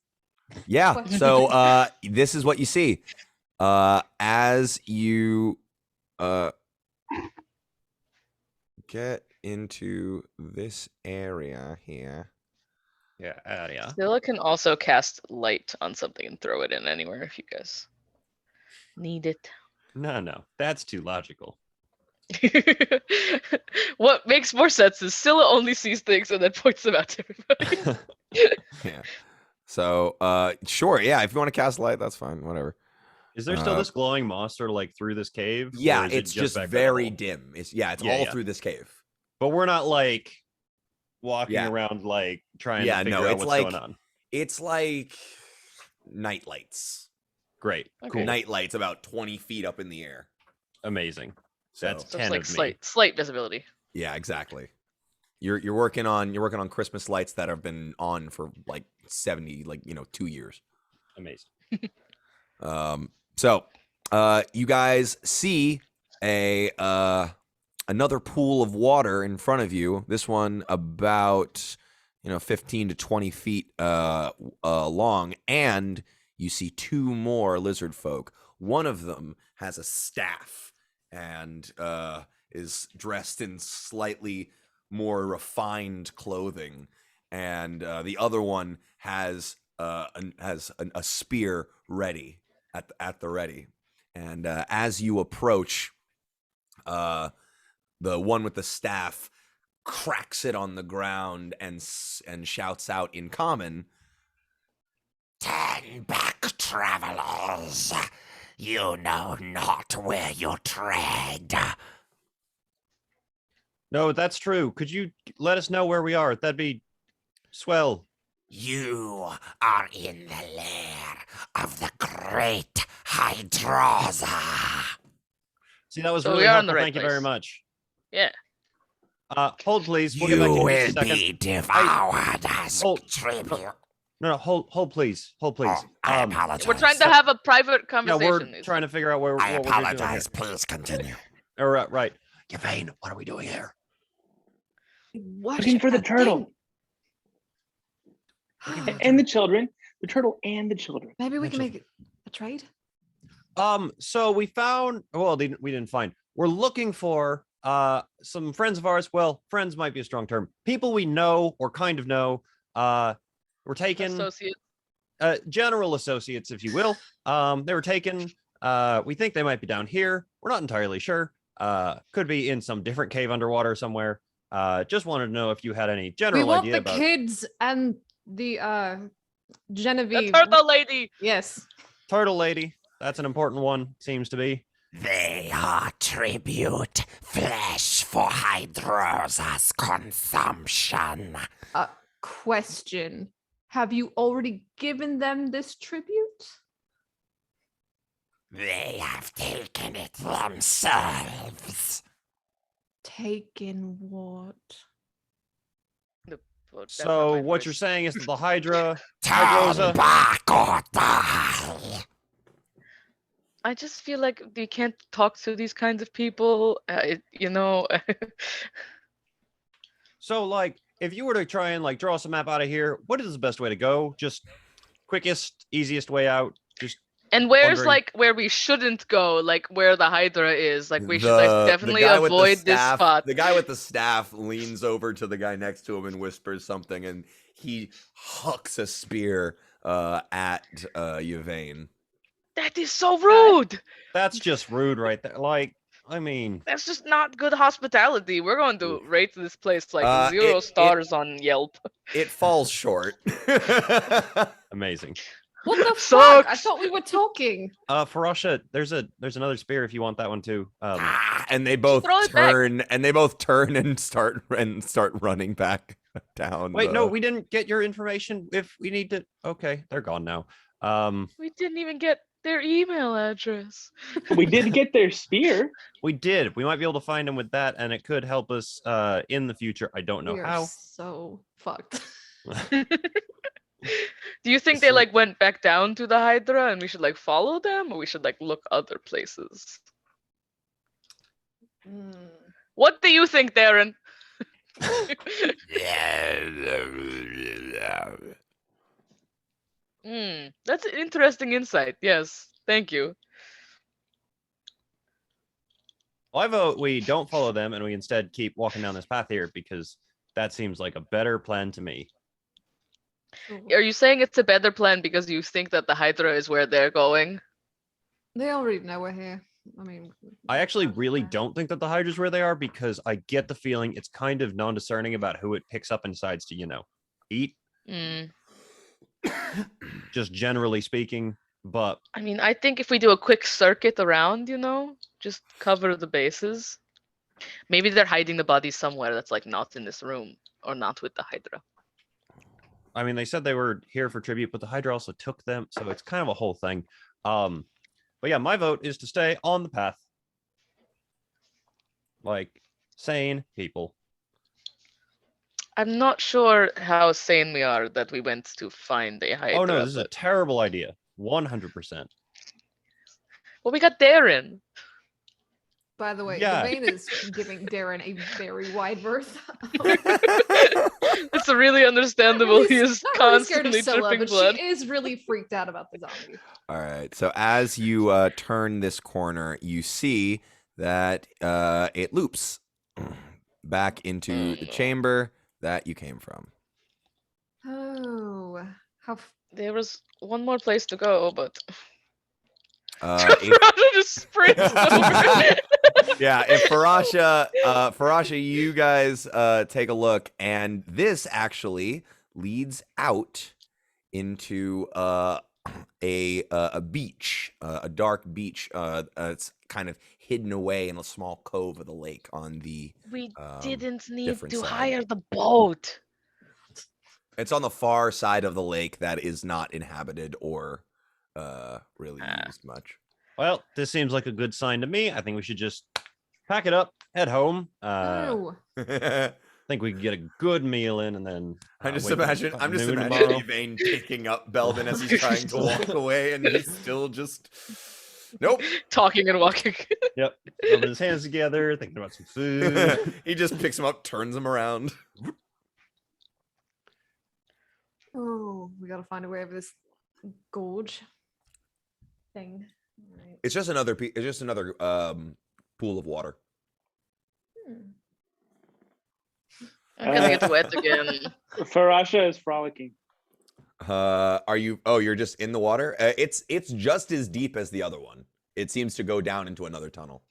Yeah. Question. So this is what you see. As you get into this area here. Yeah. Scylla can also cast light on something and throw it in anywhere if you guys need it. No. That's too logical. What makes more sense is Scylla only sees things and then points them out to everybody. Yeah. So sure, yeah, if you want to cast light, that's fine. Whatever. Is there still this glowing monster like through this cave? Yeah, or is it it's just back there in the very hole? dim. It's all Yeah. through this cave. But we're not like walking Yeah. around like trying Yeah, to figure no, out it's what's like going on. it's like night lights. Great. Okay. Cool. Night lights about 20 feet up in the air. Amazing. So That's So 10 it's like of me. slight visibility. yeah, exactly. You're working on Christmas lights that have been on for like 70, 2 years. Amazing. So you guys see another pool of water in front of you. This one about 15 to 20 feet long, and you see two more lizard folk. One of them has a staff and is dressed in slightly more refined clothing, and the other one has a spear ready at the ready. And as you approach, the one with the staff cracks it on the ground and shouts out in common, "Turn back, travelers! You know not where you tread." No, that's true. Could you let us know where we are? That'd be swell. You are in the lair of the great Hydrosa. See, that was So really we are in helpful. the right Thank you very place. much. Yeah. Hold, please. We'll get back to you in just a second. devoured as Hold. tribute. No, hold, please. Hold, please. apologize. We're trying to have a private Yeah, conversation. we're Nathan. trying to figure out what we're doing here. Please continue. All right, right. Yvain, what are we doing here? Watch Looking for the that turtle thing. and the children. The turtle and the children. Maybe we can make a trade. So we found, well, we didn't find. We're looking for some friends of ours. Well, friends might be a strong term. People we know or kind of know. We're taken. Associate. General associates, if you will. They were taken. We think they might be down here. We're not entirely sure. Could be in some different cave underwater somewhere. Just wanted to know if you had any We general want idea the about. kids and the The Genevieve. turtle lady. Yes. Turtle lady. That's an important one. Seems to be. They are tribute flesh for Hydrosa's consumption. Question. Have you already given them this tribute? They have taken it themselves. Taken what? Well, that's not So my what you're voice. saying is that the Hydra. Turn Hydrosa. back or die. I just feel like we can't talk to these kinds of people. So like, if you were to try and like draw us a map out of here, what is the best way to go? Just quickest, easiest way out. Just And where's wondering- like where we shouldn't go, like where the Hydra is? Like we should The like definitely guy with the avoid this staff- spot. The guy with the staff leans over to the guy next to him and whispers something, and he hucks a spear at Yvain. That is so rude. that's just rude, right there. Like, I mean, That's just not good hospitality. We're going to rate this place like Uh, 0 it- stars on Yelp. It falls short. amazing. What the fuck? I Sucks. thought we were talking. Farasha, there's another spear if you want that one too. And they both throw it back. turn and start running back down. Wait, no, we didn't get your information. If we need to, okay, they're gone now. We didn't even get their email address. We did get their spear. We did. We might be able to find them with that, and it could help us in the future. I don't know We are how. so fucked. Do you think they So- like went back down to the Hydra and we should like follow them, or we should like look other places? What do you think, Darren? That's an interesting insight. Yes, thank you. Well, I vote we don't follow them and we instead keep walking down this path here because that seems like a better plan to me. Are you saying it's a better plan because you think that the Hydra is where they're going? They already know we're here. I mean, I actually really don't think that the Hydra's where they are because I get the feeling it's kind of non-discerning about who it picks up and decides to, eat. Just generally speaking. But I mean, I think if we do a quick circuit around, just cover the bases. Maybe they're hiding the bodies somewhere that's like not in this room or not with the Hydra. I mean, they said they were here for tribute, but the Hydra also took them, so it's kind of a whole thing. But yeah, my vote is to stay on the path. Like sane people. I'm not sure how sane we are that we went to find a Hydra. Oh no, this is a terrible idea. 100%. Well, we got Darren. by the way, Yeah. the vein is giving Darren a very wide berth. It's really understandable. He is not really scared constantly of Scylla, dripping but blood. she is really freaked out about the zombie. All right. So as you turn this corner, you see that it loops back into the chamber that you came from. Oh, how There was one more place to go, but If, Farasha just sprints over. yeah, if Farasha, you guys take a look, and this actually leads out into a beach, a dark beach. It's kind of hidden away in a small cove of the lake on the. We didn't need different to side. hire the boat. It's on the far side of the lake that is not inhabited or really used much. Well, this seems like a good sign to me. I think we should just pack it up, head home. oh. I think we can get a good meal in, and then I'm just wake up imagining tomorrow. Yvain picking up Belden as he's trying to walk away, and he's still just nope. Talking and walking. Yep, rubbing his hands together, thinking about some food. He just picks him up, turns him around. Oh, we gotta find a way over this gorge thing. Right. It's just another pool of water. I'm gonna get wet again. Farasha is frolicking. Are you? Oh, you're just in the water. It's just as deep as the other one. It seems to go down into another tunnel.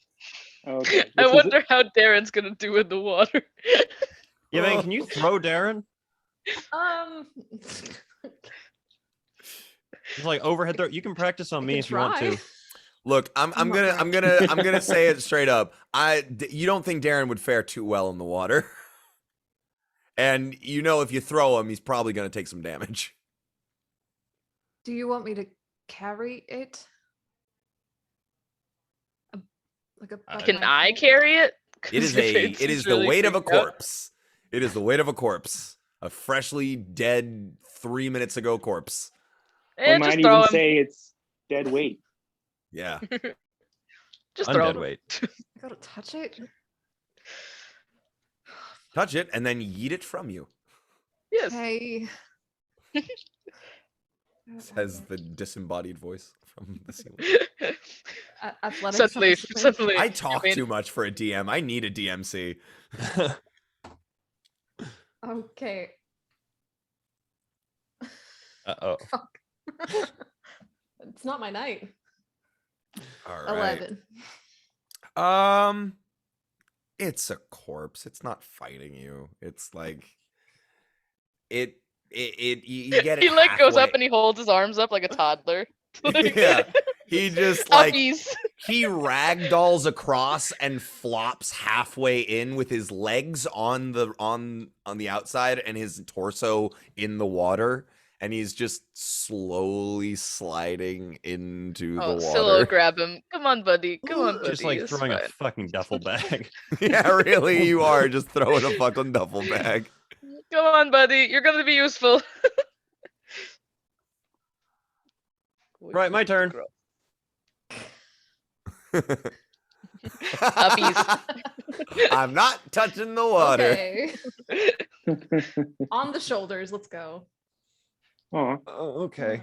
Okay. I wonder how Darren's gonna do in the water. Yeah, man, can you throw Darren? It's like overhead throw. You can practice on I me can if you want try. to. Look, I'm I'm not gonna say it straight up. You don't think Darren would fare too well in the water, and if you throw him, he's probably gonna take some damage. Do you want me to carry it? Can I carry it? It is the weight of a corpse. It is the weight of a corpse. A freshly dead 3 minutes ago corpse. I Just might throw even him. say it's dead weight. Yeah. Just throw Undead him. weight. I gotta touch it. Touch it and then yeet it from you, Yes. Hey. says the disembodied voice from the ceiling. Athletics. Suddenly. I talk Yvain- too much for a DM. I need a DMC. Okay. Uh-oh. Fuck. It's not my night. All right. 11. It's a corpse. It's not fighting you. It's like you get it. He like goes up halfway. and he holds his arms up like a toddler. Yeah. He just like Puppies. he ragdolls across and flops halfway in with his legs on the outside and his torso in the water, and he's just slowly sliding into the water. Scylla will grab him. Come on, buddy. Come on, buddy. Just like It's throwing a fine. fucking duffel bag. Yeah, really, you are just throwing a fucking duffel bag. Come on, buddy. You're gonna be useful. Right, my turn. Uppies. I'm not touching the water. Okay. On the shoulders. Let's go. Oh, Oh, okay.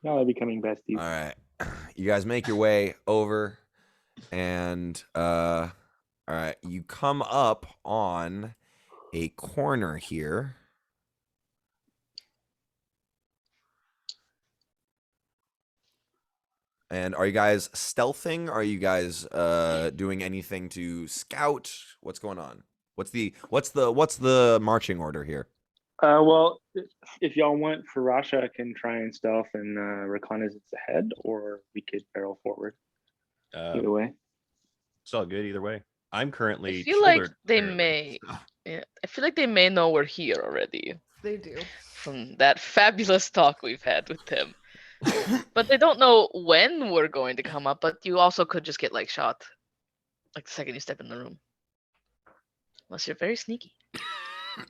y'all are becoming besties. All right. You guys make your way over and all right, you come up on a corner here. And are you guys stealthing? Are you guys doing anything to scout? What's going on? What's the marching order here? Well, if y'all want, Farasha can try and stealth and reconnaissance ahead, or we could barrel forward. Either way. It's all good either way. I'm currently I feel like shouldered, they apparently, may. so. Yeah, I feel like they may know we're here already They do. from that fabulous talk we've had with them. But they don't know when we're going to come up. But you also could just get like shot, like the second you step in the room, unless you're very sneaky. I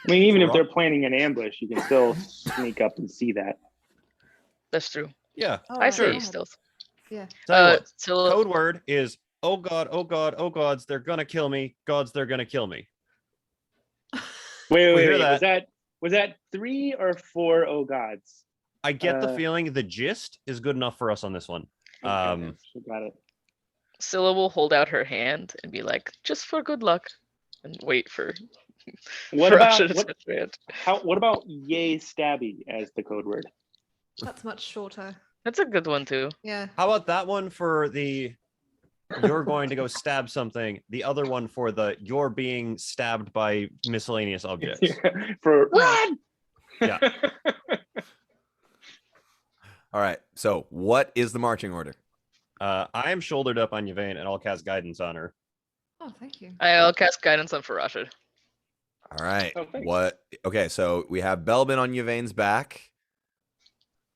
mean, even if they're planning an ambush, you can still sneak up and see that. That's true. Yeah. Oh, I say wow. you stealth. Yeah. Tell you what, So code word is oh god, oh god, oh gods, they're gonna kill me. Gods, they're gonna kill me. Wait, We hear wait. Was that 3 or 4 oh gods? I get the feeling the gist is good enough for us on this one. Okay, got it. Scylla will hold out her hand and be like, "Just for good luck," and wait for. What for about Asha to touch her hand. what about yay stabby as the code word? That's much shorter. That's a good one too. Yeah. How about that one for the you're going to go stab something, the other one for the you're being stabbed by miscellaneous objects. For run. Yeah. All right. So, what is the marching order? I am shouldered up on Yvain and I'll cast guidance on her. Oh, thank you. I'll cast guidance on Farasha. All right. Oh, thanks. What? Okay, so we have Belbin on Yvain's back.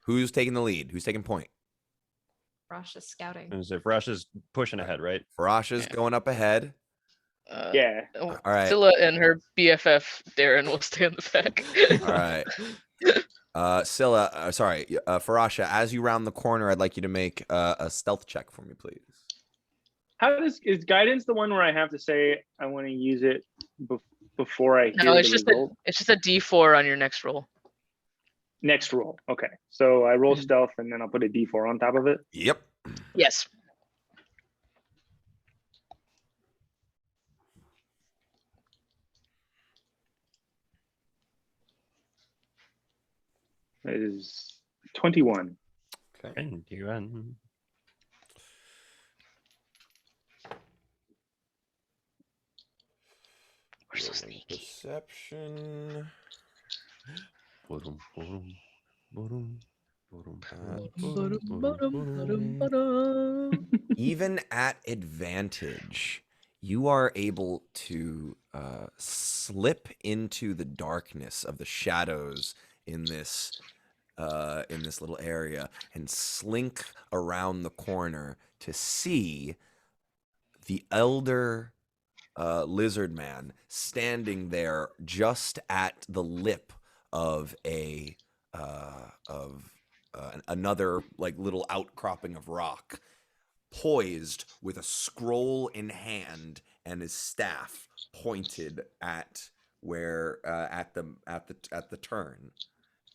Who's taking the lead? Who's taking point? Rosh is scouting. And so Fresh is pushing ahead, right? Farasha's Yeah. going up ahead. Yeah. All right. Scylla and her BFF Darren will stay in the back. All right. Scylla, Farasha, as you round the corner, I'd like you to make a stealth check for me, please. Is guidance the one where I have to say I want to use it before I hear No, the it's just result? it's just a D4 on your next roll. Next roll. Okay. So I roll stealth and then I'll put a D4 on top of it. Yep. Yes. It is 21. Okay. And you and We're so sneaky. Perception. Even at advantage, you are able to slip into the darkness of the shadows in this little area and slink around the corner to see the elder lizard man standing there just at the lip of another like little outcropping of rock, poised with a scroll in hand and his staff pointed at where at the turn.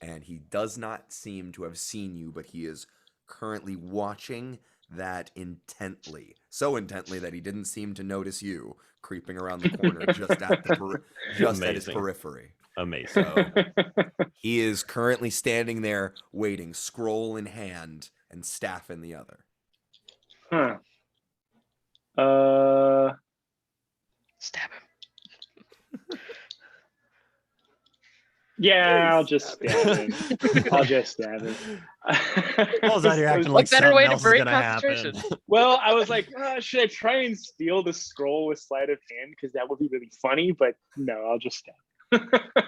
And he does not seem to have seen you, but he is currently watching that intently, so intently that he didn't seem to notice you creeping around the corner just at his periphery. Amazing. So he is currently standing there waiting, scroll in hand and staff in the other. Huh. Stab him. Yeah, I'll just stab him. I'll just stab him. Paul's out here acting What like better something way to else is break gonna happen. concentration? Well, I was like, should I try and steal the scroll with sleight of hand? Because that would be really funny, but no, I'll just stab.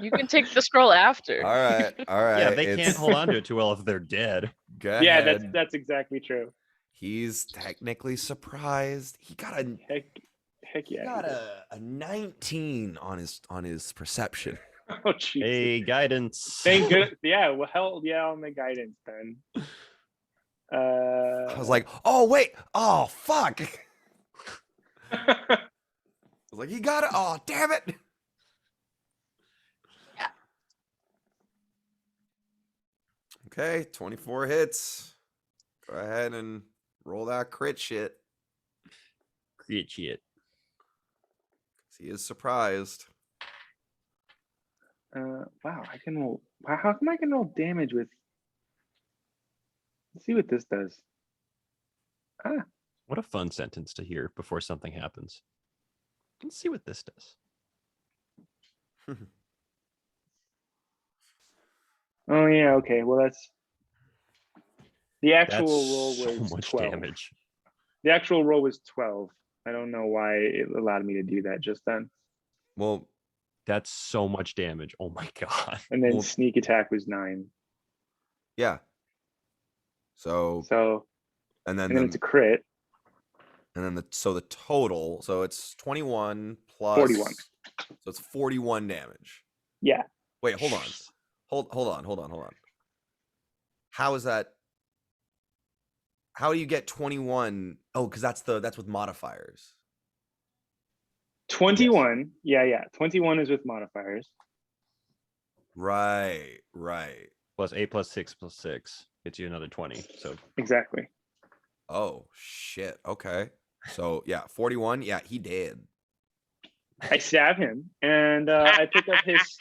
You can take the scroll after. All right. Yeah, they can't hold on to it too well if they're dead. Go Yeah, ahead. that's exactly true. He's technically surprised. He got Heck yeah. he got a 19 on his perception. Oh, jeez. Hey, guidance. Thank goodness. Yeah, well, hell yeah on the guidance then. I was like, oh wait, oh fuck. I was like, he got it. Oh damn it. Okay, 24 hits. Go ahead and roll that crit shit. Crit shit. He is surprised. wow, I can roll. How come I can roll damage with? Let's see what this does. Ah, What a fun sentence to hear before something happens. Let's see what this does. oh yeah, okay. Well, that's the actual That's roll so was much 12. damage. The actual roll was 12. I don't know why it allowed me to do that just then. Well, That's so much damage. Oh my god. And then Well- sneak attack was 9. yeah. So So and then and then it's a crit. the total, so it's 21 plus 41. So it's 41 damage. Yeah. Wait, hold on. Hold on. How is that? How do you get 21? Oh, because that's with modifiers. 21. Yeah. 21 is with modifiers. Right. Plus 8 plus 6 plus 6 gets you another 20. So Exactly. Oh shit. Okay. So yeah, 41. Yeah, he did. I stab him and I pick up his.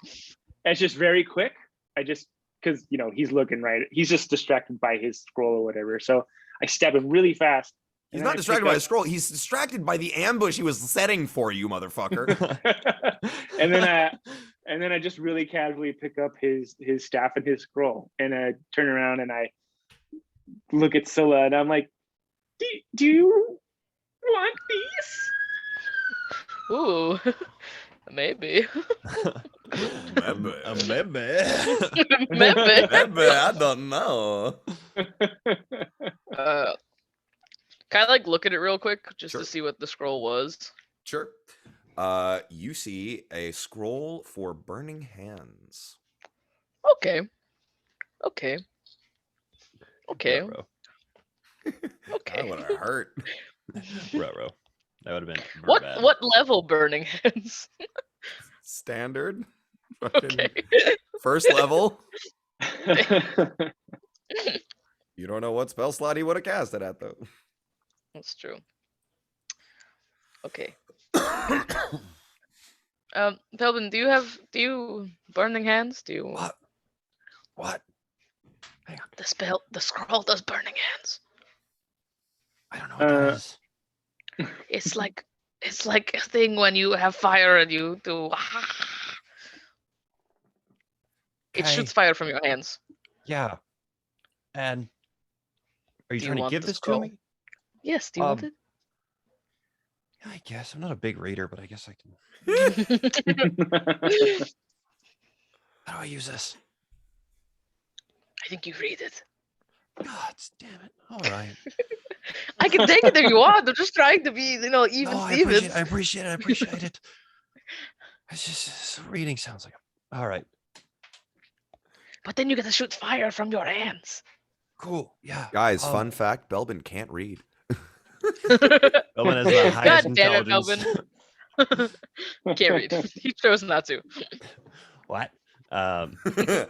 It's just very quick. I just because he's looking right. He's just distracted by his scroll or whatever. So I stab him really fast. He's and then not I distracted pick by up- the scroll. He's distracted by the ambush he was setting for you, motherfucker. and then I just really casually pick up his staff and his scroll, and I turn around and I look at Scylla, and I'm like, "Do you want these?" Ooh, maybe. Maybe. Maybe. Maybe. Maybe, I don't know. Can I look at it real quick just Sure. to see what the scroll was? Sure. You see a scroll for burning hands. Okay. Ruh-roh. That would have hurt. Ruh-roh. That would have been bad. What level burning hands? Standard. Fucking Okay. first level. You don't know what spell slot he would have cast it at though. That's true. Okay. Pelvin, do you burning hands? Do you What? the scroll does burning hands? I don't know what that is. It's like a thing when you have fire and you do it Okay. shoots fire from your hands. Yeah. And are you Do you trying to want give the this scroll? to me? Yes, do you want Yeah, I guess. I'm not a big reader, but I guess I can. it? How do I use this? I think you read it. God damn it. All right. I can take it if you want. I'm just trying to be, even No, Stevens. I appreciate it. It's just reading sounds like all right. But then you get to shoot fire from your hands. Cool. Yeah. Guys, fun fact, Belbin can't read. Belvin has the highest God damn it, intelligence. Melvin. Can't read. He chose not to. What? All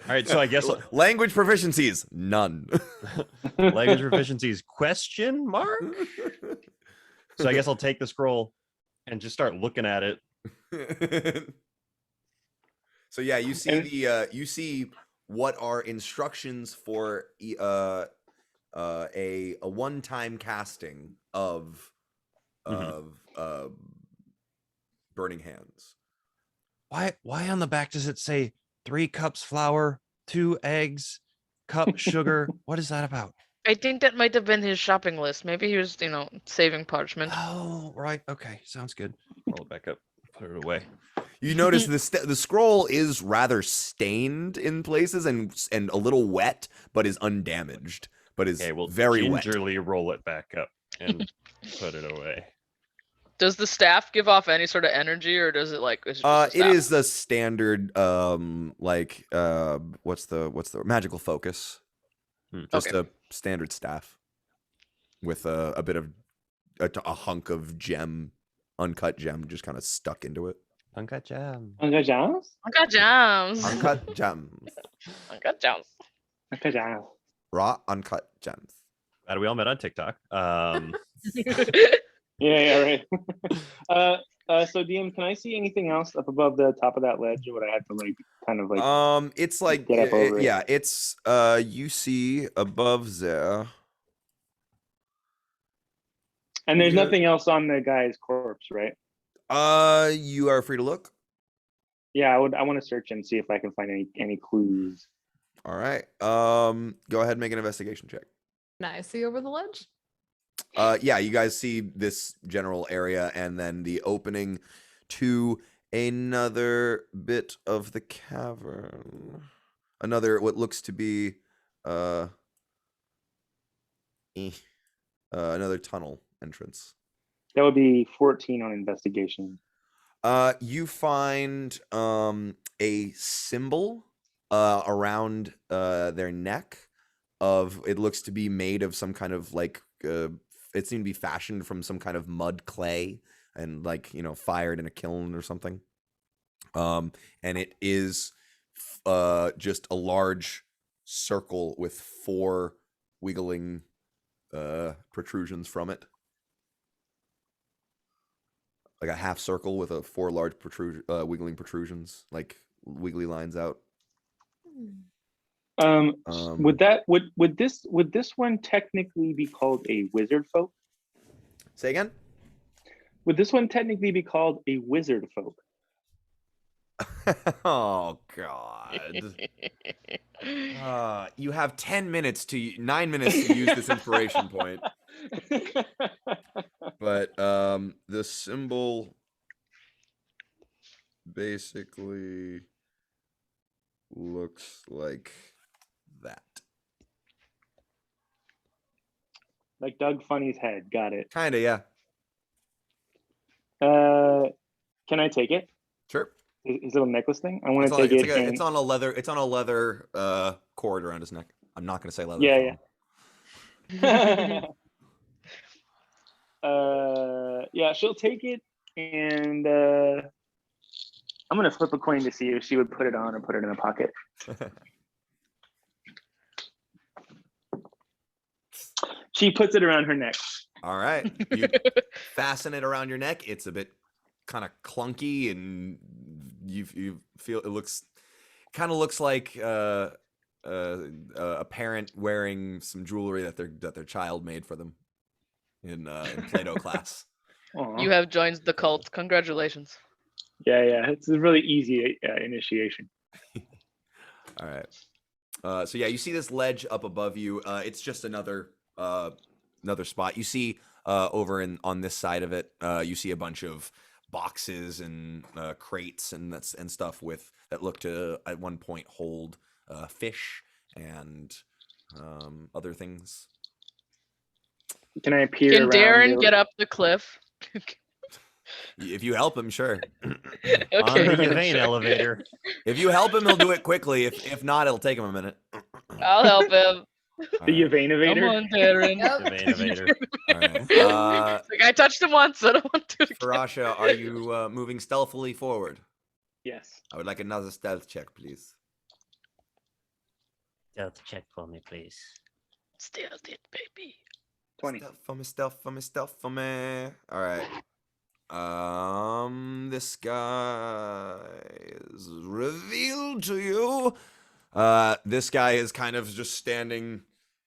right, so I guess language proficiencies, none. language proficiencies question mark. So I guess I'll take the scroll and just start looking at it. So yeah, you see you see what are instructions for a one-time casting of burning hands. Why on the back does it say 3 cups flour, 2 eggs, cup sugar? What is that about? I think that might have been his shopping list. Maybe he was, saving parchment. Oh, right. Okay, sounds good. Roll it back up. Put it away. You notice the scroll is rather stained in places and a little wet, but is undamaged. But is Okay, we'll very wet. gingerly roll it back up and put it away. Does the staff give off any sort of energy, or does it is it just a It staff? is the standard what's the magical focus? Just Okay. a standard staff. with a bit of a hunk of gem, uncut gem, just kind of stuck into it. Uncut gem. Uncle John's? Uncut gems. Uncut gems. Uncut gems. Uncle John's. Raw uncut gems. Glad we all met on TikTok. Yeah, right. So DM, can I see anything else up above the top of that ledge, or would I have to like kind of like It's like get up over it? yeah, it's you see above there. And there's Yeah. nothing else on the guy's corpse, right? You are free to look. Yeah, I want to search and see if I can find any clues. All right. Go ahead and make an investigation check. Can I see over the ledge? Yeah, you guys see this general area and then the opening to another bit of the cavern. Another what looks to be another tunnel entrance. That would be 14 on investigation. You find a symbol around their neck of it looks to be made of some kind of like it seemed to be fashioned from some kind of mud clay and like fired in a kiln or something. And it is just a large circle with 4 wiggling protrusions from it. Like a half circle with 4 large wiggling protrusions, like wiggly lines out. Would this one technically be called a wizard folk? Say again? Would this one technically be called a wizard folk? Oh God. You have 9 minutes to use this inspiration point. But the symbol basically looks like that. Like Doug Funny's head. Got it. Kinda, yeah. Can I take it? Sure. His little necklace thing. I want to take it. It's on a leather cord around his neck. I'm not gonna say leather. Yeah. Yeah, she'll take it, and I'm gonna flip a coin to see if she would put it on or put it in a pocket. She puts it around her neck. All right. You fasten it around your neck. It's a bit kind of clunky, and you feel it kind of looks like a parent wearing some jewelry that their child made for them in Play-Doh class. Aww. You have joined the cult. Congratulations. Yeah, it's a really easy initiation. All right. So yeah, you see this ledge up above you. It's just another spot. You see over on this side of it, you see a bunch of boxes and crates and stuff that look to at one point hold fish and other things. Can I peer Can around? Darren get up the cliff? If you help him, sure. On Okay. the vein elevator. If you help him, he'll do it quickly. If not, it'll take him a minute. I'll help him. The Yvainovator? Come on, Darren. The vein elevator. All right. Like, I touched him once, so I don't want to do it again. Farasha, are you moving stealthily forward? Yes. I would like another stealth check, please. Stealth check for me, please. Steal it, baby. 20. Stealth for me. All right. This guy is revealed to you. This guy is kind of just standing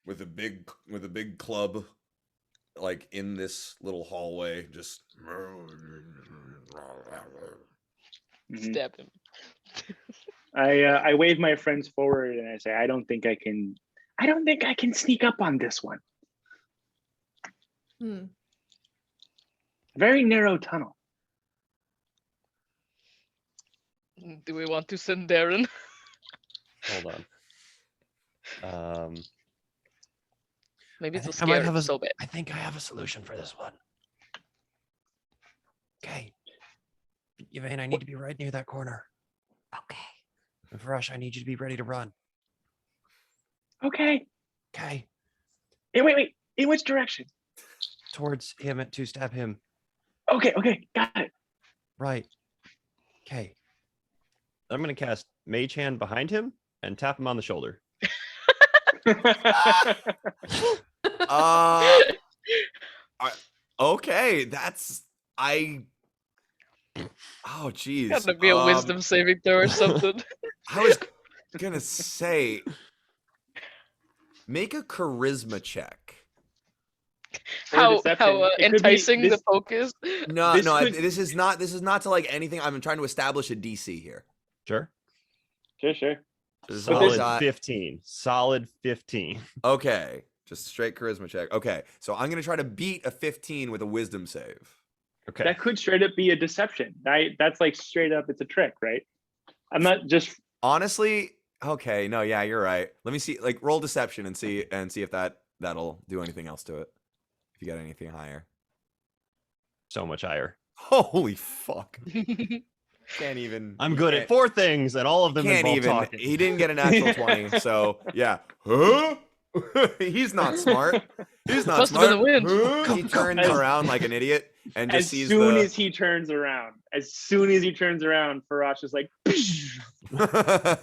with a big club, like in this little hallway, just. Mhm. Stab him. I wave my friends forward and I say, I don't think I can sneak up on this one. Very narrow tunnel. Do we want to send Darren? Hold on. Maybe I it's think I might scared have a- so bad. I think I have a solution for this one. Okay. Yvain, I need to be right near that corner. Okay. And Farash, I need you to be ready to run. Okay. Okay. Hey, wait. In which direction? towards him to stab him. Okay, got it. Right. Okay. I'm gonna cast Mage Hand behind him and tap him on the shoulder. Uh, okay, that's I. Oh, geez. Gotta be a wisdom saving throw or something. I was gonna say, make a charisma check. How deception. It could be enticing the this- poke is. No, This no, could- this is not. This is not to like anything. I'm trying to establish a DC here. Sure. Sure. This is But all this- Solid dot- 15. Solid 15. Okay, just straight charisma check. Okay, so I'm gonna try to beat a 15 with a wisdom save. Okay. That could straight up be a deception. That's like straight up, it's a trick, right? I'm not just. Honestly, okay, no, yeah, you're right. Let me see, like, roll deception and see if that'll do anything else to it. If you got anything higher. So much higher. Holy fuck! Can't even. I'm good at 4 things, and all of them Can't involve even. talking. He didn't get a natural 20, so yeah. Huh? He's not smart. He's not Must have been smart. the wind. Huh? He turns As- around like an idiot and just As sees soon the. as he turns around, Farash is like, Yeah,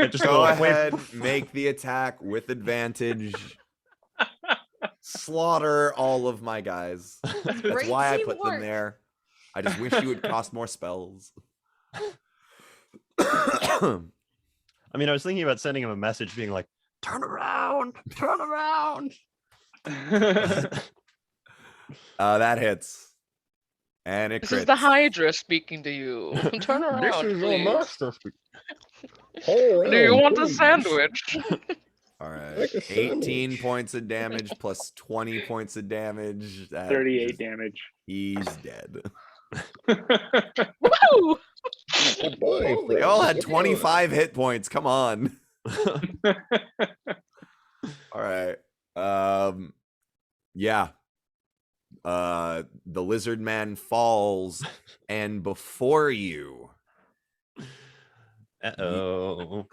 just Go go ahead, make the attack with advantage. Slaughter all of my guys. That's Great why I put them teamwork. there. I just wish you would cost more spells. I mean, I was thinking about sending him a message being like, turn around, turn around. That hits. And it This crits. is the Hydra speaking to you. Turn around, please. Do you want a sandwich? All right. 18 points of damage plus 20 points of damage. That 38 just- damage. He's dead. Woo! They all had 25 hit points. Come on. All right. Yeah. The lizard man falls, and before you, Uh-oh.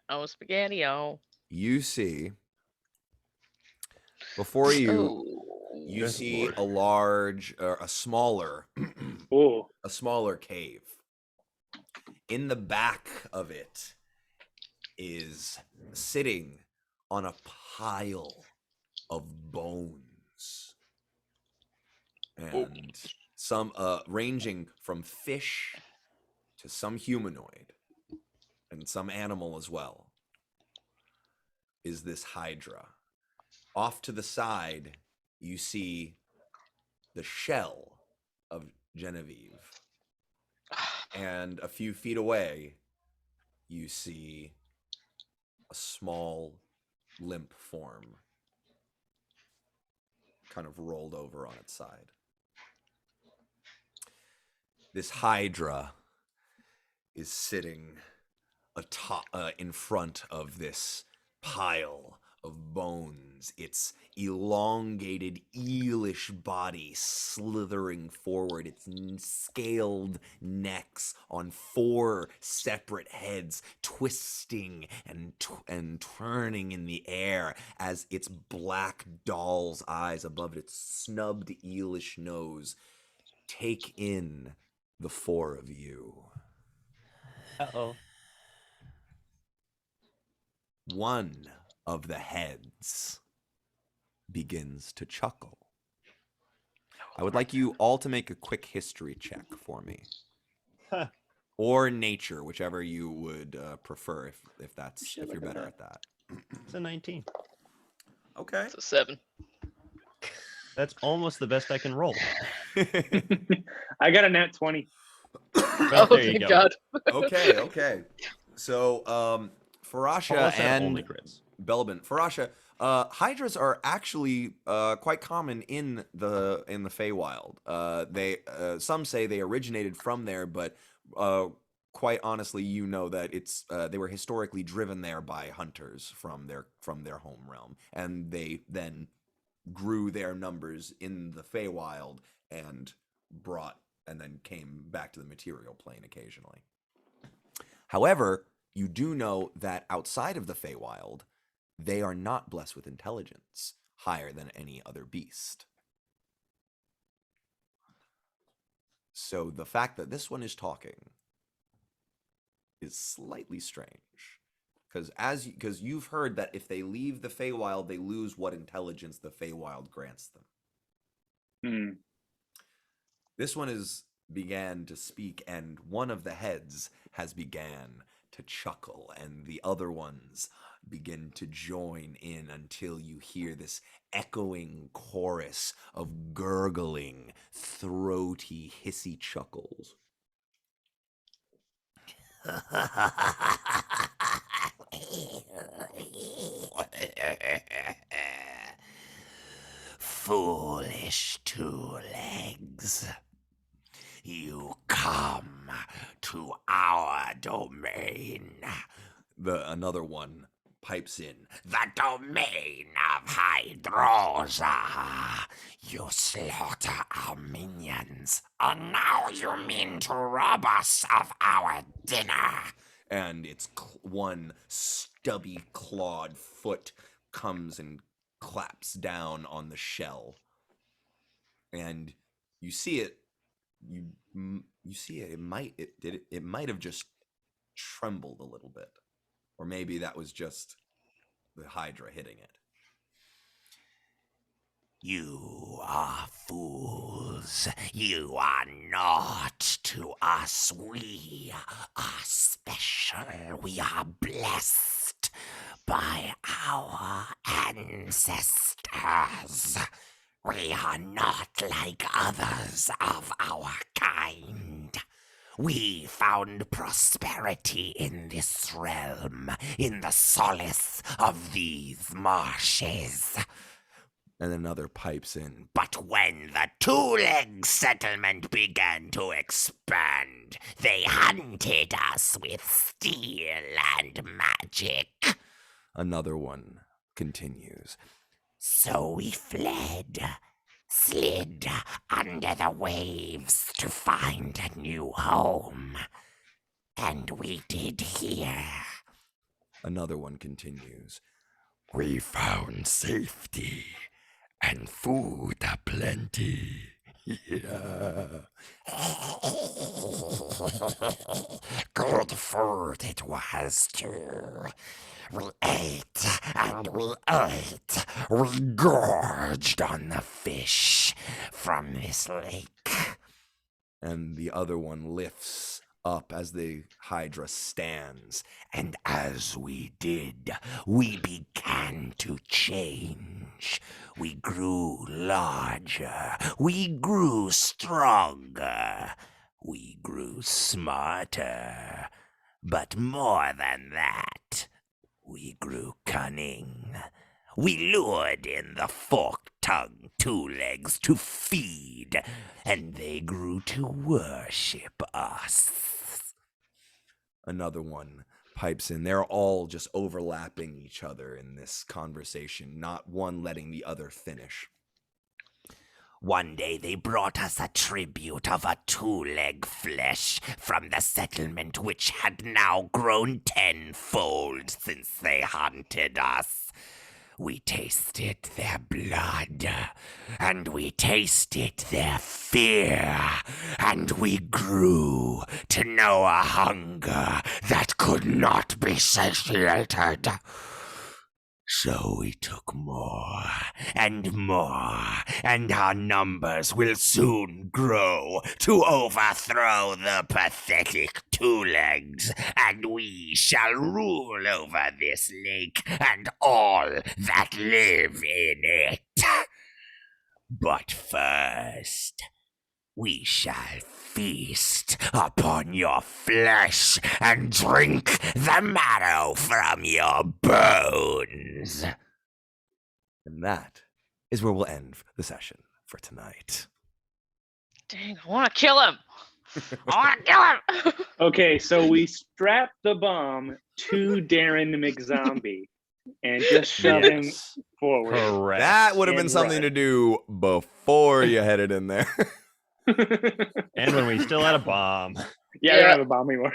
Oh, spaghetti-o. you see before you Oh. you Good see lord. a large a smaller Oh, a smaller cave. In the back of it is sitting on a pile of bones. And some ranging from fish to some humanoid and some animal as well is this hydra. Off to the side, you see the shell of Genevieve. And a few feet away, you see a small limp form kind of rolled over on its side. This hydra is sitting atop, in front of this pile of bones, its elongated, eelish body slithering forward, its scaled necks on 4 separate heads, twisting and turning in the air as its black doll's eyes above its snubbed, eelish nose take in the 4 of you. Uh-oh. One of the heads begins to chuckle. I would like you all to make a quick history check for me. Huh. Or nature, whichever you would prefer if Shit, you're look at better that. at that. It's a 19. Okay. It's a 7. That's almost the best I can roll. I got a nat 20. Oh, there you thank go. God. okay. So, Farasha Paula said and only crits. Belbin. Farasha, hydras are actually quite common in the Feywild. They some say they originated from there, but quite honestly, you know that it's they were historically driven there by hunters from their home realm, and they then grew their numbers in the Feywild and then came back to the material plane occasionally. However, you do know that outside of the Feywild, they are not blessed with intelligence. higher than any other beast. So the fact that this one is talking is slightly strange. Because you've heard that if they leave the Feywild, they lose what intelligence the Feywild grants them. Hmm. This one began to speak, and one of the heads has began to chuckle, and the other ones begin to join in until you hear this echoing chorus of gurgling, throaty, hissy chuckles. Foolish two legs. You come to our domain. Another one pipes in. The domain of Hydrosa. You slaughter our minions, and now you mean to rob us of our dinner. And it's one stubby clawed foot comes and claps down on the shell. And you see it. You see it. It might have just trembled a little bit, or maybe that was just the Hydra hitting it. You are fools. You are not to us. We are special. We are blessed by our ancestors. We are not like others of our kind. We found prosperity in this realm, in the solace of these marshes. And another pipes in. But when the two-leg settlement began to expand, they hunted us with steel and magic. Another one continues. So we fled, slid under the waves to find a new home. And we did here. Another one continues. We found safety and food aplenty. Yeah. Good food it was too. We ate and we ate. We gorged on the fish from this lake. And the other one lifts up as the Hydra stands. And as we did, we began to change. We grew larger. We grew stronger. We grew smarter. But more than that, we grew cunning. We lured in the fork-tongued two legs to feed, and they grew to worship us. Another one pipes in. They're all just overlapping each other in this conversation, not one letting the other finish. One day they brought us a tribute of a two-leg flesh from the settlement, which had now grown tenfold since they hunted us. We tasted their blood, and we tasted their fear, and we grew to know a hunger that could not be satiated. So we took more, and our numbers will soon grow to overthrow the pathetic two legs, and we shall rule over this lake and all that live in it. But first, we shall feast upon your flesh and drink the marrow from your bones. And that is where we'll end the session for tonight. Dang, I want to kill him. I want to kill him. Okay, so we strap the bomb to Darren McZombie and just shove him Yes. forward. Correct. That would have been And something run. to do before you headed in there. And when we still had a bomb. Yeah, I don't have a bomb anymore.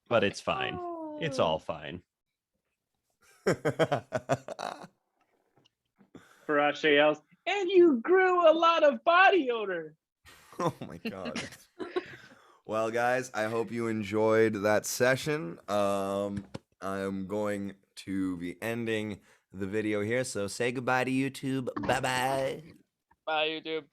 But it's fine. It's all fine. Farache yells, and you grew a lot of body odor. Oh my god. Well, guys, I hope you enjoyed that session. I'm going to be ending the video here, so say goodbye to YouTube. Bye bye. Bye, YouTube.